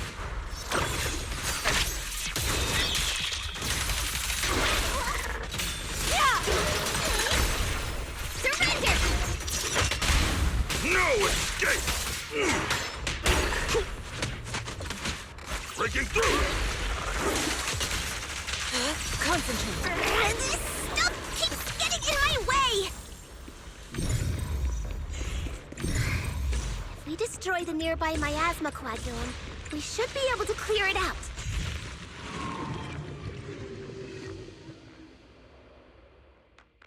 Surrender! No escape! Breaking through! Concentrate. This stuff keeps getting in my way! If we destroy the nearby miasma coagulum, we should be able to clear it out.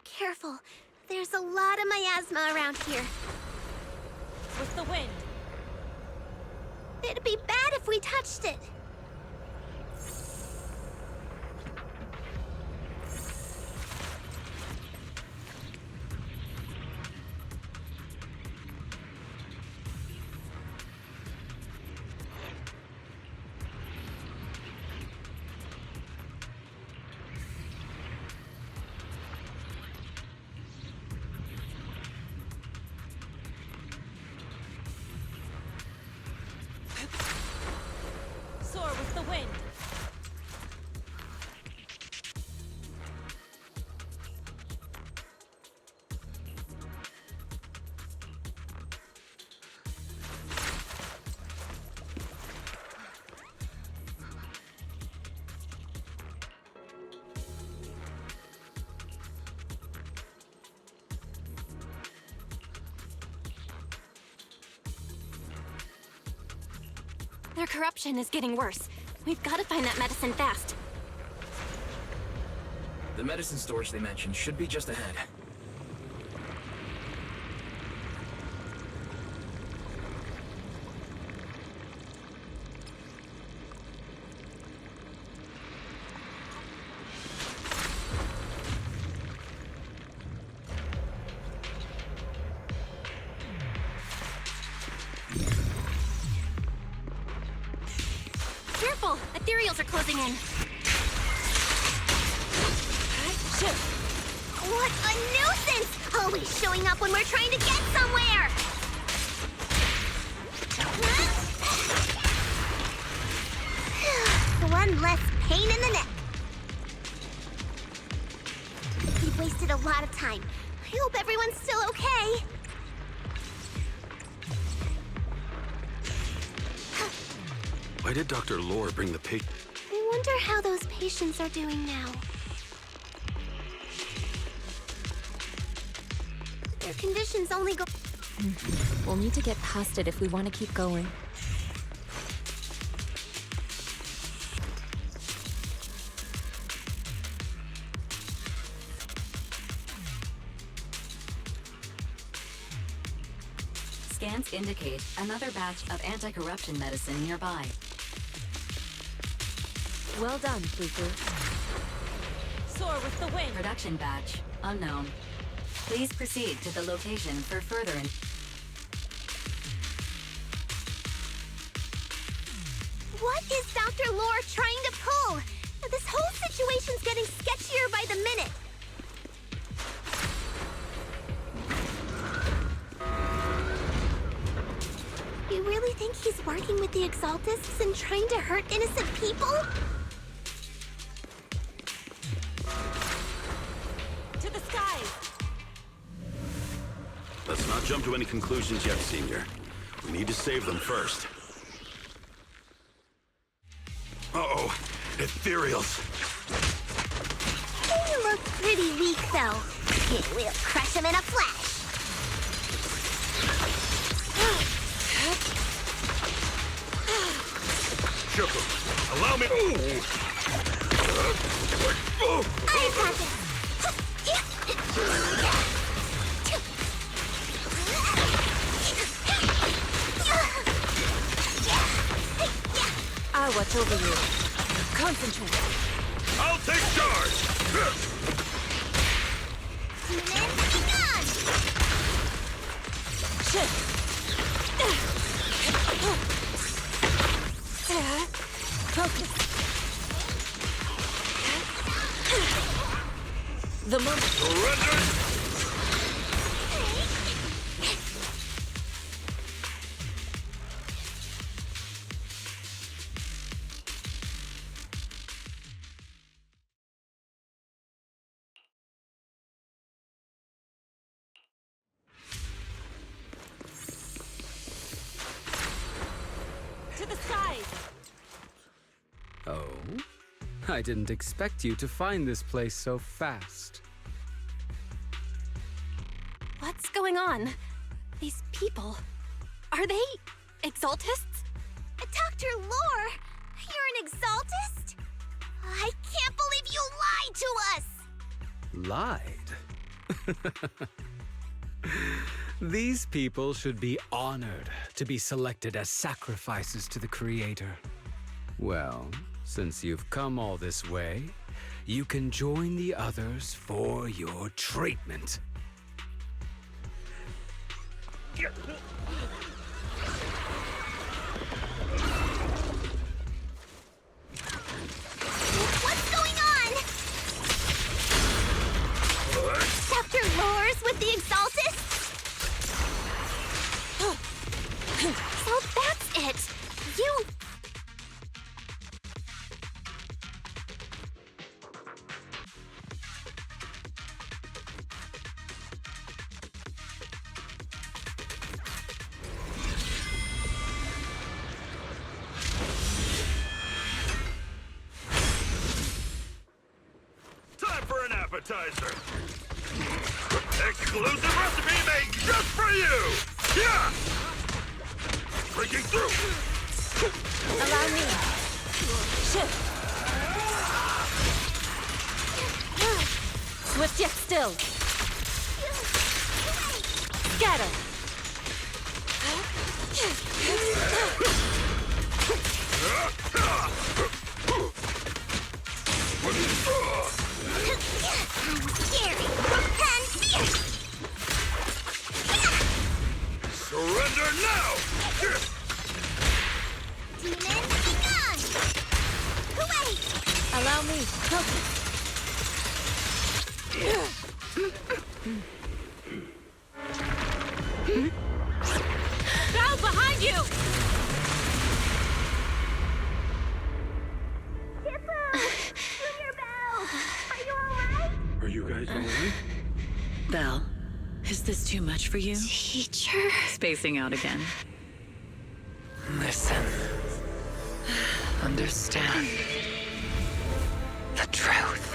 Careful. There's a lot of miasma around here. With the wind. It'd be bad if we touched it. Their corruption is getting worse. We've got to find that medicine fast. The medicine storage they mentioned should be just ahead. Careful! Ethereals are closing in. What a nuisance! Always showing up when we're trying to get somewhere! One less pain in the neck. We've wasted a lot of time. I hope everyone's still okay. Why did Dr. Lore bring the pig? I wonder how those patients are doing now. Their conditions only go... We'll need to get past it if we want to keep going. Scans indicate another batch of anti-corruption medicine nearby. Well done, Fufu. Soar with the wind! Production batch unknown. Please proceed to the location for further What is Dr. Lore trying to pull? This whole situation's getting sketchier by the minute. You really think he's working with the Exaltists and trying to hurt innocent people? To the skies! Let's not jump to any conclusions yet, Senior. We need to save them first. Uh-oh, ethereals. They look pretty weak, though. We'll crush them in a flash. Shifu, allow me. I got this. I'll watch over you. Concentrate. I'll take charge. Focus. The moment. Surrender. To the skies! Oh? I didn't expect you to find this place so fast. What's going on? These people... Are they... Exaltists? Dr. Lore, you're an Exaltist? I can't believe you lied to us! Lied? These people should be honored to be selected as sacrifices to the Creator. Well, since you've come all this way, you can join the others for your treatment. What's going on? Dr. Lore's with the Exaltists? So that's it. You... Time for an appetizer. Exclusive recipe made just for you. Yeah. Breaking through. Allow me. Shift. Swift yet still. Scatter. Scary and fierce. Surrender now! Demon, be gone. Away. Allow me. Focus. Bell behind you! Junior Bell, are you alright? Are you guys alright? Belle, is this too much for you? Teacher. Spacing out again. Listen. Understand. The truth.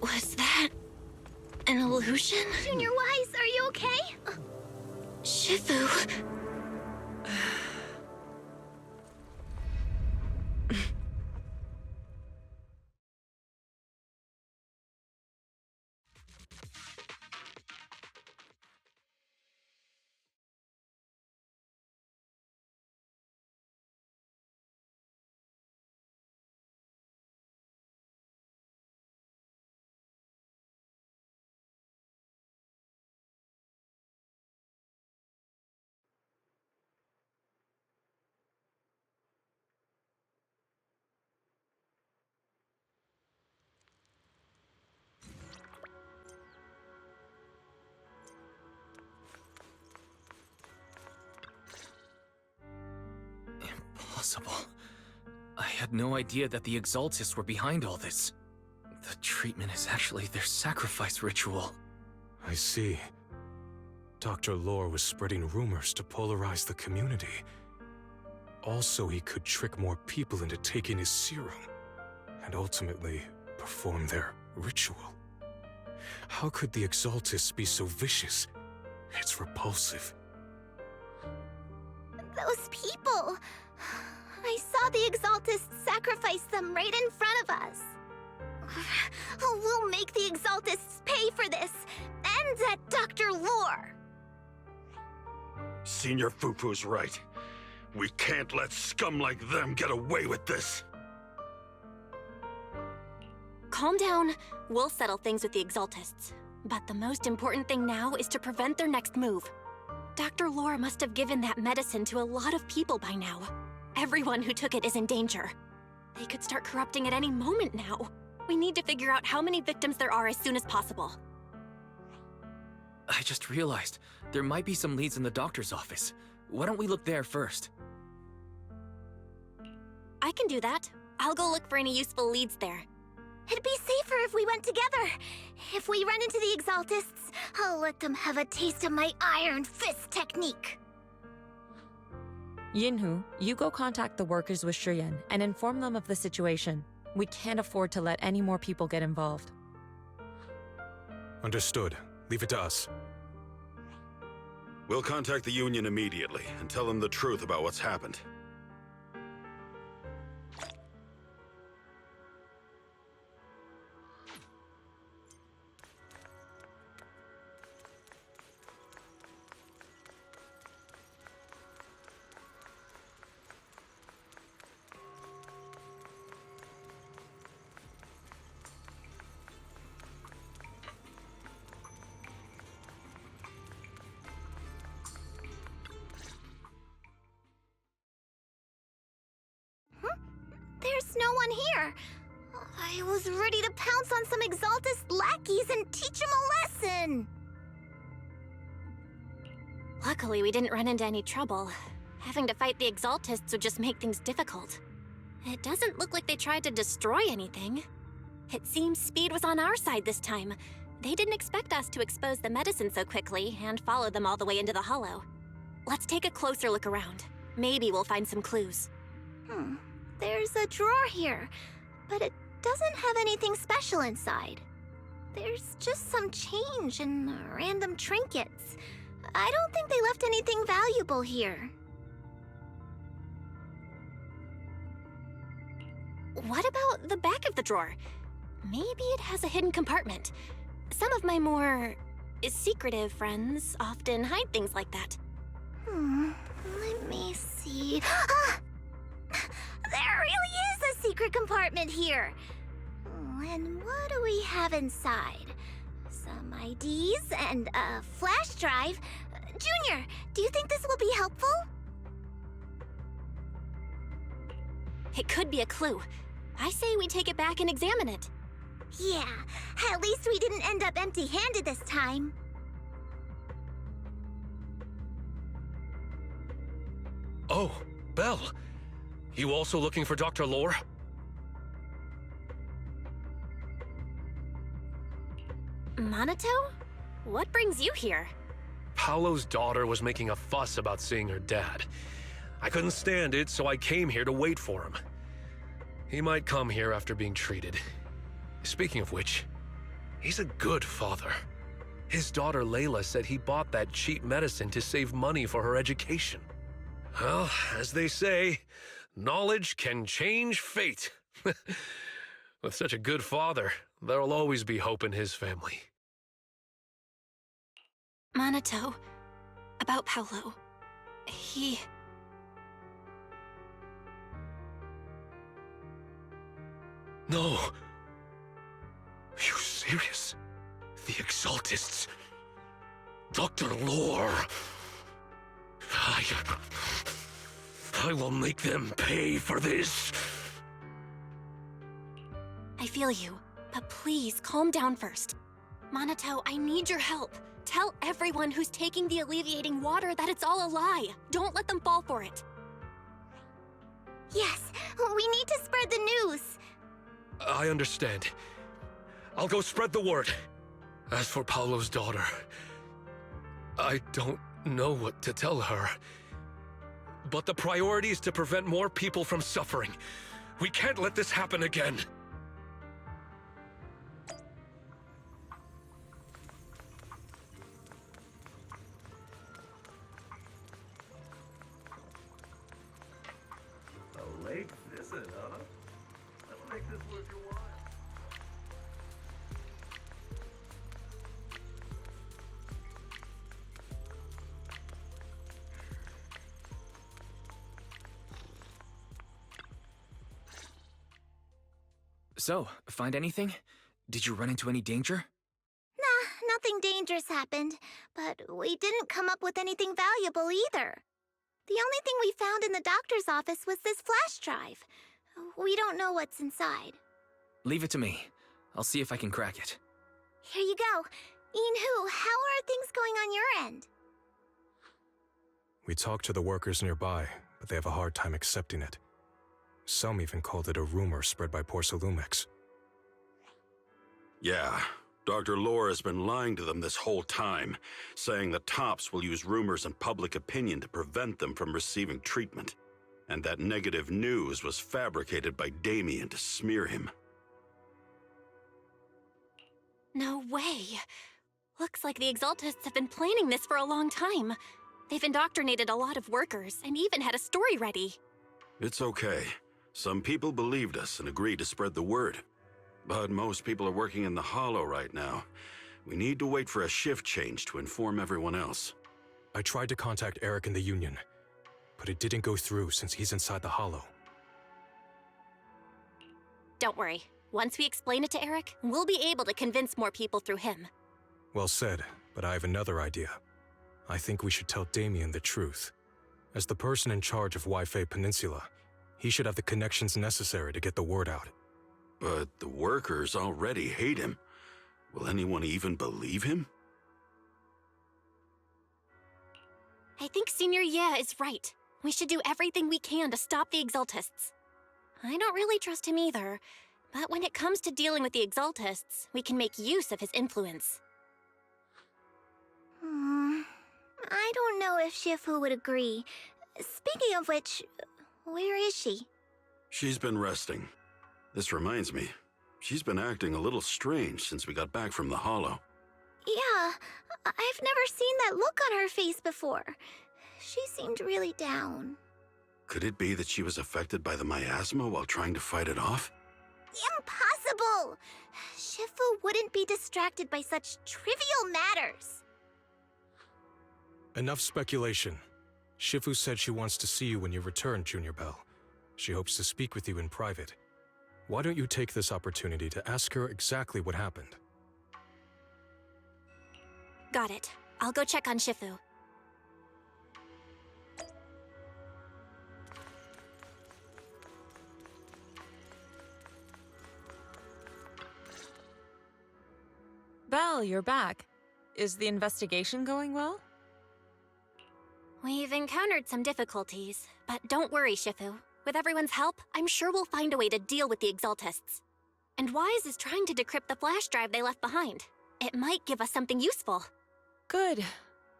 Was that an illusion? Junior Wise, are you okay? Shifu. Impossible. I had no idea that the Exaltists were behind all this. The treatment is actually their sacrifice ritual. I see. Dr. Lore was spreading rumors to polarize the community. Also, he could trick more people into taking his serum, and ultimately perform their ritual. How could the Exaltists be so vicious? It's repulsive. Those people. I saw the Exaltists sacrifice them right in front of us. We'll make the Exaltists pay for this, and that Dr. Lore. Senior Fufu's right. We can't let scum like them get away with this. Calm down. We'll settle things with the Exaltists. But the most important thing now is to prevent their next move. Dr. Lore must have given that medicine to a lot of people by now. Everyone who took it is in danger. They could start corrupting at any moment now. We need to figure out how many victims there are as soon as possible. I just realized there might be some leads in the doctor's office. Why don't we look there first? I can do that. I'll go look for any useful leads there. It'd be safer if we went together. If we run into the Exaltists, I'll let them have a taste of my Iron Fist technique. Yinhu, you go contact the workers with Shiyan and inform them of the situation. We can't afford to let any more people get involved. Understood. Leave it to us. We'll contact the Union immediately and tell them the truth about what's happened. There's no one here. I was ready to pounce on some Exaltist lackeys and teach them a lesson. Luckily, we didn't run into any trouble. Having to fight the Exaltists would just make things difficult. It doesn't look like they tried to destroy anything. It seems speed was on our side this time. They didn't expect us to expose the medicine so quickly and follow them all the way into the hollow. Let's take a closer look around. Maybe we'll find some clues. There's a drawer here, but it doesn't have anything special inside. There's just some change and random trinkets. I don't think they left anything valuable here. What about the back of the drawer? Maybe it has a hidden compartment. Some of my more secretive friends often hide things like that. Let me see. Ah! There really is a secret compartment here. And what do we have inside? Some IDs and a flash drive. Junior, do you think this will be helpful? It could be a clue. I say we take it back and examine it. Yeah, at least we didn't end up empty-handed this time. Oh, Belle. You also looking for Dr. Lore? Minato? What brings you here? Paolo's daughter was making a fuss about seeing her dad. I couldn't stand it, so I came here to wait for him. He might come here after being treated. Speaking of which, he's a good father. His daughter Layla said he bought that cheap medicine to save money for her education. Well, as they say, knowledge can change fate. With such a good father, there'll always be hope in his family. Minato, about Paolo. He... No. Are you serious? The Exaltists. Dr. Lore. I will make them pay for this. I feel you, but please calm down first. Minato, I need your help. Tell everyone who's taking the alleviating water that it's all a lie. Don't let them fall for it. Yes, we need to spread the news. I understand. I'll go spread the word. As for Paolo's daughter, I don't know what to tell her. But the priority is to prevent more people from suffering. We can't let this happen again. A late visit, huh? That'll make this worth your while. So, find anything? Did you run into any danger? Nah, nothing dangerous happened, but we didn't come up with anything valuable either. The only thing we found in the doctor's office was this flash drive. We don't know what's inside. Leave it to me. I'll see if I can crack it. Here you go. Yinhu, how are things going on your end? We talked to the workers nearby, but they have a hard time accepting it. Some even called it a rumor spread by Porcelumex. Yeah, Dr. Lore has been lying to them this whole time, saying the Tops will use rumors and public opinion to prevent them from receiving treatment, and that negative news was fabricated by Damien to smear him. No way. Looks like the Exaltists have been planning this for a long time. They've indoctrinated a lot of workers and even had a story ready. It's okay. Some people believed us and agreed to spread the word. But most people are working in the Hollow right now. We need to wait for a shift change to inform everyone else. I tried to contact Eric in the Union, but it didn't go through since he's inside the Hollow. Don't worry. Once we explain it to Eric, we'll be able to convince more people through him. Well said, but I have another idea. I think we should tell Damien the truth. As the person in charge of Waifei Peninsula, he should have the connections necessary to get the word out. But the workers already hate him. Will anyone even believe him? I think Senior Ye is right. We should do everything we can to stop the Exaltists. I don't really trust him either, but when it comes to dealing with the Exaltists, we can make use of his influence. I don't know if Shifu would agree. Speaking of which, where is she? She's been resting. This reminds me. She's been acting a little strange since we got back from the Hollow. Yeah, I've never seen that look on her face before. She seemed really down. Could it be that she was affected by the miasma while trying to fight it off? Impossible! Shifu wouldn't be distracted by such trivial matters. Enough speculation. Shifu said she wants to see you when you return, Junior Bell. She hopes to speak with you in private. Why don't you take this opportunity to ask her exactly what happened? Got it. I'll go check on Shifu. Belle, you're back. Is the investigation going well? We've encountered some difficulties, but don't worry, Shifu. With everyone's help, I'm sure we'll find a way to deal with the Exaltists. And Wise is trying to decrypt the flash drive they left behind. It might give us something useful. Good.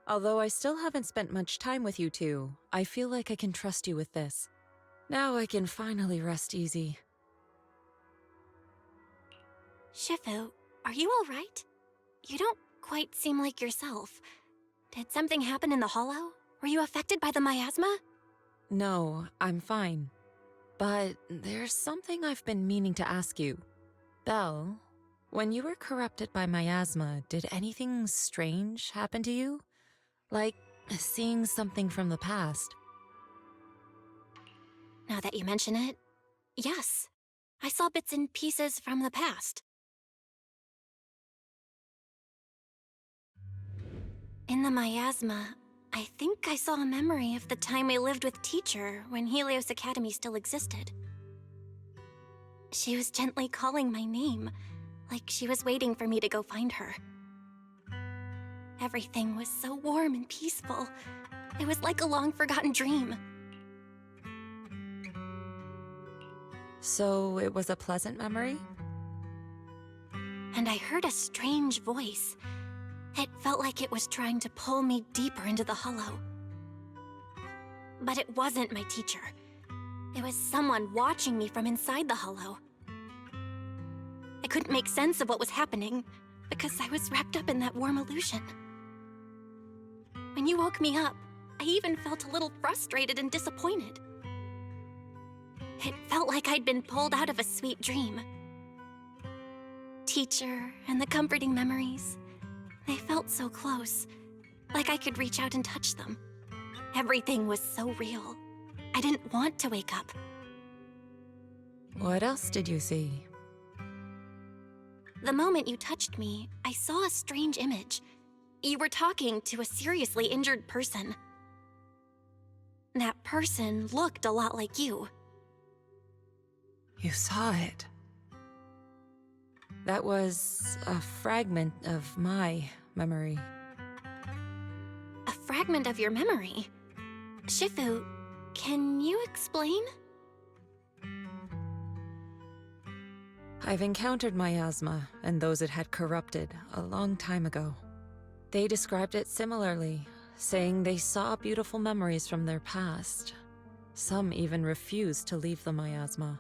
Although I still haven't spent much time with you two, I feel like I can trust you with this. Now I can finally rest easy. Shifu, are you all right? You don't quite seem like yourself. Did something happen in the Hollow? Were you affected by the miasma? No, I'm fine. But there's something I've been meaning to ask you. Belle, when you were corrupted by miasma, did anything strange happen to you? Like seeing something from the past? Now that you mention it, yes. I saw bits and pieces from the past. In the miasma, I think I saw a memory of the time we lived with Teacher when Helios Academy still existed. She was gently calling my name, like she was waiting for me to go find her. Everything was so warm and peaceful. It was like a long-forgotten dream. So it was a pleasant memory? And I heard a strange voice. It felt like it was trying to pull me deeper into the Hollow. But it wasn't my teacher. It was someone watching me from inside the Hollow. I couldn't make sense of what was happening because I was wrapped up in that warm illusion. When you woke me up, I even felt a little frustrated and disappointed. It felt like I'd been pulled out of a sweet dream. Teacher and the comforting memories, they felt so close, like I could reach out and touch them. Everything was so real. I didn't want to wake up. What else did you see? The moment you touched me, I saw a strange image. You were talking to a seriously injured person. That person looked a lot like you. You saw it. That was a fragment of my memory. A fragment of your memory? Shifu, can you explain? I've encountered miasma and those it had corrupted a long time ago. They described it similarly, saying they saw beautiful memories from their past. Some even refused to leave the miasma.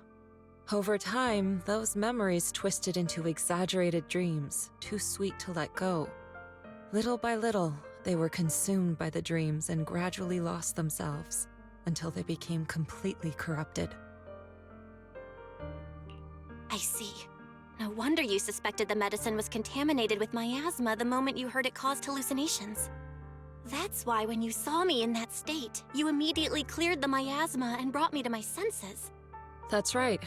Over time, those memories twisted into exaggerated dreams, too sweet to let go. Little by little, they were consumed by the dreams and gradually lost themselves, until they became completely corrupted. I see. No wonder you suspected the medicine was contaminated with miasma the moment you heard it caused hallucinations. That's why when you saw me in that state, you immediately cleared the miasma and brought me to my senses. That's right.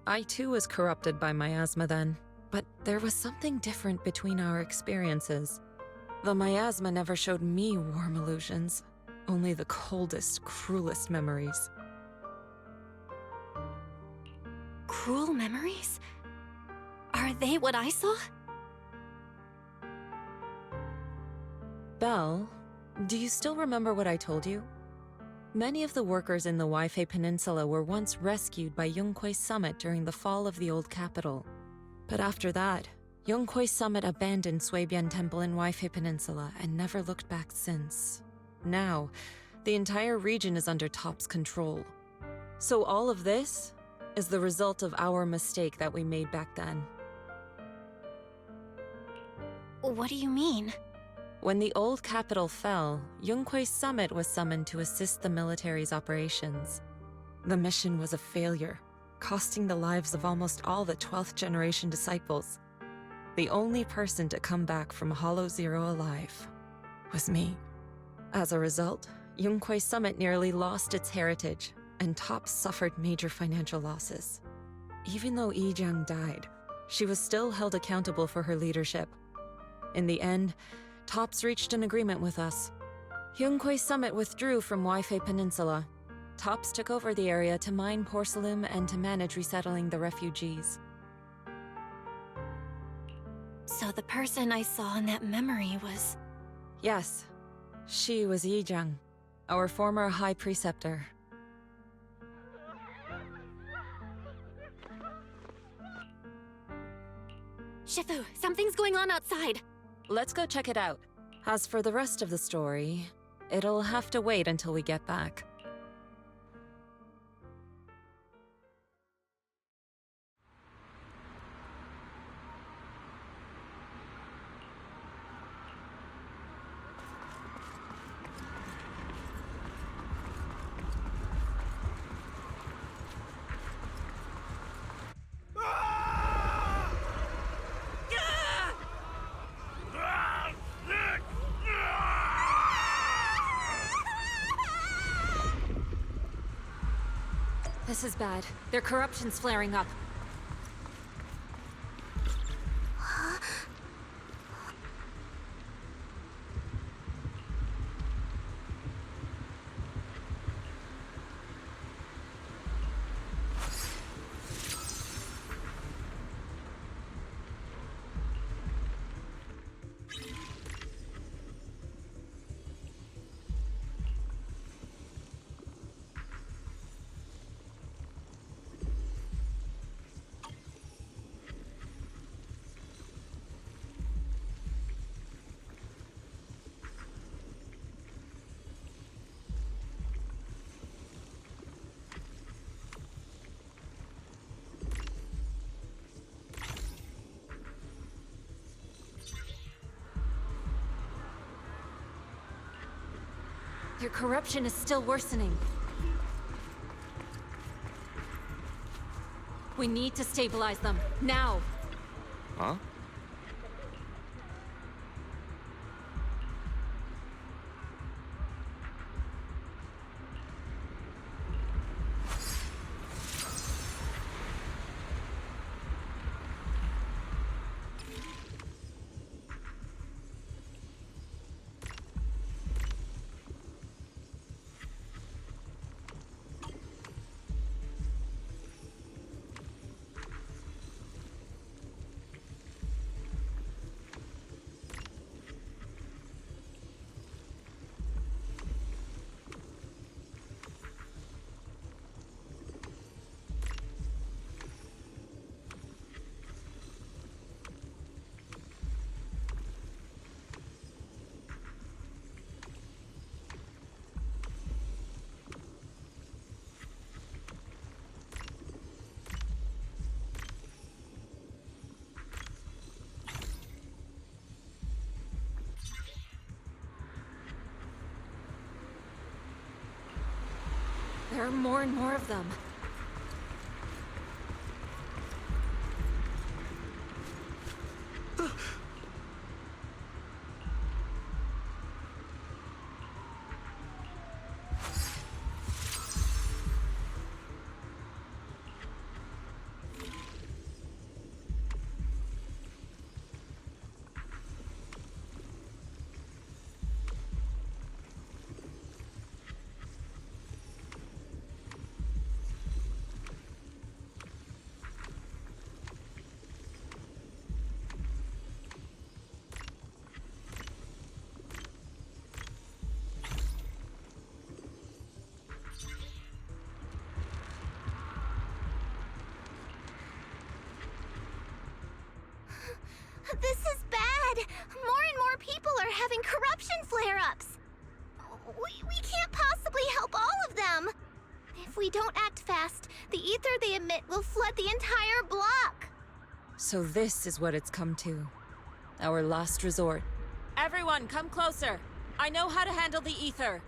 I too was corrupted by miasma then, but there was something different between our experiences. The miasma never showed me warm illusions, only the coldest, cruelest memories. Cruel memories? Are they what I saw? Belle, do you still remember what I told you? Many of the workers in the Waifei Peninsula were once rescued by Yunque's summit during the fall of the old capital. But after that, Yunque's summit abandoned Suibian Temple in Waifei Peninsula and never looked back since. Now, the entire region is under Top's control. So all of this is the result of our mistake that we made back then. What do you mean? When the old capital fell, Yunque's summit was summoned to assist the military's operations. The mission was a failure, costing the lives of almost all the 12th generation disciples. The only person to come back from Hollow Zero alive was me. As a result, Yunque's summit nearly lost its heritage, and TOPS suffered major financial losses. Even though Yijiang died, she was still held accountable for her leadership. In the end, TOPS reached an agreement with us. Yunque's summit withdrew from Waifei Peninsula. TOPS took over the area to mine porcelain and to manage resettling the refugees. So the person I saw in that memory was... Yes, she was Yijiang, our former High Preceptor. Shifu, something's going on outside. Let's go check it out. As for the rest of the story, it'll have to wait until we get back. This is bad. Their corruption's flaring up. Their corruption is still worsening. We need to stabilize them, now! Huh? There are more and more of them. This is bad! More and more people are having corruption flare-ups! We can't possibly help all of them! If we don't act fast, the ether they emit will flood the entire block! So this is what it's come to. Our last resort. Everyone, come closer. I know how to handle the ether.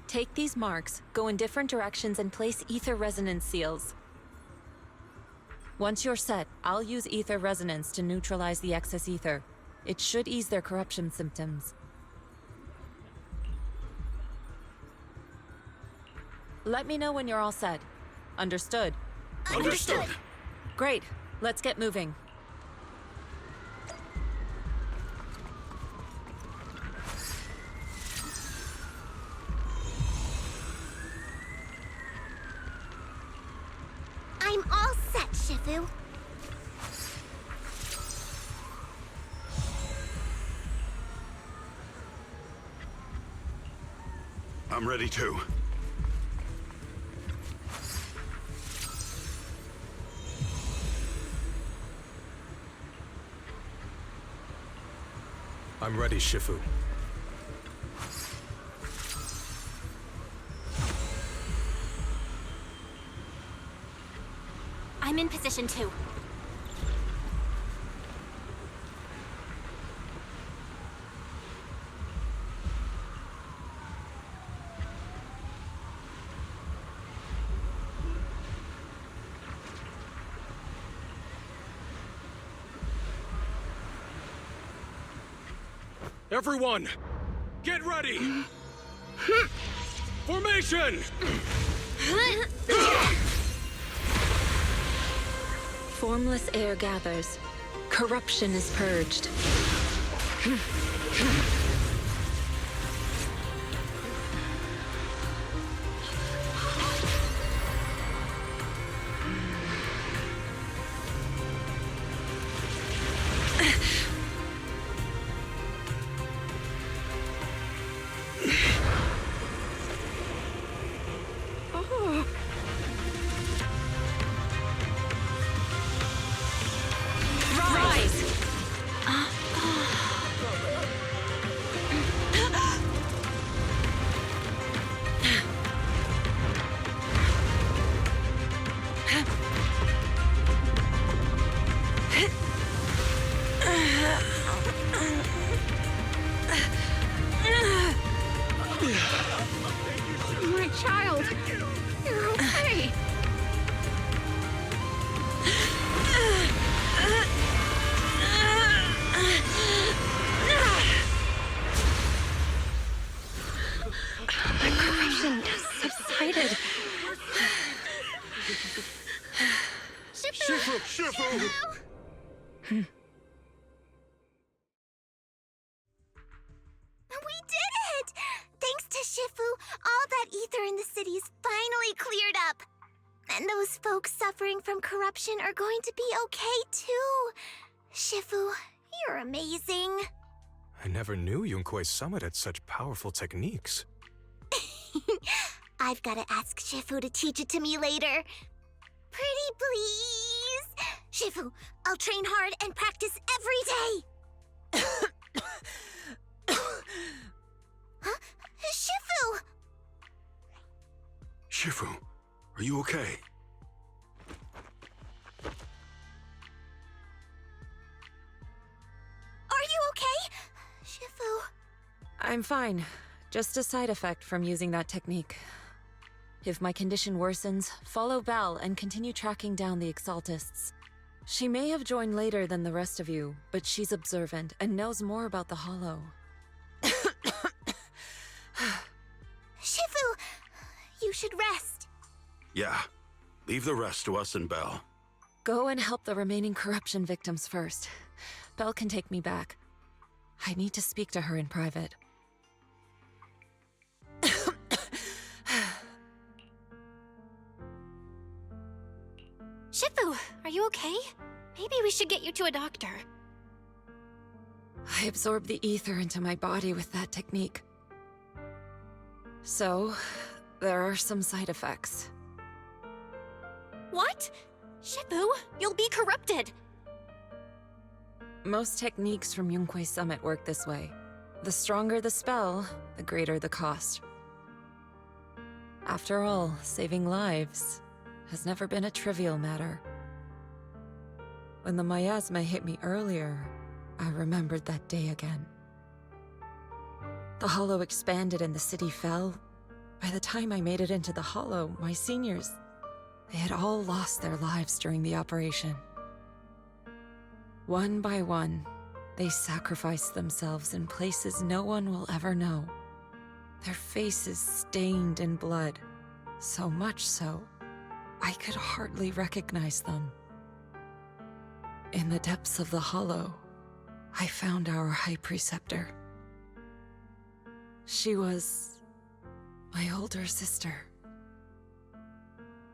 Take these marks, go in different directions, and place ether resonance seals. Once you're set, I'll use ether resonance to neutralize the excess ether. It should ease their corruption symptoms. Let me know when you're all set. Understood? Understood. Great. Let's get moving. I'm all set, Shifu. I'm ready too. I'm ready, Shifu. I'm in position too. Everyone, get ready! Formation! Formless air gathers. Corruption is purged. My child, you're okay. My corruption subsided. Shifu! We did it! Thanks to Shifu, all that ether in the city's finally cleared up. And those folks suffering from corruption are going to be okay too. Shifu, you're amazing. I never knew Yunque's summit had such powerful techniques. I've got to ask Shifu to teach it to me later. Pretty please? Shifu, I'll train hard and practice every day. Huh? Shifu! Shifu, are you okay? Are you okay? Shifu. I'm fine. Just a side effect from using that technique. If my condition worsens, follow Belle and continue tracking down the Exaltists. She may have joined later than the rest of you, but she's observant and knows more about the Hollow. Shifu, you should rest. Yeah. Leave the rest to us and Belle. Go and help the remaining corruption victims first. Belle can take me back. I need to speak to her in private. Shifu, are you okay? Maybe we should get you to a doctor. I absorbed the ether into my body with that technique. So, there are some side effects. What? Shifu, you'll be corrupted. Most techniques from Yunque's summit work this way. The stronger the spell, the greater the cost. After all, saving lives has never been a trivial matter. When the miasma hit me earlier, I remembered that day again. The hollow expanded and the city fell. By the time I made it into the hollow, my seniors, they had all lost their lives during the operation. One by one, they sacrificed themselves in places no one will ever know. Their faces stained in blood, so much so, I could hardly recognize them. In the depths of the hollow, I found our High Preceptor. She was my older sister.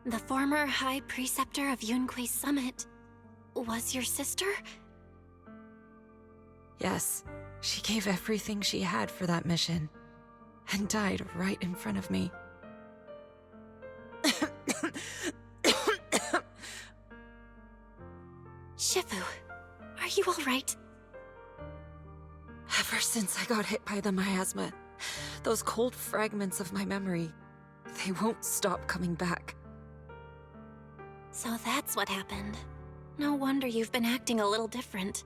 The former High Preceptor of Yunque's Summit was your sister? Yes, she gave everything she had for that mission, and died right in front of me. Shifu, are you all right? Ever since I got hit by the miasma, those cold fragments of my memory, they won't stop coming back. So that's what happened. No wonder you've been acting a little different.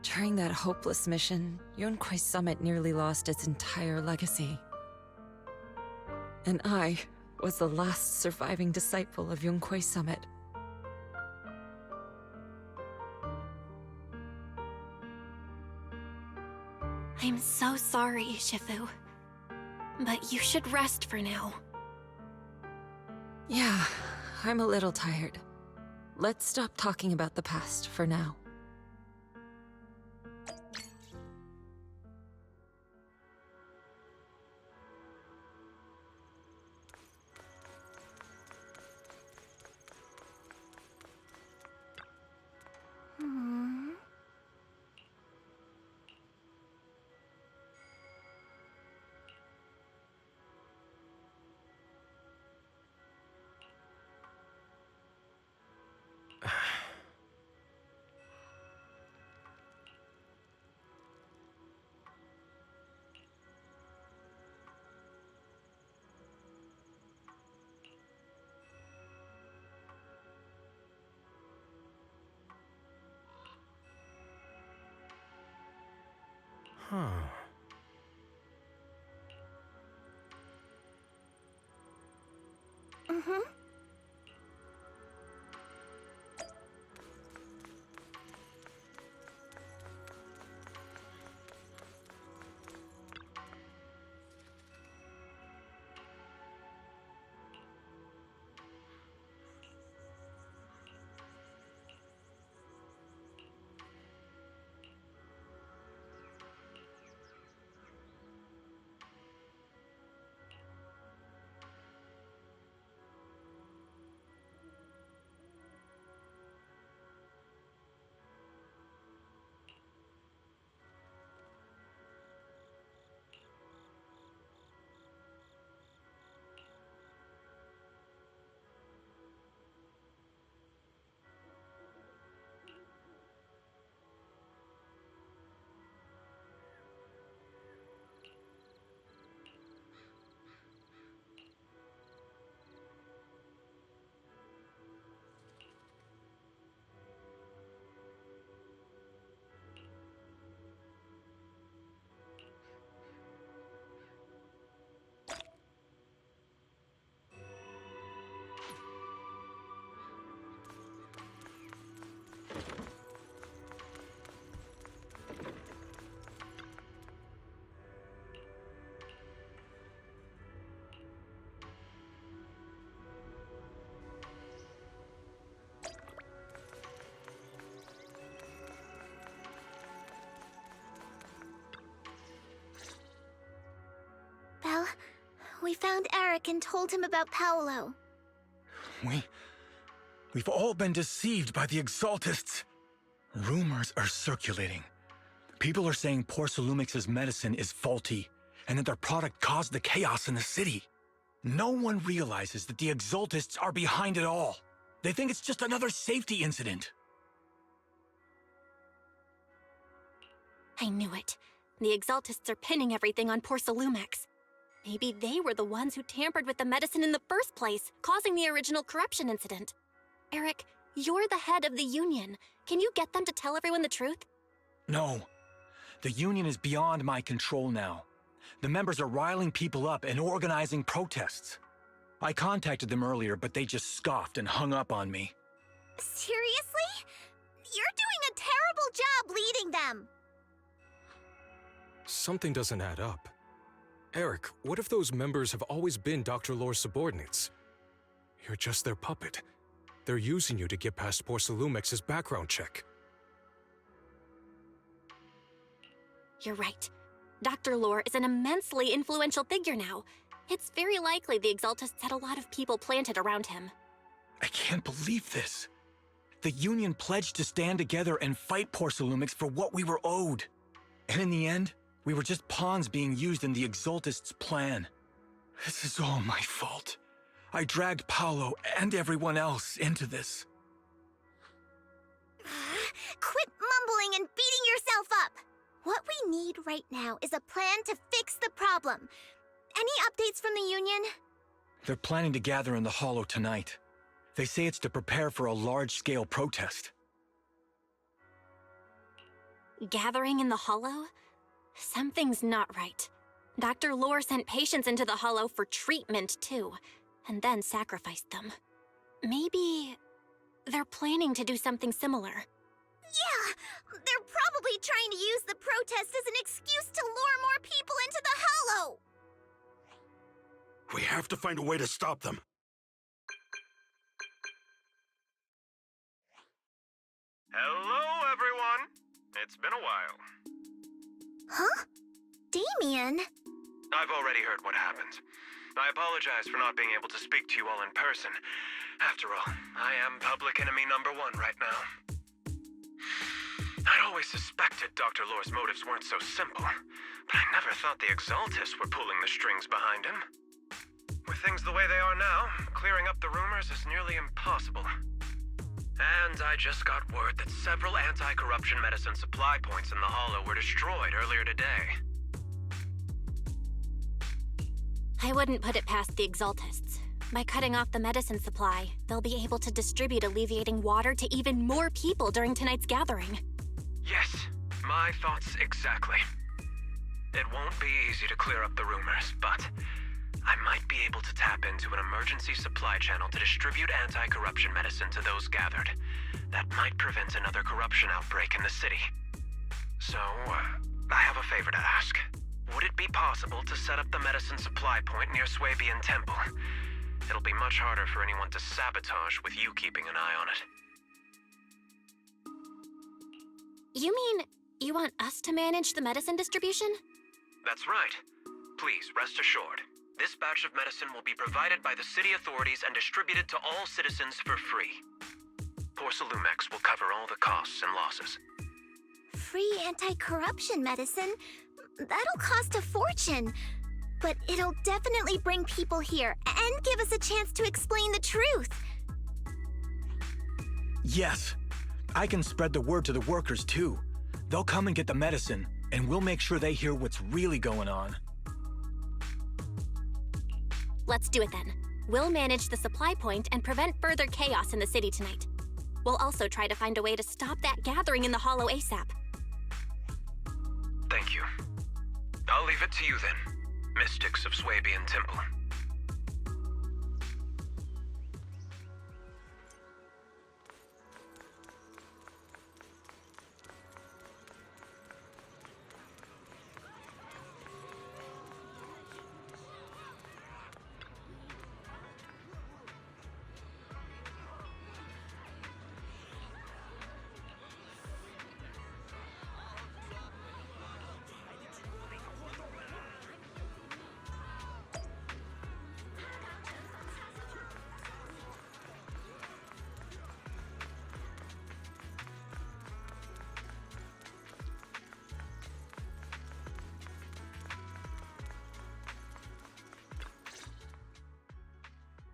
During that hopeless mission, Yunque's Summit nearly lost its entire legacy. And I was the last surviving disciple of Yunque's Summit. I'm so sorry, Shifu. But you should rest for now. Yeah, I'm a little tired. Let's stop talking about the past for now. Huh. Well, we found Eric and told him about Paolo. We've all been deceived by the Exaltists. Rumors are circulating. People are saying Porcelumix's medicine is faulty, and that their product caused the chaos in the city. No one realizes that the Exaltists are behind it all. They think it's just another safety incident. I knew it. The Exaltists are pinning everything on Porcelumix. Maybe they were the ones who tampered with the medicine in the first place, causing the original corruption incident. Eric, you're the head of the Union. Can you get them to tell everyone the truth? No. The Union is beyond my control now. The members are riling people up and organizing protests. I contacted them earlier, but they just scoffed and hung up on me. Seriously? You're doing a terrible job leading them! Something doesn't add up. Eric, what if those members have always been Dr. Lore's subordinates? You're just their puppet. They're using you to get past Porcelumex's background check. You're right. Dr. Lore is an immensely influential figure now. It's very likely the Exaltists had a lot of people planted around him. I can't believe this. The Union pledged to stand together and fight Porcelumex for what we were owed. And in the end, we were just pawns being used in the Exaltists' plan. This is all my fault. I dragged Paolo and everyone else into this. Quit mumbling and beating yourself up! What we need right now is a plan to fix the problem. Any updates from the Union? They're planning to gather in the Hollow tonight. They say it's to prepare for a large-scale protest. Gathering in the Hollow? Something's not right. Dr. Lore sent patients into the Hollow for treatment, too, and then sacrificed them. Maybe they're planning to do something similar. Yeah, they're probably trying to use the protest as an excuse to lure more people into the Hollow! We have to find a way to stop them. Hello, everyone! It's been a while. Huh? Damien? I've already heard what happened. I apologize for not being able to speak to you all in person. After all, I am public enemy #1 right now. I'd always suspected Dr. Lore's motives weren't so simple, but I never thought the Exaltists were pulling the strings behind him. With things the way they are now, clearing up the rumors is nearly impossible. And I just got word that several anti-corruption medicine supply points in the Hollow were destroyed earlier today. I wouldn't put it past the Exaltists. By cutting off the medicine supply, they'll be able to distribute alleviating water to even more people during tonight's gathering. Yes, my thoughts exactly. It won't be easy to clear up the rumors, but I might be able to tap into an emergency supply channel to distribute anti-corruption medicine to those gathered. That might prevent another corruption outbreak in the city. So, I have a favor to ask. Would it be possible to set up the medicine supply point near Swabian Temple? It'll be much harder for anyone to sabotage with you keeping an eye on it. You mean you want us to manage the medicine distribution? That's right. Please, rest assured. This batch of medicine will be provided by the city authorities and distributed to all citizens for free. Porcelumex will cover all the costs and losses. Free anti-corruption medicine? That'll cost a fortune. But it'll definitely bring people here and give us a chance to explain the truth. Yes. I can spread the word to the workers, too. They'll come and get the medicine, and we'll make sure they hear what's really going on. Let's do it then. We'll manage the supply point and prevent further chaos in the city tonight. We'll also try to find a way to stop that gathering in the Hollow ASAP. Thank you. I'll leave it to you then, Mystics of Swabian Temple.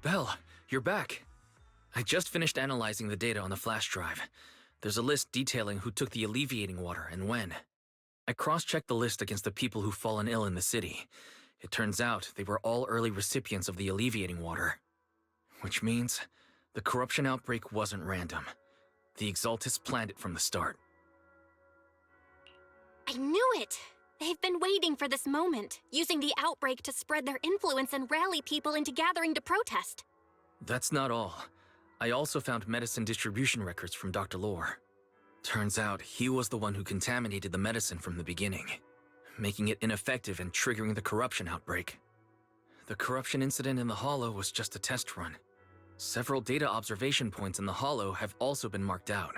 Belle, you're back. I just finished analyzing the data on the flash drive. There's a list detailing who took the alleviating water and when. I cross-checked the list against the people who've fallen ill in the city. It turns out they were all early recipients of the alleviating water. Which means the corruption outbreak wasn't random. The Exaltists planned it from the start. I knew it! They've been waiting for this moment, using the outbreak to spread their influence and rally people into gathering to protest. That's not all. I also found medicine distribution records from Dr. Lore. Turns out he was the one who contaminated the medicine from the beginning, making it ineffective and triggering the corruption outbreak. The corruption incident in the Hollow was just a test run. Several data observation points in the Hollow have also been marked out.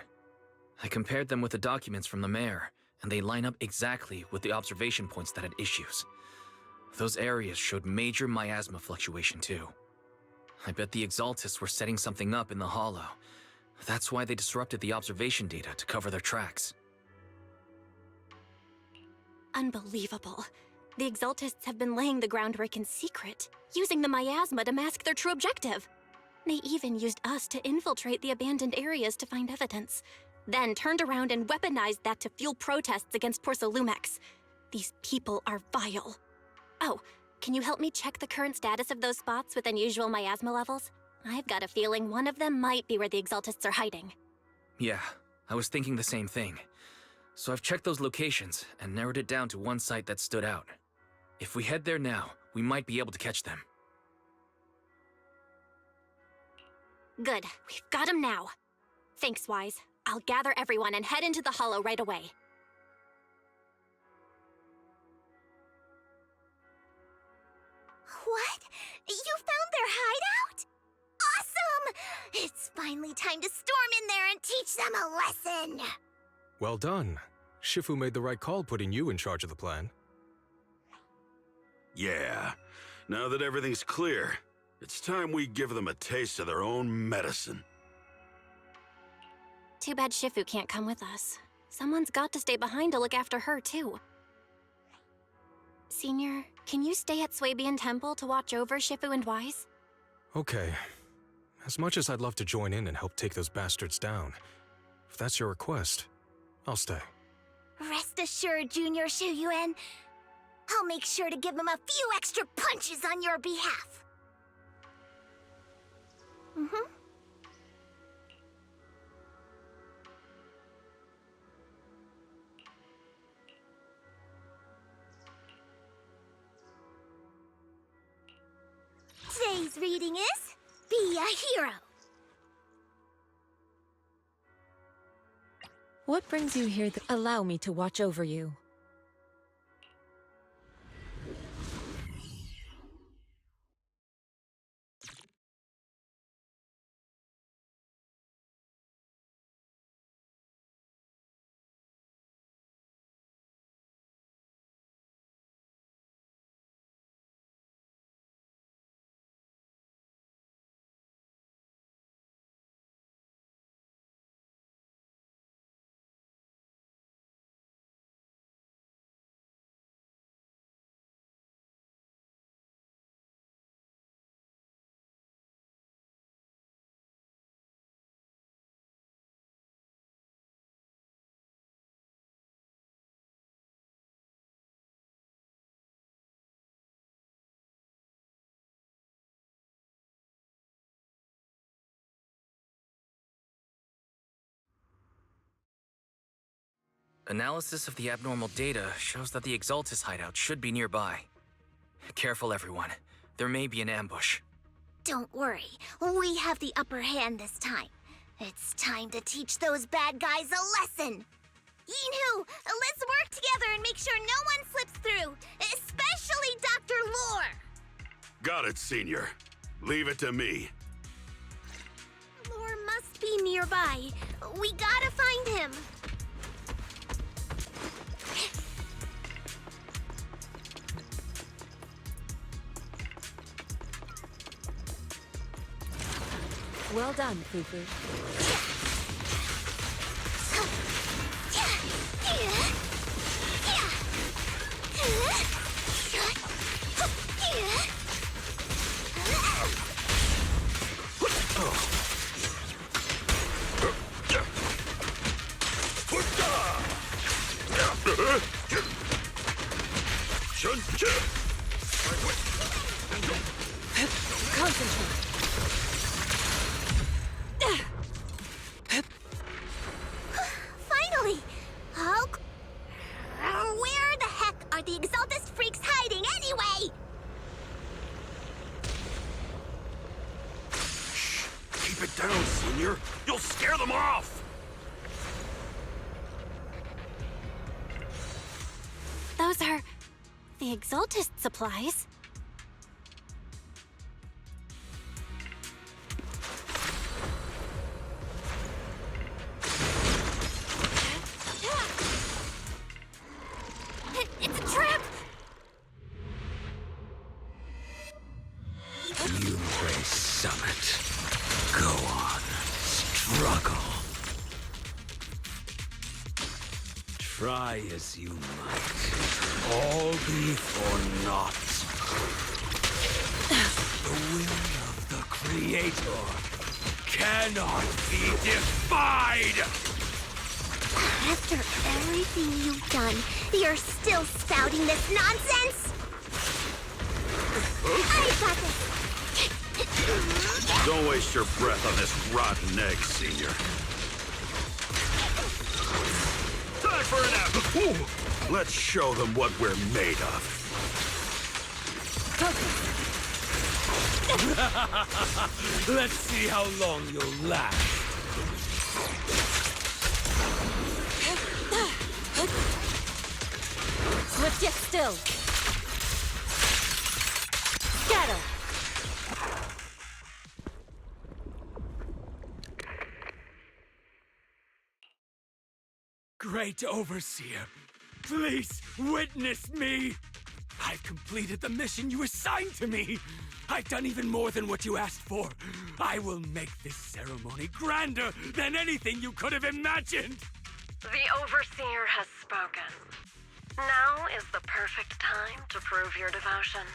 I compared them with the documents from the mayor, and they line up exactly with the observation points that had issues. Those areas showed major miasma fluctuation too. I bet the Exaltists were setting something up in the Hollow. That's why they disrupted the observation data to cover their tracks. Unbelievable. The Exaltists have been laying the groundwork in secret, using the miasma to mask their true objective. They even used us to infiltrate the abandoned areas to find evidence, then turned around and weaponized that to fuel protests against Porcelumex. These people are vile. Oh, can you help me check the current status of those spots with unusual miasma levels? I've got a feeling one of them might be where the Exaltists are hiding. Yeah, I was thinking the same thing. So I've checked those locations and narrowed it down to one site that stood out. If we head there now, we might be able to catch them. Good, we've got him now. Thanks, Wise. I'll gather everyone and head into the Hollow right away. What? You found their hideout? Awesome! It's finally time to storm in there and teach them a lesson! Well done. Shifu made the right call putting you in charge of the plan. Yeah, now that everything's clear, it's time we give them a taste of their own medicine. Too bad Shifu can't come with us. Someone's got to stay behind to look after her, too. Senior, can you stay at Swabian Temple to watch over Shifu and Wise? Okay. As much as I'd love to join in and help take those bastards down, if that's your request, I'll stay. Rest assured, Junior Shuyuan. I'll make sure to give them a few extra punches on your behalf. Today's reading is Be a Hero. What brings you here? Allow me to watch over you. Analysis of the abnormal data shows that the Exaltis hideout should be nearby. Careful, everyone. There may be an ambush. Don't worry, we have the upper hand this time. It's time to teach those bad guys a lesson. Yinhu, let's work together and make sure no one slips through, especially Dr. Lore. Got it, Senior. Leave it to me. Lore must be nearby. We gotta find him. Well done, Fufu. Concentrate. Finally! Oh, where the heck are the Exaltist freaks hiding anyway? Keep it down, Senior. You'll scare them off! Those are the Exaltist supplies. It's a trap! Yunque Summit. Go on. Struggle. Try as you might. All be for naught. The will of the Creator cannot be defied! After everything you've done, you're still spouting this nonsense? I got this! Don't waste your breath on this rotten egg, Senior. Time for an apple! Ooh. Let's show them what we're made of. Let's see how long you'll last. Swift yet still. Scatter. Great Overseer, please witness me! I've completed the mission you assigned to me! I've done even more than what you asked for! I will make this ceremony grander than anything you could have imagined! The Overseer has spoken. Now is the perfect time to prove your devotion.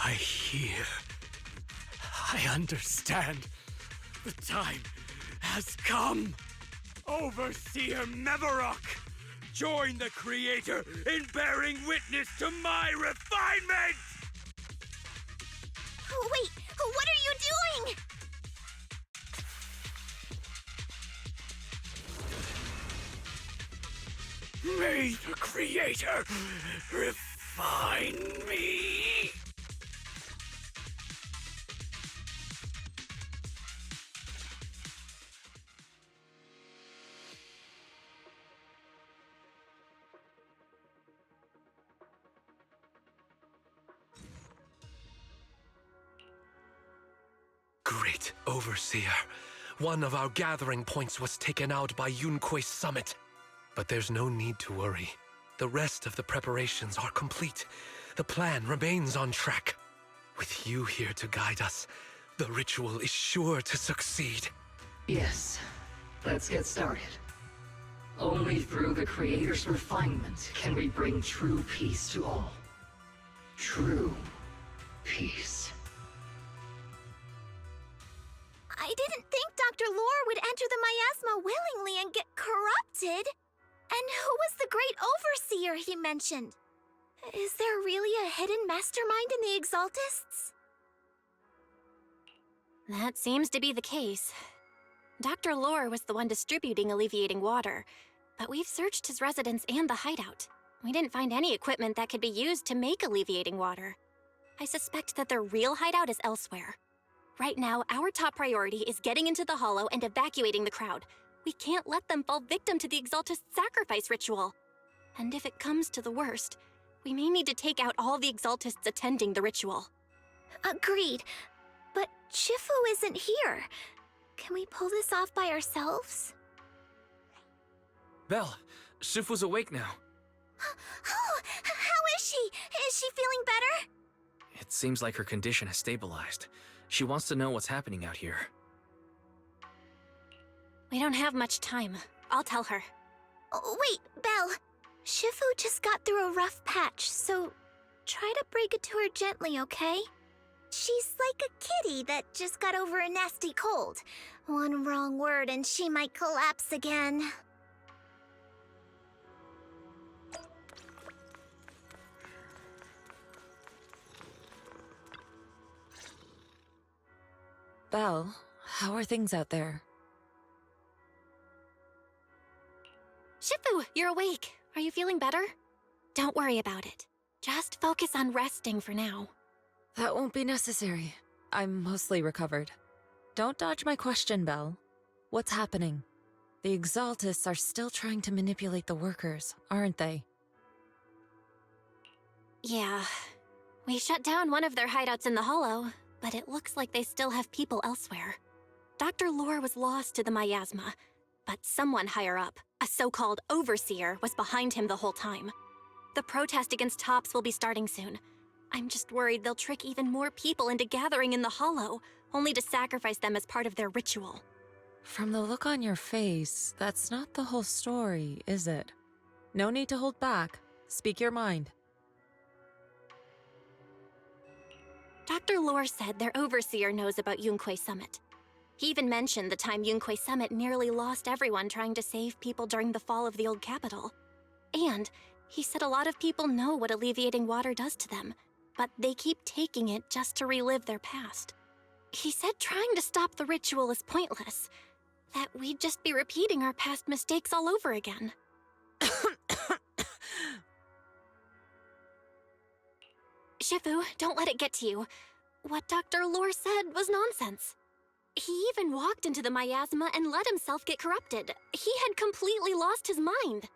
I hear. I understand. The time has come! Overseer Mevarok! Join the Creator in bearing witness to my refinement! Wait, what are you doing? May the Creator refine me! Great Overseer. One of our gathering points was taken out by Yunque Summit. But there's no need to worry. The rest of the preparations are complete. The plan remains on track. With you here to guide us, the ritual is sure to succeed. Yes, let's get started. Only through the Creator's refinement can we bring true peace to all. True peace. I didn't think Dr. Lore would enter the miasma willingly and get corrupted. And who was the great overseer he mentioned? Is there really a hidden mastermind in the Exaltists? That seems to be the case. Dr. Lore was the one distributing alleviating water, but we've searched his residence and the hideout. We didn't find any equipment that could be used to make alleviating water. I suspect that their real hideout is elsewhere. Right now, our top priority is getting into the Hollow and evacuating the crowd. We can't let them fall victim to the Exaltist sacrifice ritual. And if it comes to the worst, we may need to take out all the Exaltists attending the ritual. Agreed. But Shifu isn't here. Can we pull this off by ourselves? Belle, Shifu's awake now. Oh, how is she? Is she feeling better? It seems like her condition has stabilized. She wants to know what's happening out here. We don't have much time. I'll tell her. Oh, wait, Belle. Shifu just got through a rough patch, so try to break it to her gently, okay? She's like a kitty that just got over a nasty cold. One wrong word and she might collapse again. Belle, how are things out there? Shifu, you're awake. Are you feeling better? Don't worry about it. Just focus on resting for now. That won't be necessary. I'm mostly recovered. Don't dodge my question, Belle. What's happening? The Exaltists are still trying to manipulate the workers, aren't they? Yeah. We shut down one of their hideouts in the Hollow, but it looks like they still have people elsewhere. Dr. Lore was lost to the miasma, but someone higher up, a so-called overseer, was behind him the whole time. The protest against Tops will be starting soon. I'm just worried they'll trick even more people into gathering in the Hollow, only to sacrifice them as part of their ritual. From the look on your face, that's not the whole story, is it? No need to hold back. Speak your mind. Dr. Lore said their overseer knows about Yunquay Summit. He even mentioned the time Yunquay Summit nearly lost everyone trying to save people during the fall of the old capital. And he said a lot of people know what alleviating water does to them, but they keep taking it just to relive their past. He said trying to stop the ritual is pointless, that we'd just be repeating our past mistakes all over again. Shifu, don't let it get to you. What Dr. Lore said was nonsense. He even walked into the miasma and let himself get corrupted. He had completely lost his mind.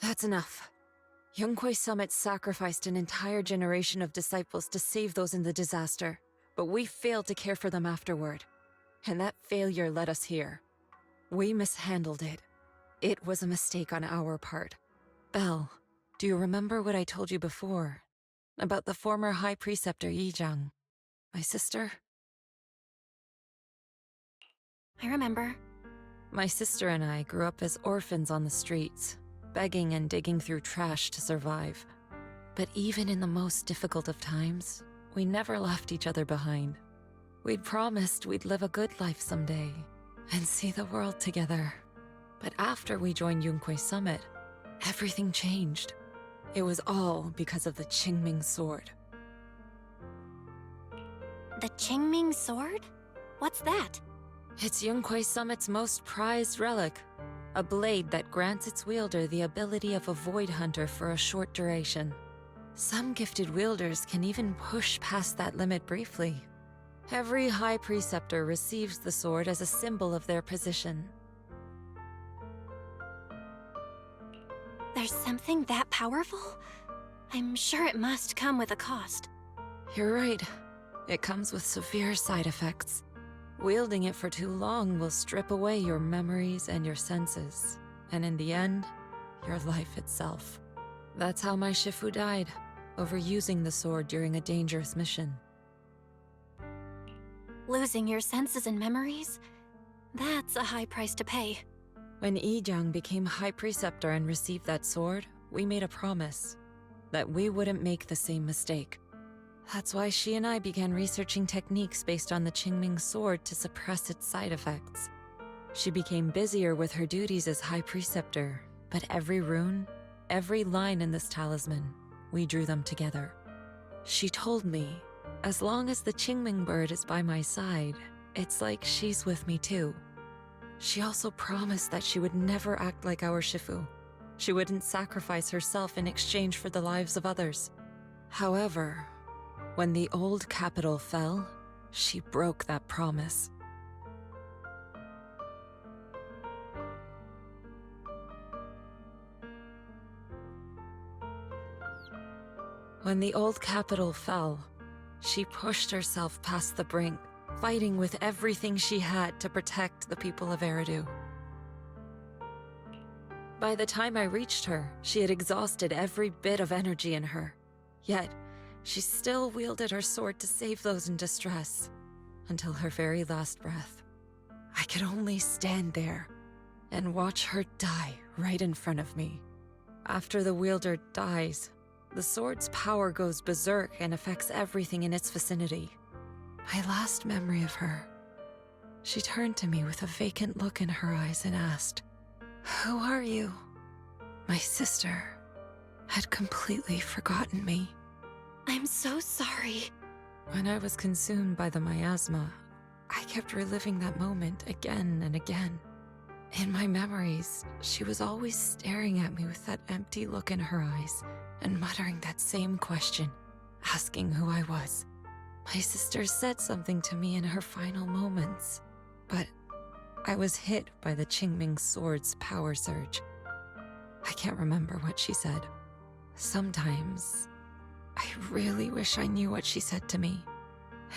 That's enough. Yunquay Summit sacrificed an entire generation of disciples to save those in the disaster, but we failed to care for them afterward. And that failure led us here. We mishandled it. It was a mistake on our part. Belle, do you remember what I told you before? About the former High Preceptor Yijang, my sister? I remember. My sister and I grew up as orphans on the streets, begging and digging through trash to survive. But even in the most difficult of times, we never left each other behind. We'd promised we'd live a good life someday and see the world together. But after we joined Yunquay Summit, everything changed. It was all because of the Qingming sword. The Qingming sword? What's that? It's Yunquay Summit's most prized relic. A blade that grants its wielder the ability of a void hunter for a short duration. Some gifted wielders can even push past that limit briefly. Every High Preceptor receives the sword as a symbol of their position. There's something that powerful? I'm sure it must come with a cost. You're right. It comes with severe side effects. Wielding it for too long will strip away your memories and your senses, and in the end, your life itself. That's how my Shifu died, overusing the sword during a dangerous mission. Losing your senses and memories? That's a high price to pay. When Yijang became High Preceptor and received that sword, we made a promise that we wouldn't make the same mistake. That's why she and I began researching techniques based on the Qingming sword to suppress its side effects. She became busier with her duties as High Preceptor, but every rune, every line in this talisman, we drew them together. She told me, as long as the Qingming bird is by my side, it's like she's with me too. She also promised that she would never act like our Shifu. She wouldn't sacrifice herself in exchange for the lives of others. However, when the old capital fell, she broke that promise. When the old capital fell, she pushed herself past the brink, fighting with everything she had to protect the people of Eridu. By the time I reached her, she had exhausted every bit of energy in her. Yet, she still wielded her sword to save those in distress, until her very last breath. I could only stand there and watch her die right in front of me. After the wielder dies, the sword's power goes berserk and affects everything in its vicinity. My last memory of her, she turned to me with a vacant look in her eyes and asked, "Who are you?" My sister had completely forgotten me. I'm so sorry. When I was consumed by the miasma, I kept reliving that moment again and again. In my memories, she was always staring at me with that empty look in her eyes and muttering that same question, asking who I was. My sister said something to me in her final moments, but I was hit by the Qingming sword's power surge. I can't remember what she said. Sometimes, I really wish I knew what she said to me,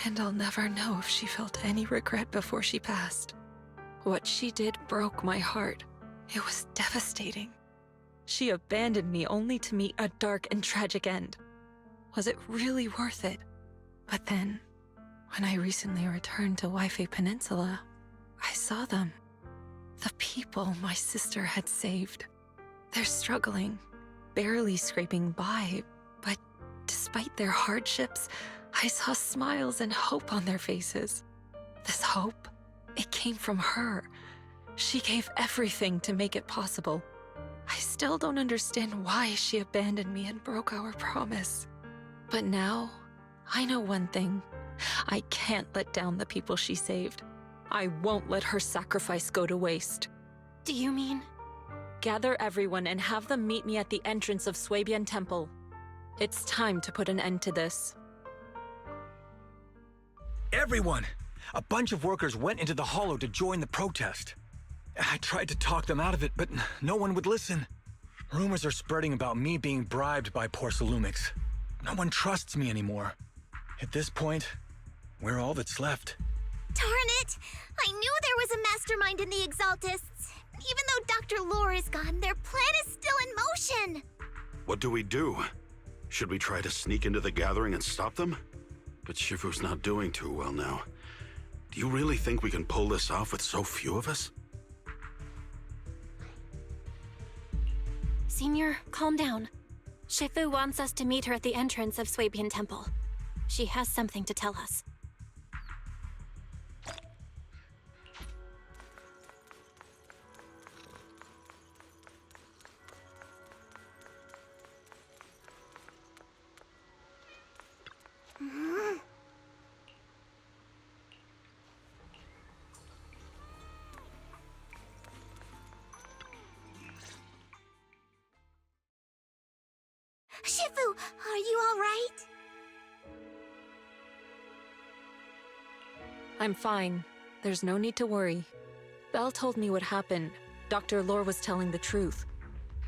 and I'll never know if she felt any regret before she passed. What she did broke my heart. It was devastating. She abandoned me only to meet a dark and tragic end. Was it really worth it? But then, when I recently returned to Waifei Peninsula, I saw them. The people my sister had saved. They're struggling, barely scraping by, but despite their hardships, I saw smiles and hope on their faces. This hope, it came from her. She gave everything to make it possible. I still don't understand why she abandoned me and broke our promise. But now, I know one thing. I can't let down the people she saved. I won't let her sacrifice go to waste. Do you mean? Gather everyone and have them meet me at the entrance of Swabian Temple. It's time to put an end to this. Everyone! A bunch of workers went into the hollow to join the protest. I tried to talk them out of it, but no one would listen. Rumors are spreading about me being bribed by Porcelumix. No one trusts me anymore. At this point, we're all that's left. Darn it! I knew there was a mastermind in the Exaltists. Even though Dr. Lore is gone, their plan is still in motion. What do we do? Should we try to sneak into the gathering and stop them? But Shifu's not doing too well now. Do you really think we can pull this off with so few of us? Senior, calm down. Shifu wants us to meet her at the entrance of Swabian Temple. She has something to tell us. Shifu, are you all right? I'm fine. There's no need to worry. Belle told me what happened. Dr. Lore was telling the truth.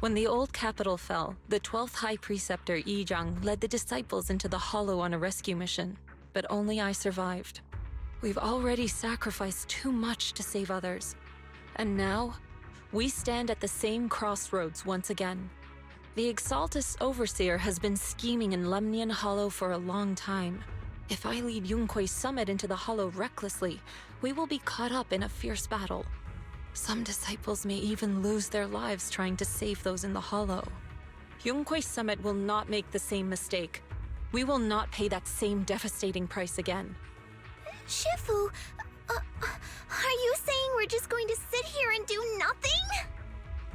When the old capital fell, the 12th High Preceptor Yi Zhang led the disciples into the Hollow on a rescue mission, but only I survived. We've already sacrificed too much to save others. And now, we stand at the same crossroads once again. The Exaltus Overseer has been scheming in Lemnian Hollow for a long time. If I lead Yunque's summit into the Hollow recklessly, we will be caught up in a fierce battle. Some disciples may even lose their lives trying to save those in the Hollow. Yunque's summit will not make the same mistake. We will not pay that same devastating price again. Shifu, are you saying we're just going to sit here and do nothing?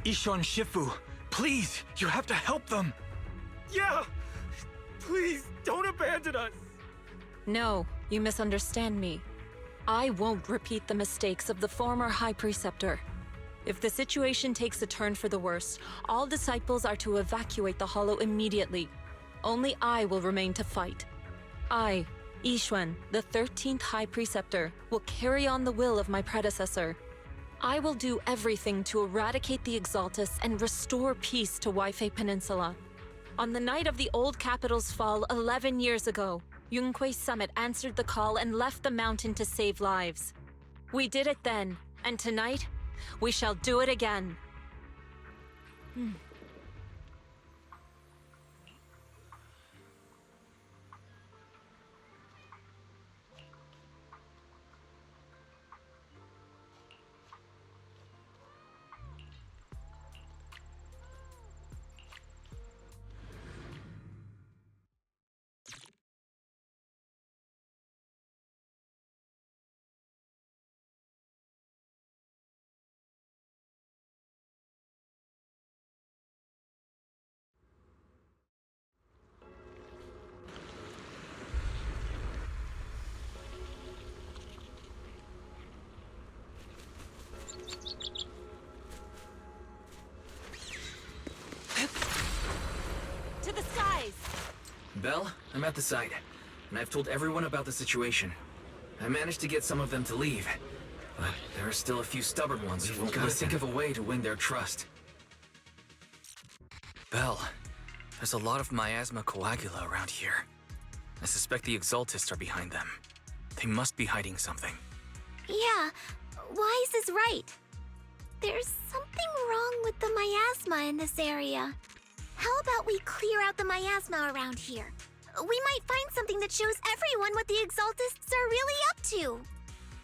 Ishan Shifu, please, you have to help them. Yeah! Please, don't abandon us! No, you misunderstand me. I won't repeat the mistakes of the former High Preceptor. If the situation takes a turn for the worse, all disciples are to evacuate the Hollow immediately. Only I will remain to fight. I, Yixuan, the 13th High Preceptor, will carry on the will of my predecessor. I will do everything to eradicate the Exaltus and restore peace to Waifei Peninsula. On the night of the old capital's fall 11 years ago, Yunque's summit answered the call and left the mountain to save lives. We did it then, and tonight, we shall do it again. Belle, I'm at the site, and I've told everyone about the situation. I managed to get some of them to leave, but there are still a few stubborn ones who won't listen. Gotta think of a way to win their trust. Belle, there's a lot of miasma coagula around here. I suspect the Exaltists are behind them. They must be hiding something. Yeah, Wise is right. There's something wrong with the miasma in this area. How about we clear out the miasma around here? We might find something that shows everyone what the Exaltists are really up to.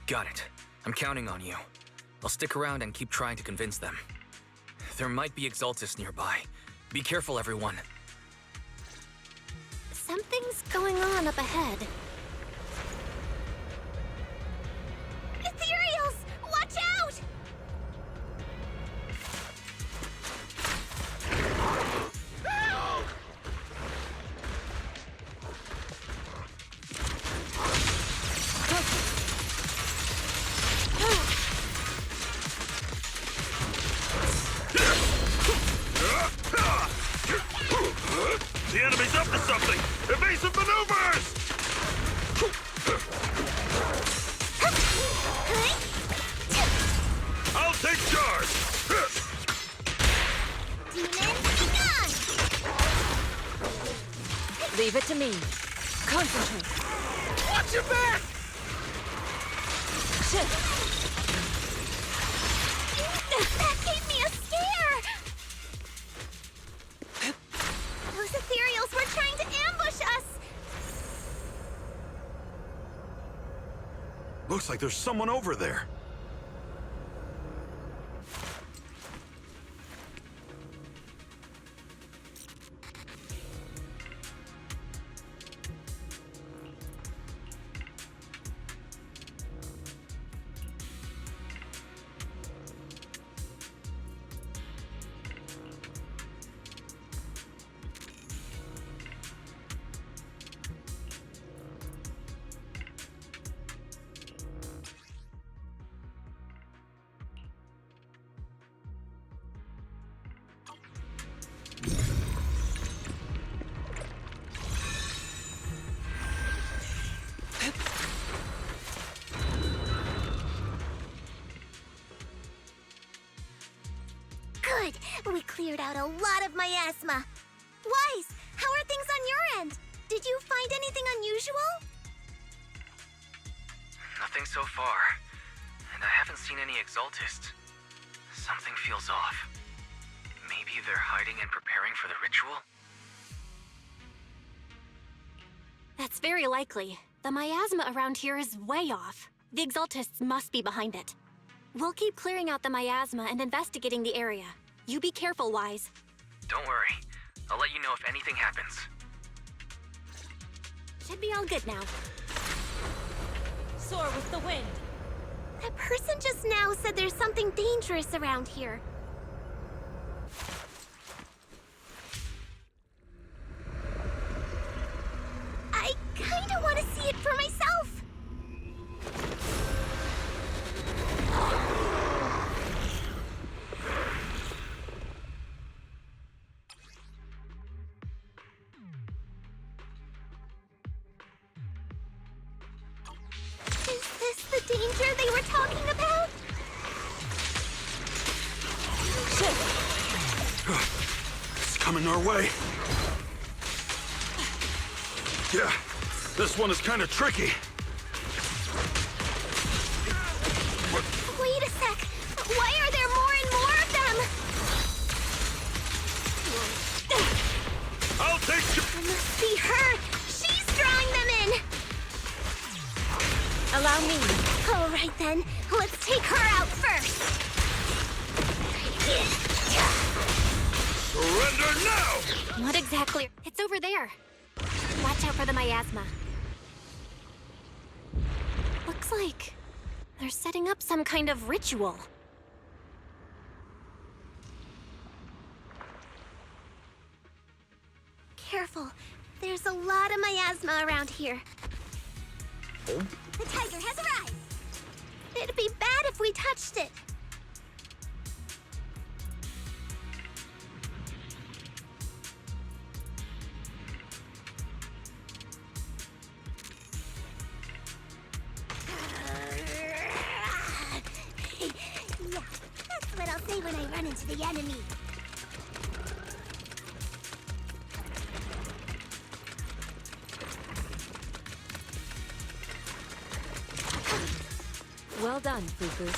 Got it. I'm counting on you. I'll stick around and keep trying to convince them. There might be Exaltists nearby. Be careful, everyone. Something's going on up ahead. Ethereals! Watch out! The enemy's up to something! Evasive maneuvers! I'll take charge! Demon, gone! Leave it to me. Concentrate. Watch your back! Shit! That gave me a scare! Those ethereals were trying to ambush us! Looks like there's someone over there. Good! We cleared out a lot of miasma. Wise, how are things on your end? Did you find anything unusual? Nothing so far. And I haven't seen any Exaltists. Something feels off. Maybe they're hiding and preparing for the ritual? That's very likely. The miasma around here is way off. The Exaltists must be behind it. We'll keep clearing out the miasma and investigating the area. You be careful, Wise. Don't worry. I'll let you know if anything happens. Should be all good now. Soar with the wind. That person just now said there's something dangerous around here. I kinda want to see it for myself. Is this the danger they were talking about? It's coming our way. Yeah, this one is kind of tricky. Wait a sec. Why are there more and more of them? I'll take you. It must be her. She's drawing them in. Allow me. All right then. Let's take her out first. Surrender now! Not exactly. It's over there. Watch out for the miasma. Looks like they're setting up some kind of ritual. Careful. There's a lot of miasma around here. The tiger has arrived. It'd be bad if we touched it. run into the enemy. Well done, Fufu.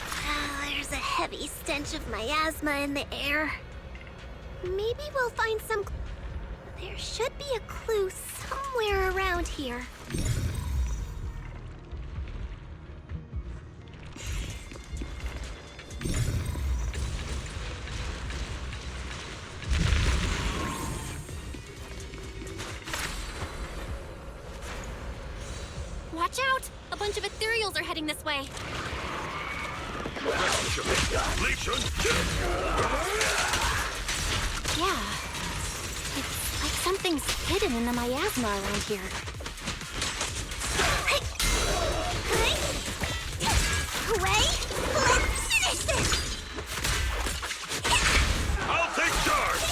There's a heavy stench of miasma in the air. Maybe we'll find some... There should be a clue somewhere around here. Watch out! A bunch of ethereals are heading this way. Yeah. It's like something's hidden in the miasma around here. Away! Let's finish this! I'll take charge!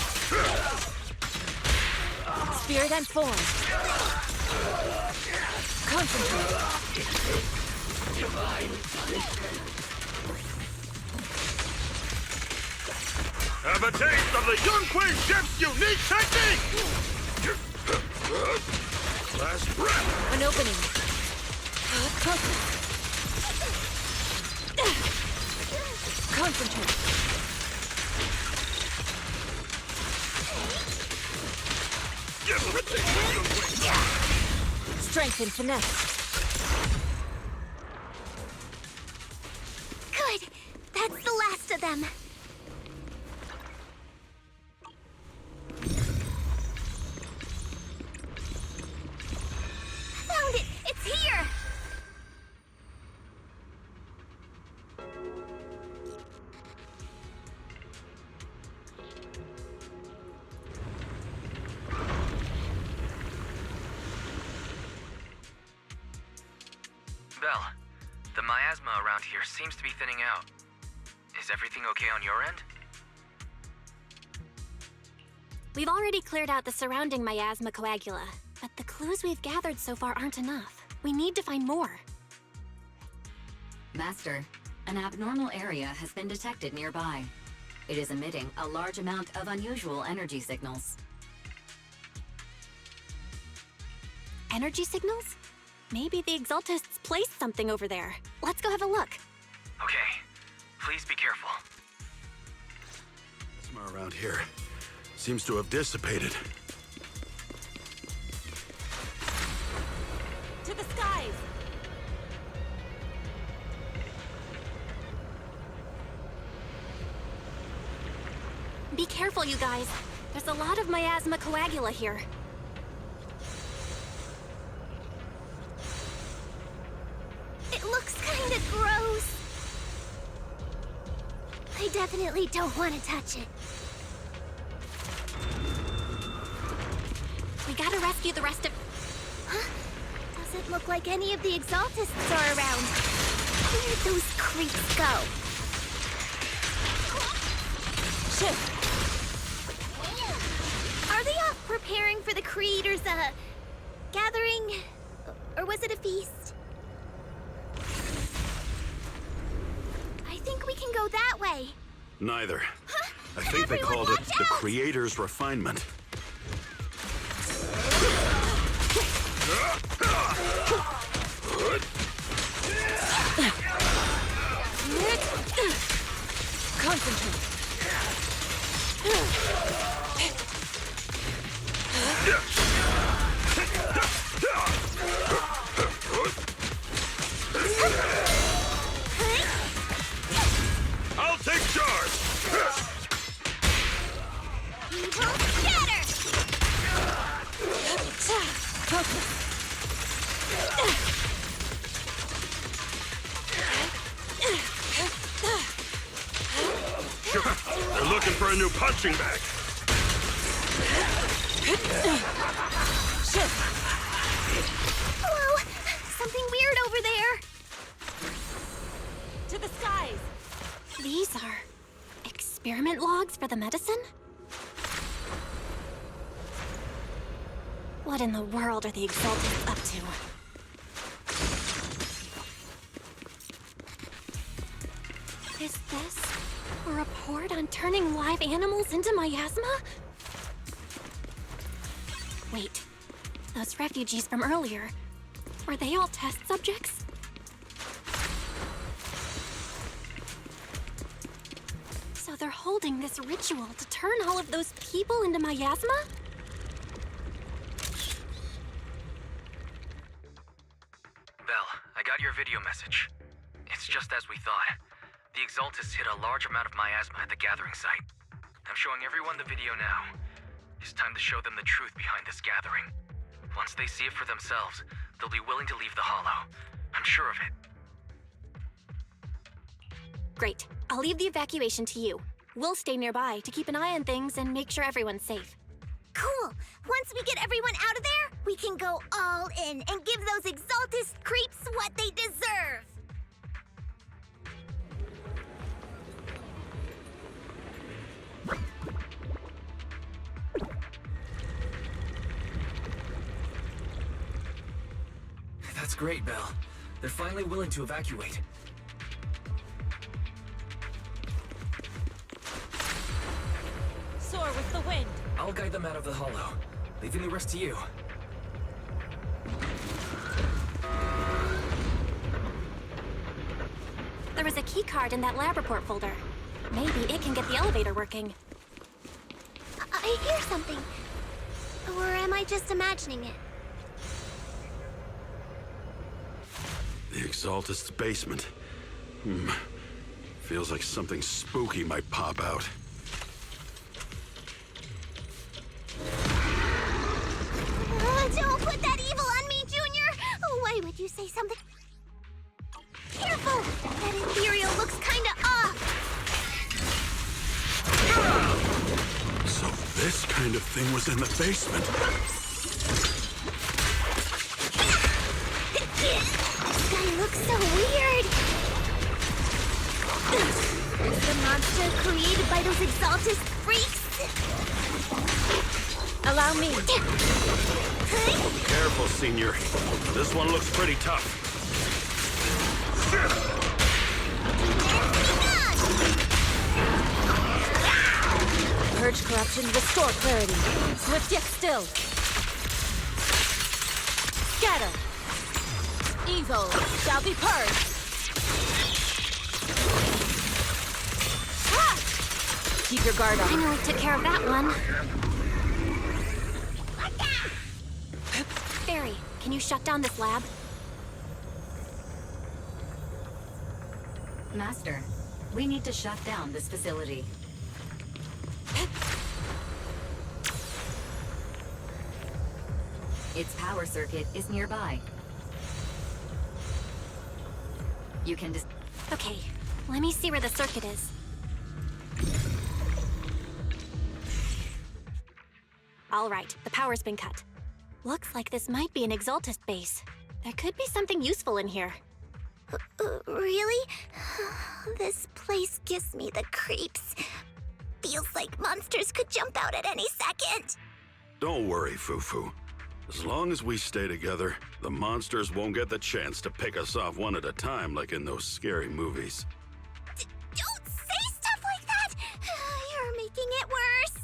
Spirit and form. Concentrate. Have a taste of the Yunquei ship's unique technique! Last breath! An opening. Focus. Concentrate. Strength and finesse. Good! That's the last of them. Found it! It's here! Belle, the miasma around here seems to be thinning out. Is everything okay on your end? We've already cleared out the surrounding miasma coagula, but the clues we've gathered so far aren't enough. We need to find more. Master, an abnormal area has been detected nearby. It is emitting a large amount of unusual energy signals. Energy signals? Maybe the Exaltists placed something over there. Let's go have a look. Okay. Please be careful. Plasma around here seems to have dissipated. To the skies! Be careful, you guys. There's a lot of miasma coagula here. It looks kinda gross. I definitely don't want to touch it. We gotta rescue the rest of... Huh? Doesn't look like any of the Exaltists are around. Where'd those creeps go? Shift! Are they off preparing for the Creator's, gathering? Or was it a feast? I think we can go that way. Neither. I think they called it the Creator's refinement. Concentrate. I'll take charge! Evil scatter! They're looking for a new punching bag. Hello? Something weird over there. To the skies! These are... experiment logs for the medicine? What in the world are the Exaltists up to? Is this A report on turning live animals into miasma? Wait, those refugees from earlier, were they all test subjects? So they're holding this ritual to turn all of those people into miasma? Belle, I got your video message. It's just as we thought. The Exaltists hit a large amount of miasma at the gathering site. I'm showing everyone the video now. It's time to show them the truth behind this gathering. Once they see it for themselves, they'll be willing to leave the Hollow. I'm sure of it. Great. I'll leave the evacuation to you. We'll stay nearby to keep an eye on things and make sure everyone's safe. Cool! Once we get everyone out of there, we can go all in and give those Exaltist creeps what they deserve! That's great, Belle. They're finally willing to evacuate. Soar with the wind. I'll guide them out of the Hollow, leaving the rest to you. There was a key card in that lab report folder. Maybe it can get the elevator working. I hear something. Or am I just imagining it? The Exaltist's basement. Feels like something spooky might pop out. Don't put that evil on me, Junior! Why would you say something? Careful! That ethereal looks kinda off! So this kind of thing was in the basement. This guy looks so weird! Is the monster created by those Exaltist freaks? Allow me. Careful, Senior. This one looks pretty tough. Purge corruption, restore clarity. Swift yet still. Scatter. Evil shall be purged. Keep your guard on. Finally took care of that one. Barry, can you shut down this lab? Master, we need to shut down this facility. Its power circuit is nearby. You can Okay, let me see where the circuit is. All right, the power's been cut. Looks like this might be an Exaltist base. There could be something useful in here. Really? This place gives me the creeps. Feels like monsters could jump out at any second. Don't worry, Fufu. As long as we stay together, the monsters won't get the chance to pick us off one at a time like in those scary movies. Don't say stuff like that! You're making it worse.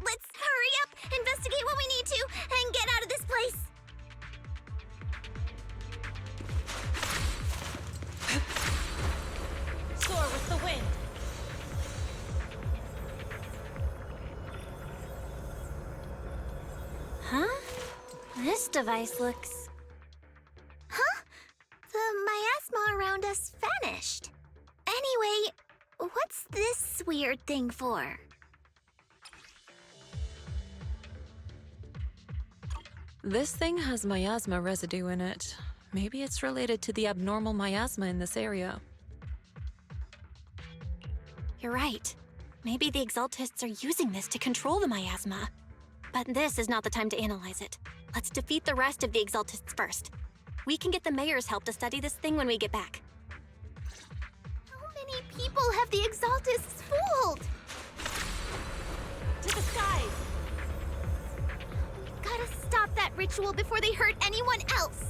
Let's hurry up, investigate what we need to, and get out of this place. Soar with the wind. Huh? This device looks... Huh? The miasma around us vanished. Anyway, what's this weird thing for? This thing has miasma residue in it. Maybe it's related to the abnormal miasma in this area. You're right. Maybe the Exaltists are using this to control the miasma. But this is not the time to analyze it. Let's defeat the rest of the Exaltists first. We can get the mayor's help to study this thing when we get back. How many people have the Exaltists fooled? To the skies! We've gotta stop that ritual before they hurt anyone else.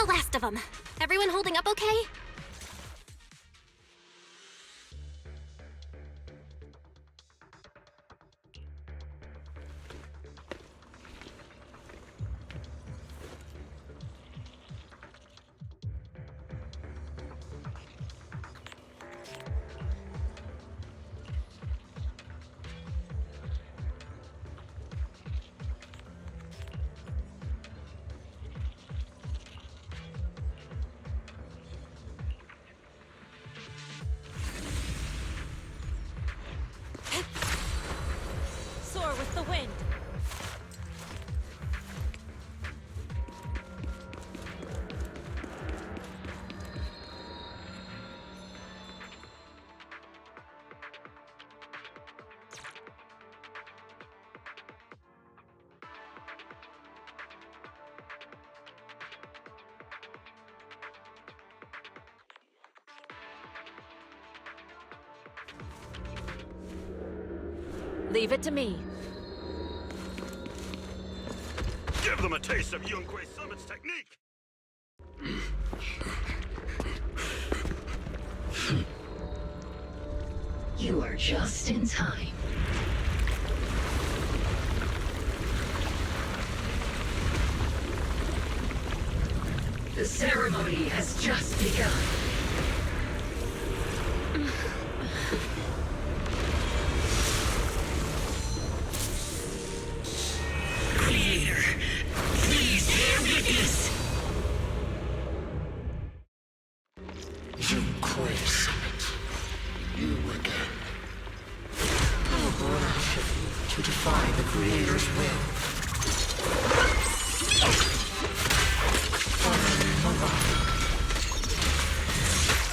the last of them. Everyone holding up okay? Soar with the wind. Leave it to me. Give them a taste of Yunquei Summit's technique! You are just in time. The ceremony has just begun. Creator, please bear witness. Yunquei Summit. You again. How brash of you to defy the Creator's will.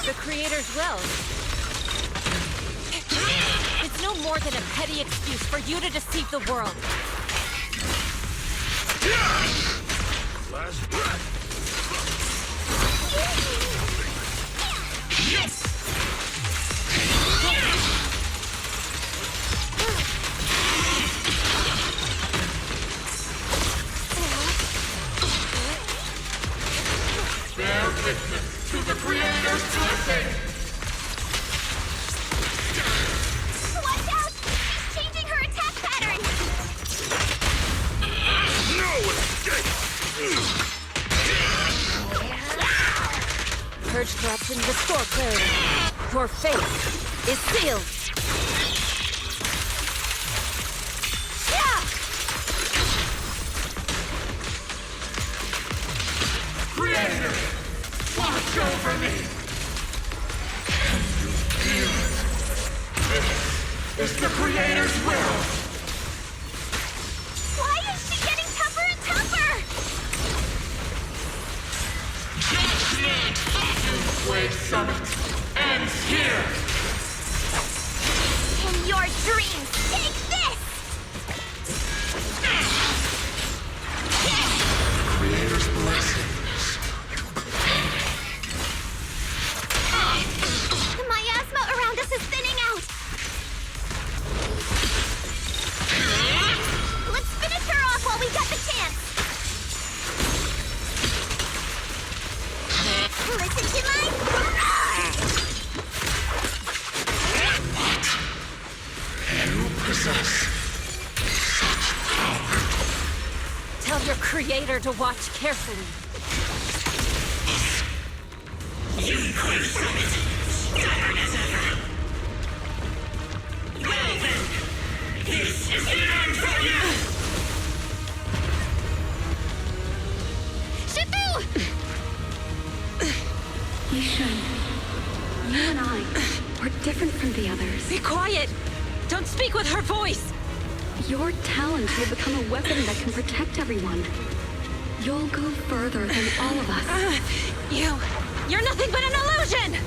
The Creator's will. It's no more than a petty excuse for you to deceive the world. Last breath! Yes! Bear witness to the Creator's blessing! Watch out! She's changing her attack pattern! No escape! Purge corruption, restore clarity. Your fate is sealed. Creator! Watch over me! Can you feel it? This is the Creator's will! Why is she getting tougher and tougher? Judgment! Yunquei Summit ends here! In your dreams, take this! Creator's blessing. The miasma around us is thinning out! Let's finish her off while we got the chance! Listen to my roar! What? You possess such power. Tell your Creator to watch carefully. Yunquei Summit, stubborn as ever. Well then, this is the end for you! Shifu! Yishan, you and I, we're different from the others. Be quiet! Don't speak with her voice! Your talent will become a weapon that can protect everyone. You'll go further than all of us. You're nothing but an illusion!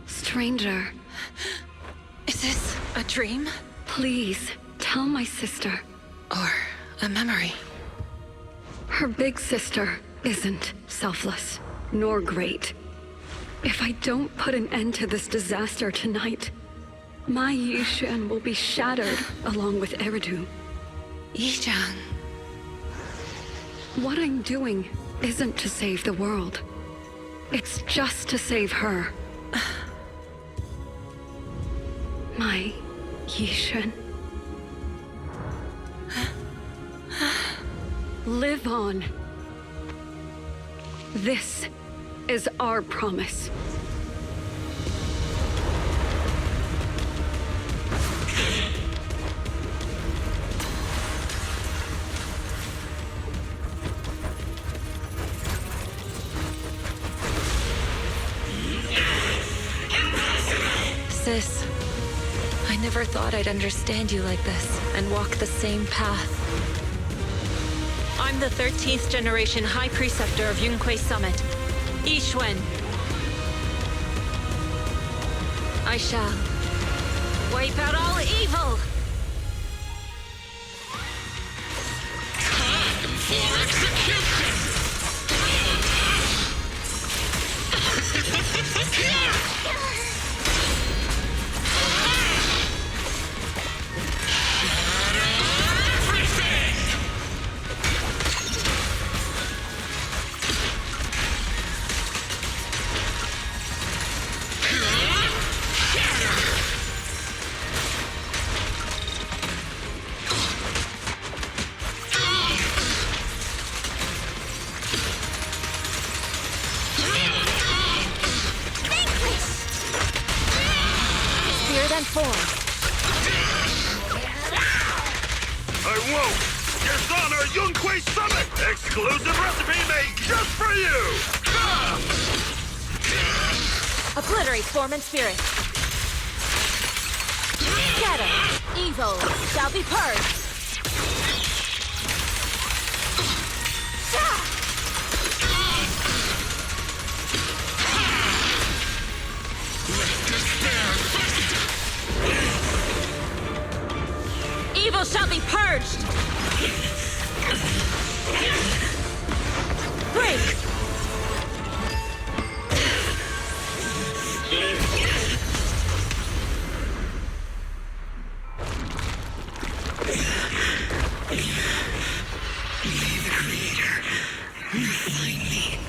Stranger. Is this a dream? Please, tell my sister. Or a memory? Her big sister isn't selfless, nor great. If I don't put an end to this disaster tonight, my Yishan will be shattered along with Eridu. Yijang. What I'm doing isn't to save the world. It's just to save her. My Yishan. Live on. This is our promise. Sis, I never thought I'd understand you like this and walk the same path. I'm the 13th generation High Preceptor of Yunquei Summit, Yixuan. I shall wipe out all evil! Time for execution! I won't! Dishonor Yunquei Summit! Exclusive recipe made just for you! Obliterate form and spirit. Scatter. Evil shall be purged. Evil shall be purged! Break! Be the creator. Refine me.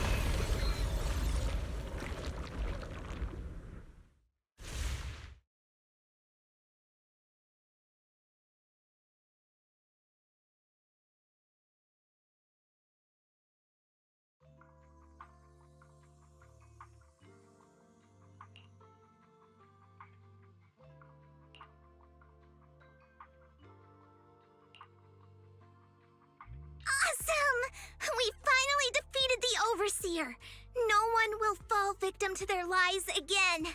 Awesome! We finally defeated the Overseer! No one will fall victim to their lies again!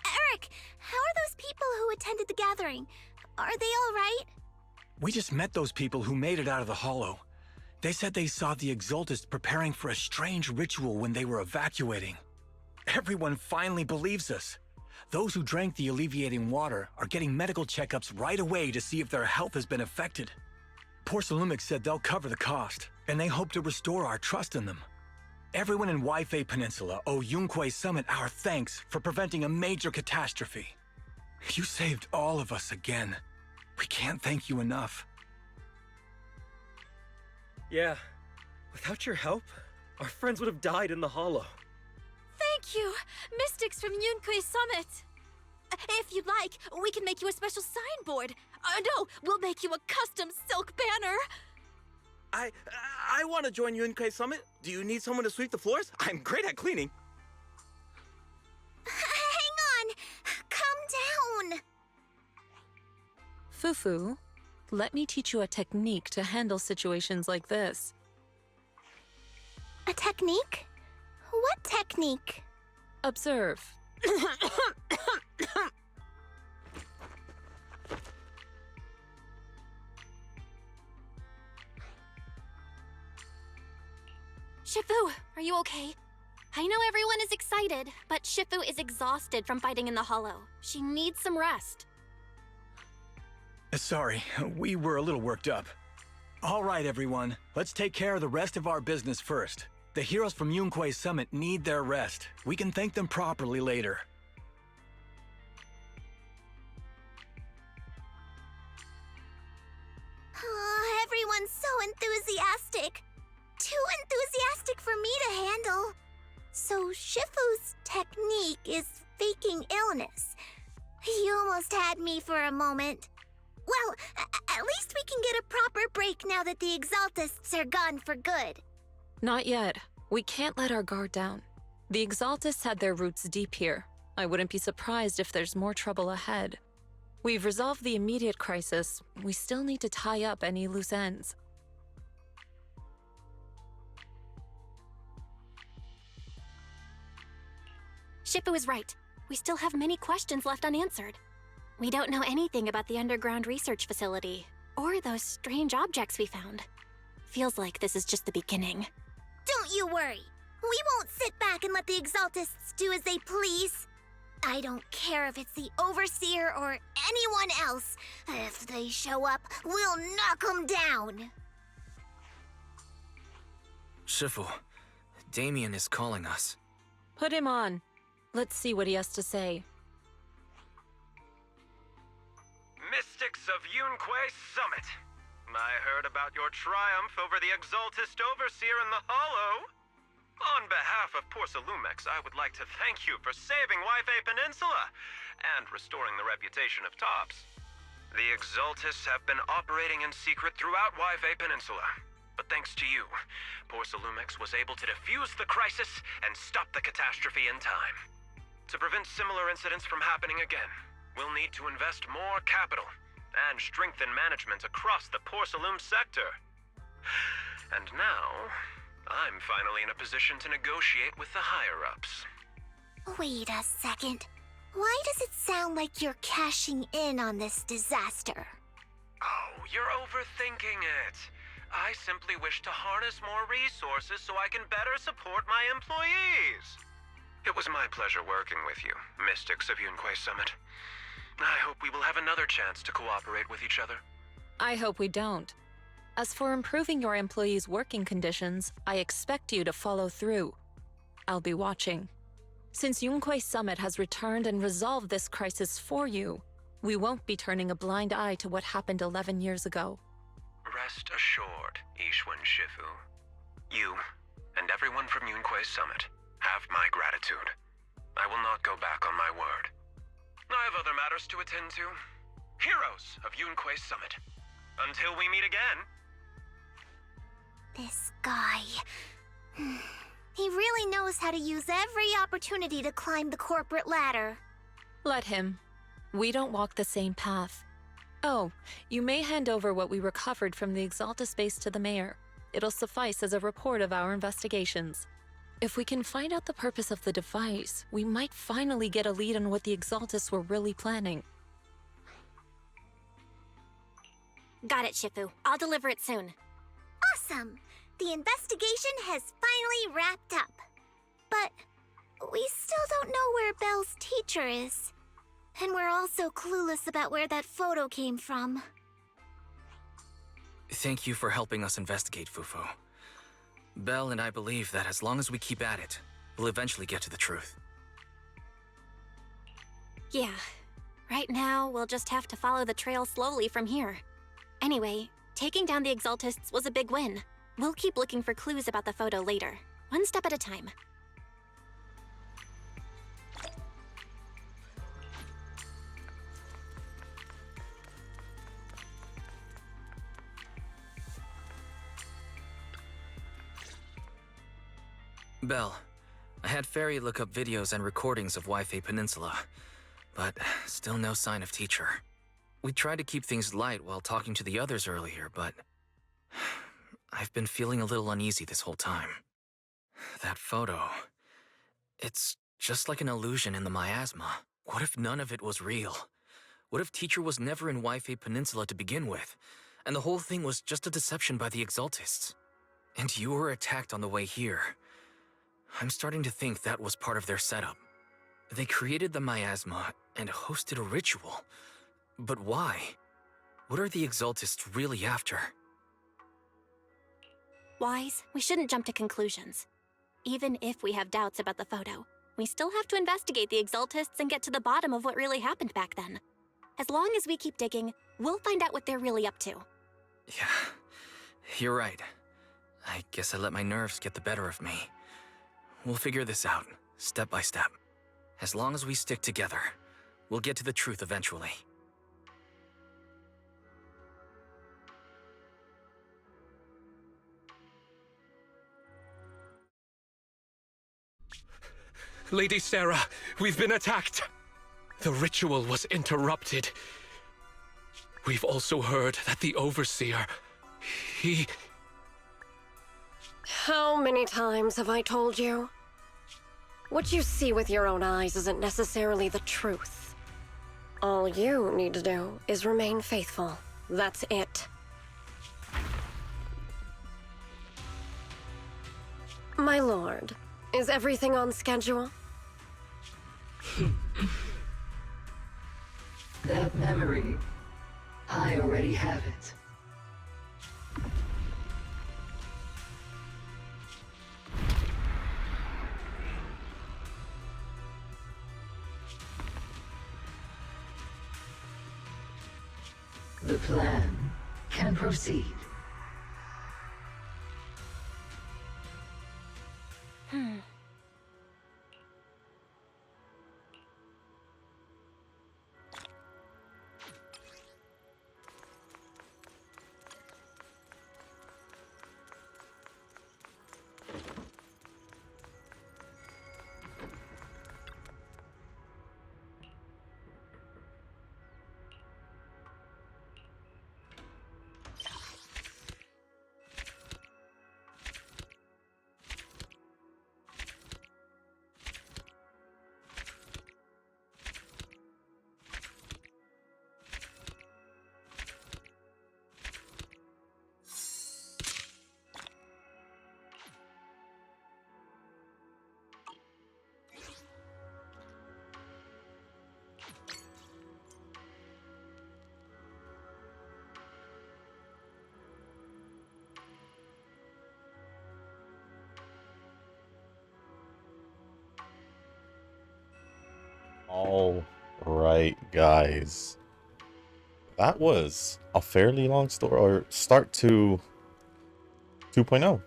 Eric, how are those people who attended the gathering? Are they all right? We just met those people who made it out of the Hollow. They said they saw the Exaltists preparing for a strange ritual when they were evacuating. Everyone finally believes us. Those who drank the alleviating water are getting medical checkups right away to see if their health has been affected. Porcelumic said they'll cover the cost, and they hope to restore our trust in them. Everyone in Waifei Peninsula owe Yunquei Summit our thanks for preventing a major catastrophe. You saved all of us again. We can't thank you enough. Yeah. Without your help, our friends would have died in the Hollow. Thank you, mystics from Yunquei Summit. If you'd like, we can make you a special signboard. No, we'll make you a custom silk banner. I want to join Yunquei Summit. Do you need someone to sweep the floors? I'm great at cleaning. Hang on! Calm down! Fufu, let me teach you a technique to handle situations like this. A technique? What technique? Observe. Shifu, are you okay? I know everyone is excited, but Shifu is exhausted from fighting in the Hollow. She needs some rest. Sorry, we were a little worked up. All right, everyone. Let's take care of the rest of our business first. The heroes from Yunquei Summit need their rest. We can thank them properly later. Oh, everyone's so enthusiastic. moment. Well, at least we can get a proper break now that the Exaltists are gone for good. Not yet. We can't let our guard down. The Exaltists had their roots deep here. I wouldn't be surprised if there's more trouble ahead. We've resolved the immediate crisis. We still need to tie up any loose ends. Shifu is right. We still have many questions left unanswered. We don't know anything about the underground research facility, or those strange objects we found. Feels like this is just the beginning. Don't you worry. We won't sit back and let the Exaltists do as they please. I don't care if it's the Overseer or anyone else. If they show up, we'll knock them down. Shifu, Damien is calling us. Put him on. Let's see what he has to say. Mystics of Yunquei Summit. I heard about your triumph over the Exaltist Overseer in the Hollow. On behalf of Porcelumex, I would like to thank you for saving Waifei Peninsula and restoring the reputation of Tops. The Exaltists have been operating in secret throughout Waifei Peninsula, but thanks to you, Porcelumex was able to defuse the crisis and stop the catastrophe in time. To prevent similar incidents from happening again, we'll need to invest more capital and strengthen management across the Porcelume sector. And now, I'm finally in a position to negotiate with the higher-ups. Wait a second. Why does it sound like you're cashing in on this disaster? Oh, you're overthinking it. I simply wish to harness more resources so I can better support my employees. It was my pleasure working with you, Mystics of Yunquei Summit. I hope we will have another chance to cooperate with each other. I hope we don't. As for improving your employees' working conditions, I expect you to follow through. I'll be watching. Since Yunquei Summit has returned and resolved this crisis for you, we won't be turning a blind eye to what happened 11 years ago. Rest assured, Ishwan Shifu. You, and everyone from Yunquei Summit, have my gratitude. I will not go back on my word. I have other matters to attend to. Heroes of Yunquei Summit. Until we meet again. This guy... He really knows how to use every opportunity to climb the corporate ladder. Let him. We don't walk the same path. Oh, you may hand over what we recovered from the Exalta base to the mayor. It'll suffice as a report of our investigations. If we can find out the purpose of the device, we might finally get a lead on what the Exaltists were really planning. Got it, Shifu. I'll deliver it soon. Awesome! The investigation has finally wrapped up. But we still don't know where Belle's teacher is. And we're also clueless about where that photo came from. Thank you for helping us investigate, Fufu. Belle and I believe that as long as we keep at it, we'll eventually get to the truth. Yeah. Right now, we'll just have to follow the trail slowly from here. Anyway, taking down the Exaltists was a big win. We'll keep looking for clues about the photo later, one step at a time. Belle, I had Fairy look up videos and recordings of Waifei Peninsula, but still no sign of teacher. We tried to keep things light while talking to the others earlier, but I've been feeling a little uneasy this whole time. That photo, it's just like an illusion in the miasma. What if none of it was real? What if teacher was never in Waifei Peninsula to begin with, and the whole thing was just a deception by the Exaltists? And you were attacked on the way here. I'm starting to think that was part of their setup. They created the miasma and hosted a ritual. But why? What are the Exaltists really after? Wise, we shouldn't jump to conclusions. Even if we have doubts about the photo, we still have to investigate the Exaltists and get to the bottom of what really happened back then. As long as we keep digging, we'll find out what they're really up to. Yeah, you're right. I guess I let my nerves get the better of me. We'll figure this out, step by step. As long as we stick together, we'll get to the truth eventually. Lady Sarah, we've been attacked. The ritual was interrupted. We've also heard that the Overseer, he... How many times have I told you? What you see with your own eyes isn't necessarily the truth. All you need to do is remain faithful. That's it. My lord, is everything on schedule? That memory, I already have it. The plan can proceed. All right, guys. That was a fairly long story, or start to 2.0.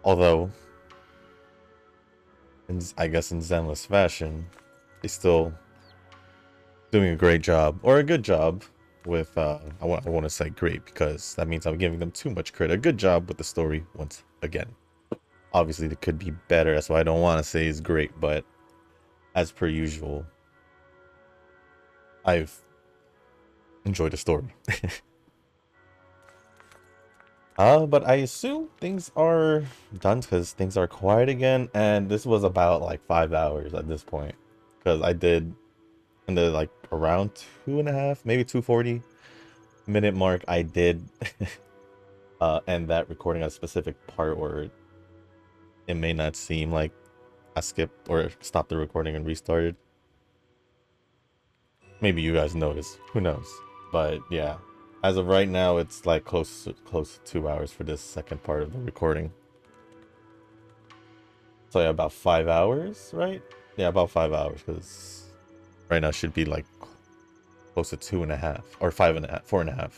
Although, I guess in Zenless fashion, they still doing a great job, or a good job with, I want to say great because that means I'm giving them too much credit. A good job with the story once again. Obviously, it could be better. That's why I don't want to say it's great, but as per usual, I've enjoyed the story. But I assume things are done because things are quiet again, and this was about like 5 hours at this point, because I did in the like around 2.5, maybe 240-minute mark, I did end that recording at a specific part where it may not seem like I skipped or stopped the recording and restarted. Maybe you guys noticed, who knows? But yeah, as of right now, it's like close to 2 hours for this second part of the recording. So yeah, about 5 hours, right? Yeah, about 5 hours, because right now should be like close to 2.5 or 5.5, 4.5.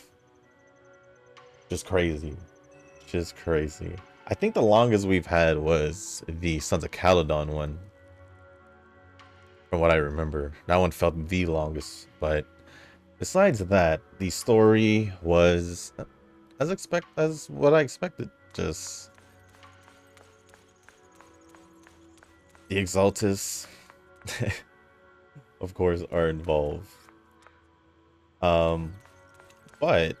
Just crazy, just crazy. I think the longest we've had was the Sons of Caledon one, from what I remember. That one felt the longest, but besides that, the story was as what I expected. Just the Exaltus, of course, are involved. But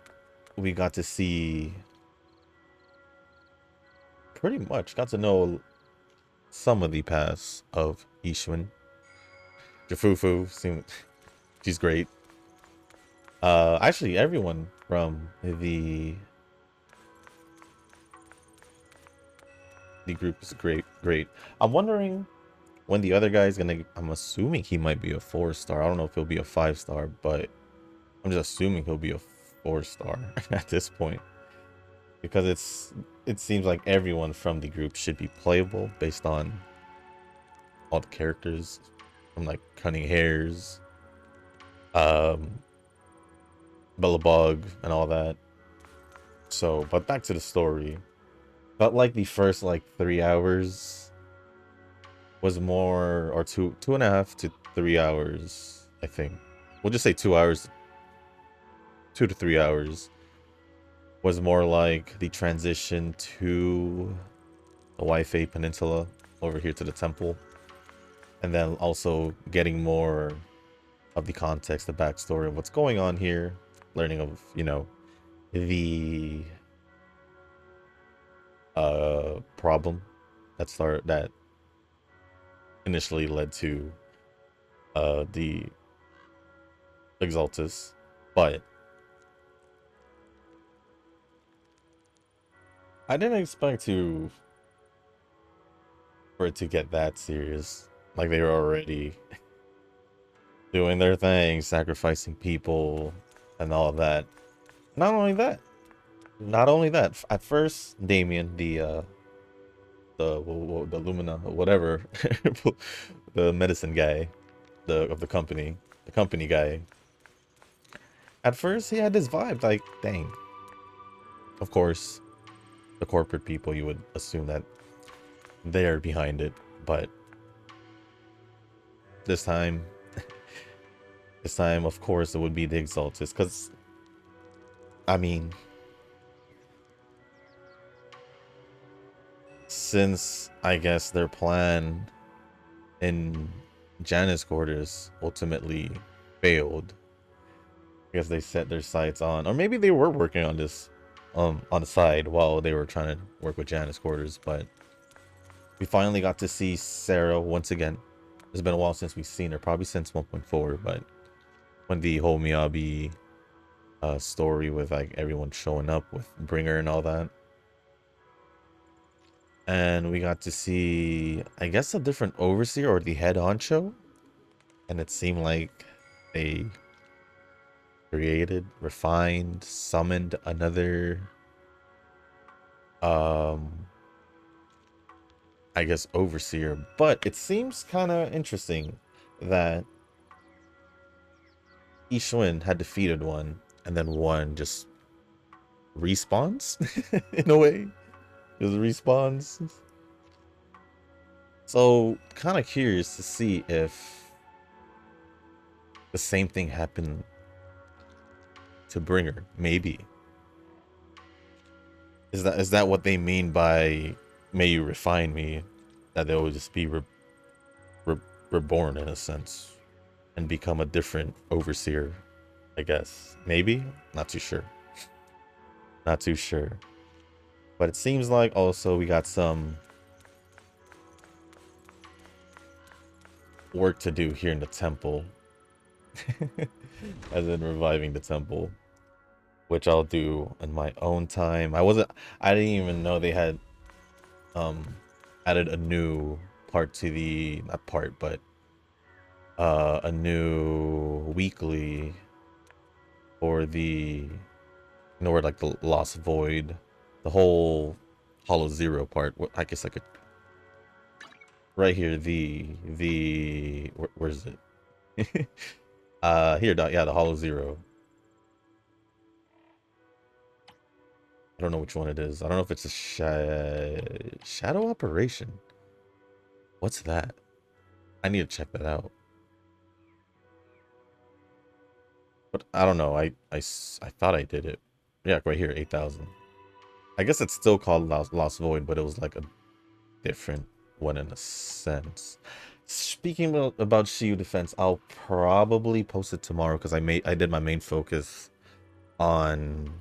we got to see, pretty much got to know some of the past of Ishwin. Jafufu, she's great. Actually, everyone from the group is great. I'm wondering when the other guy's gonna. I'm assuming he might be a 4-star. I don't know if he'll be a 5-star, but I'm just assuming he'll be a 4-star at this point, because it seems like everyone from the group should be playable based on all the characters, from like Cunning Hairs, Bellabog, and all that. So, but back to the story. Felt like the first like 3 hours was more, or 2.5 to 3 hours, I think. We'll just say 2 hours, 2 to 3 hours was more like the transition to the Waifei Peninsula over here to the temple. And then also getting more of the context, the backstory of what's going on here, learning of, you know, the problem that initially led to the Exaltus. But I didn't expect for it to get that serious. Like, they were already doing their thing, sacrificing people and all of that. Not only that, at first Damien, the Lumina, whatever, the medicine guy, the company guy. At first he had this vibe like, dang. Of course, the corporate people, you would assume that they're behind it, but this time of course it would be the Exaltus, because I mean, since I guess their plan in Janus quarters ultimately failed, I guess they set their sights on, or maybe they were working on this on the side while they were trying to work with Janus quarters. But we finally got to see Sarah once again. It's been a while since we've seen her, probably since 1.4, but when the whole Miyabi story with like everyone showing up with Bringer and all that. And we got to see, I guess, a different overseer or the head honcho. And it seemed like they created, refined, summoned another I guess overseer. But it seems kind of interesting that Ishwin had defeated one, and then one just respawns in a way. Just respawns. So kind of curious to see if the same thing happened to Bringer. Maybe. Is that what they mean by "may you refine me"? That they will just be reborn in a sense and become a different overseer, I guess. Maybe? Not too sure. Not too sure. But it seems like also we got some work to do here in the temple. As in reviving the temple, which I'll do in my own time. I didn't even know they had added a new part to the, not part, but a new weekly for the, you know, where like the Lost Void, the whole Hollow Zero part. I guess I could right here, where's it? Here, yeah, the Hollow Zero. I don't know which one it is. I don't know if it's a shadow operation. What's that? I need to check that out. But I don't know. I thought I did it. Yeah, right here, 8,000. I guess it's still called Lost Void, but it was like a different one in a sense. Speaking about Shield Defense, I'll probably post it tomorrow because I did my main focus on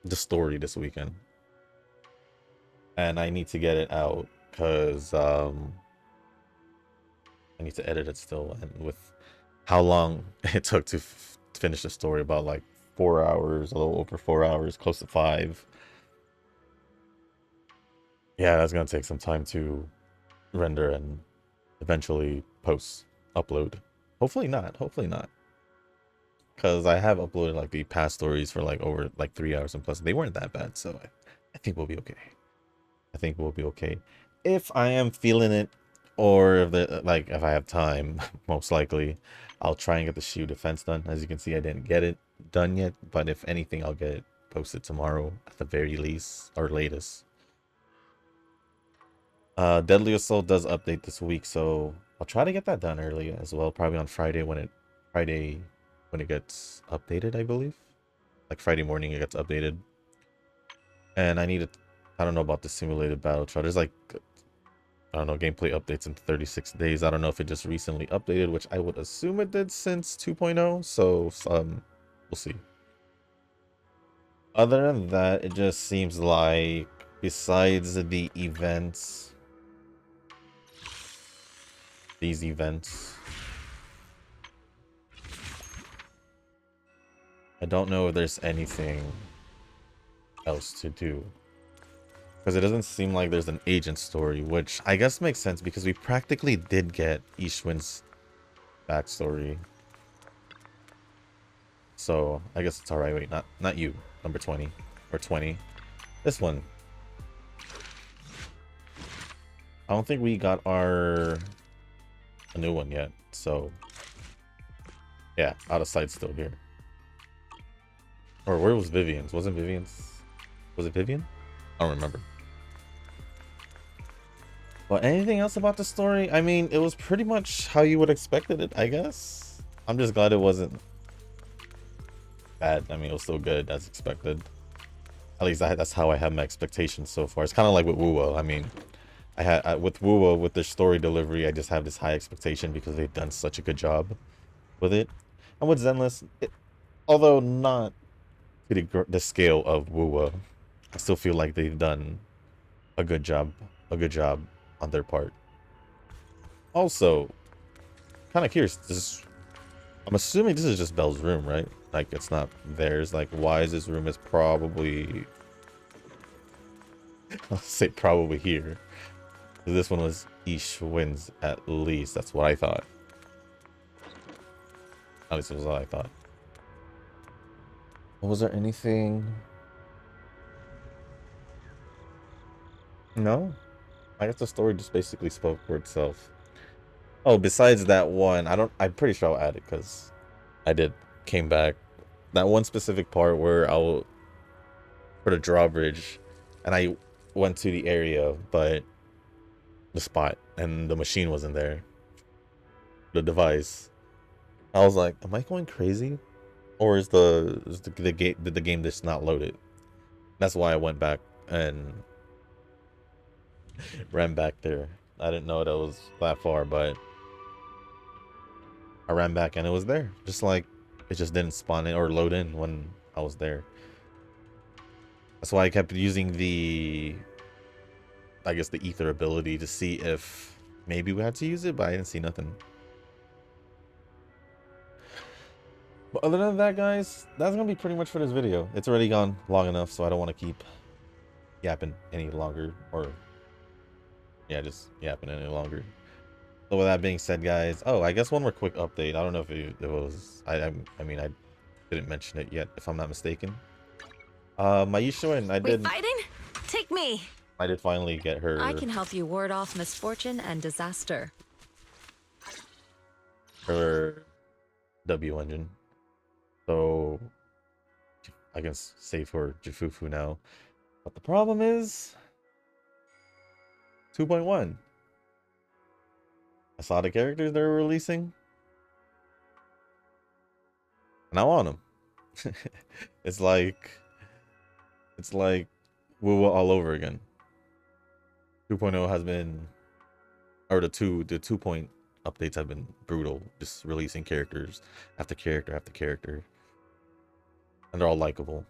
the story this weekend, and I need to get it out because I need to edit it still, and with how long it took to finish the story, about like 4 hours, a little over 4 hours, close to 5. Yeah, that's gonna take some time to render and eventually upload. Hopefully not, because I have uploaded like the past stories for like over like 3 hours and plus. They weren't that bad, so I think we'll be okay. I think we'll be okay if I am feeling it, or if I have time. Most likely I'll try and get the Shield Defense done. As you can see, I didn't get it done yet, but if anything, I'll get it posted tomorrow at the very least, or latest. Deadly Assault does update this week, so I'll try to get that done early as well. Probably on Friday when it gets updated, I believe. Like Friday morning it gets updated. And I don't know about the simulated battle trial. There's like I don't know, gameplay updates in 36 days. I don't know if it just recently updated, which I would assume it did since 2.0. So we'll see. Other than that, it just seems like besides the events, these events, I don't know if there's anything else to do. Because it doesn't seem like there's an agent story, which I guess makes sense because we practically did get Ishwin's backstory. So I guess it's alright. Wait, not you, number 20 or 20. This one. I don't think we got a new one yet. So yeah, out of sight still here. Or where was Vivian's? Wasn't Vivian's? Was it Vivian? I don't remember. But anything else about the story? I mean, it was pretty much how you would expected it, I guess. I'm just glad it wasn't bad. I mean, it was still good as expected. At least that's how I have my expectations so far. It's kind of like with Wuwo. I mean, with Wuwo, with their story delivery, I just have this high expectation because they've done such a good job with it. And with Zenless, although not to the scale of Wuwo, I still feel like they've done a good job on their part. Also, kind of curious, I'm assuming this is just Belle's room, right? Like, it's not theirs. Like, why is this room is probably... I'll say probably here. This one was Ishwin's at least. That's what I thought. At least it was what I thought. Was there anything... No? I guess the story just basically spoke for itself. Oh, besides that one, I'm pretty sure I'll add it because I came back. That one specific part where for the drawbridge, and I went to the area, but the spot, and the machine wasn't there. The device. I was like, am I going crazy? Or is the game just not loaded? That's why I went back and ran back there. I didn't know that was that far, but I ran back and it was there. Just like it just didn't spawn in or load in when I was there. That's why I kept using I guess the ether ability to see if maybe we had to use it, but I didn't see nothing. But other than that, guys, that's gonna be pretty much for this video. It's already gone long enough, so I don't want to keep yapping any longer, or yeah, just yapping any longer. So with that being said, guys, oh, I guess one more quick update. I don't know if it was I mean, I didn't mention it yet, if I'm not mistaken. My Yushuin, I did fighting? Take me. I did finally get her. I can help you ward off misfortune and disaster. Her W engine. So I can save for Jifufu now. But the problem is 2.1. I saw the characters they were releasing, and I want them. It's like Wuwa all over again. 2.0 has been, or the 2 point updates have been brutal, just releasing characters after character after character, and they're all likable.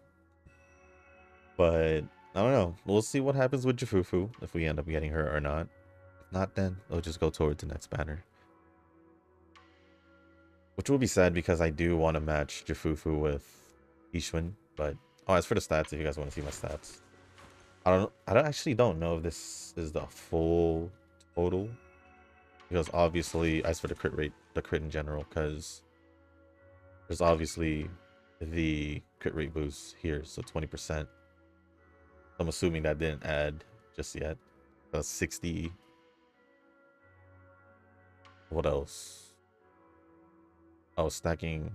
But I don't know, we'll see what happens with Jifufu, if we end up getting her or not. If not, then we'll just go towards the next banner, which will be sad because I do want to match Jifufu with Ishwin. But oh, as for the stats, if you guys want to see my stats, I actually don't know if this is the full total, because obviously, as for the crit rate, the crit in general, because there's obviously the crit rate boost here, so 20%. I'm assuming that didn't add just yet. That's 60. What else? Oh, stacking.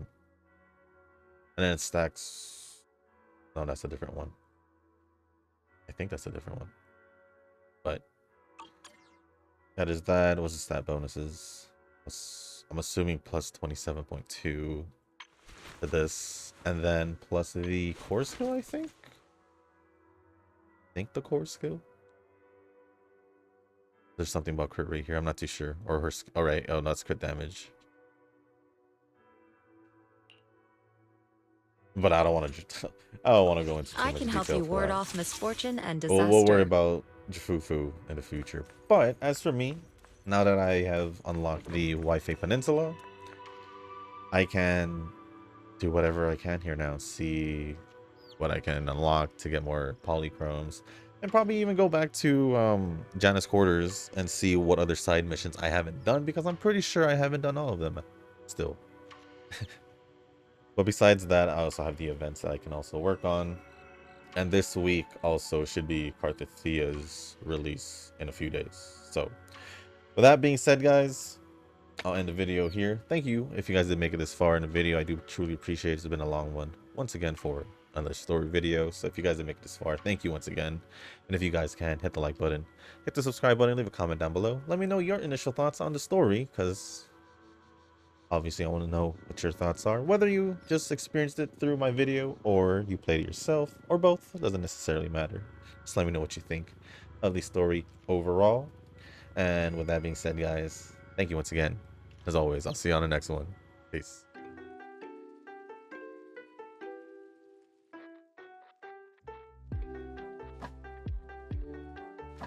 And then it stacks. No, that's a different one. I think that's a different one. But that is that. What's the stat bonuses? I'm assuming plus 27.2 to this. And then plus the core skill, I think the core skill. There's something about crit rate here. I'm not too sure. Or her. All right. Oh, no, it's crit damage. But I don't want to. I don't want to go into too I much can help detail you for ward that. off misfortune and disaster. Well, we'll worry about Jifufu in the future. But as for me, now that I have unlocked the Wi-Fi Peninsula, I can do whatever I can here now. See what I can unlock to get more polychromes. And probably even go back to Janus Quarters and see what other side missions I haven't done. Because I'm pretty sure I haven't done all of them still. But besides that, I also have the events that I can also work on. And this week also should be Carthathea's release in a few days. So, with that being said, guys, I'll end the video here. Thank you if you guys did make it this far in the video. I do truly appreciate it. It's been a long one. Once again for another story video. So if you guys did make it this far, thank you once again. And if you guys can, hit the like button, hit the subscribe button, leave a comment down below. Let me know your initial thoughts on the story, because obviously I want to know what your thoughts are. Whether you just experienced it through my video or you played it yourself or both, it doesn't necessarily matter. Just let me know what you think of the story overall. And with that being said, guys, thank you once again. As always, I'll see you on the next one. Peace.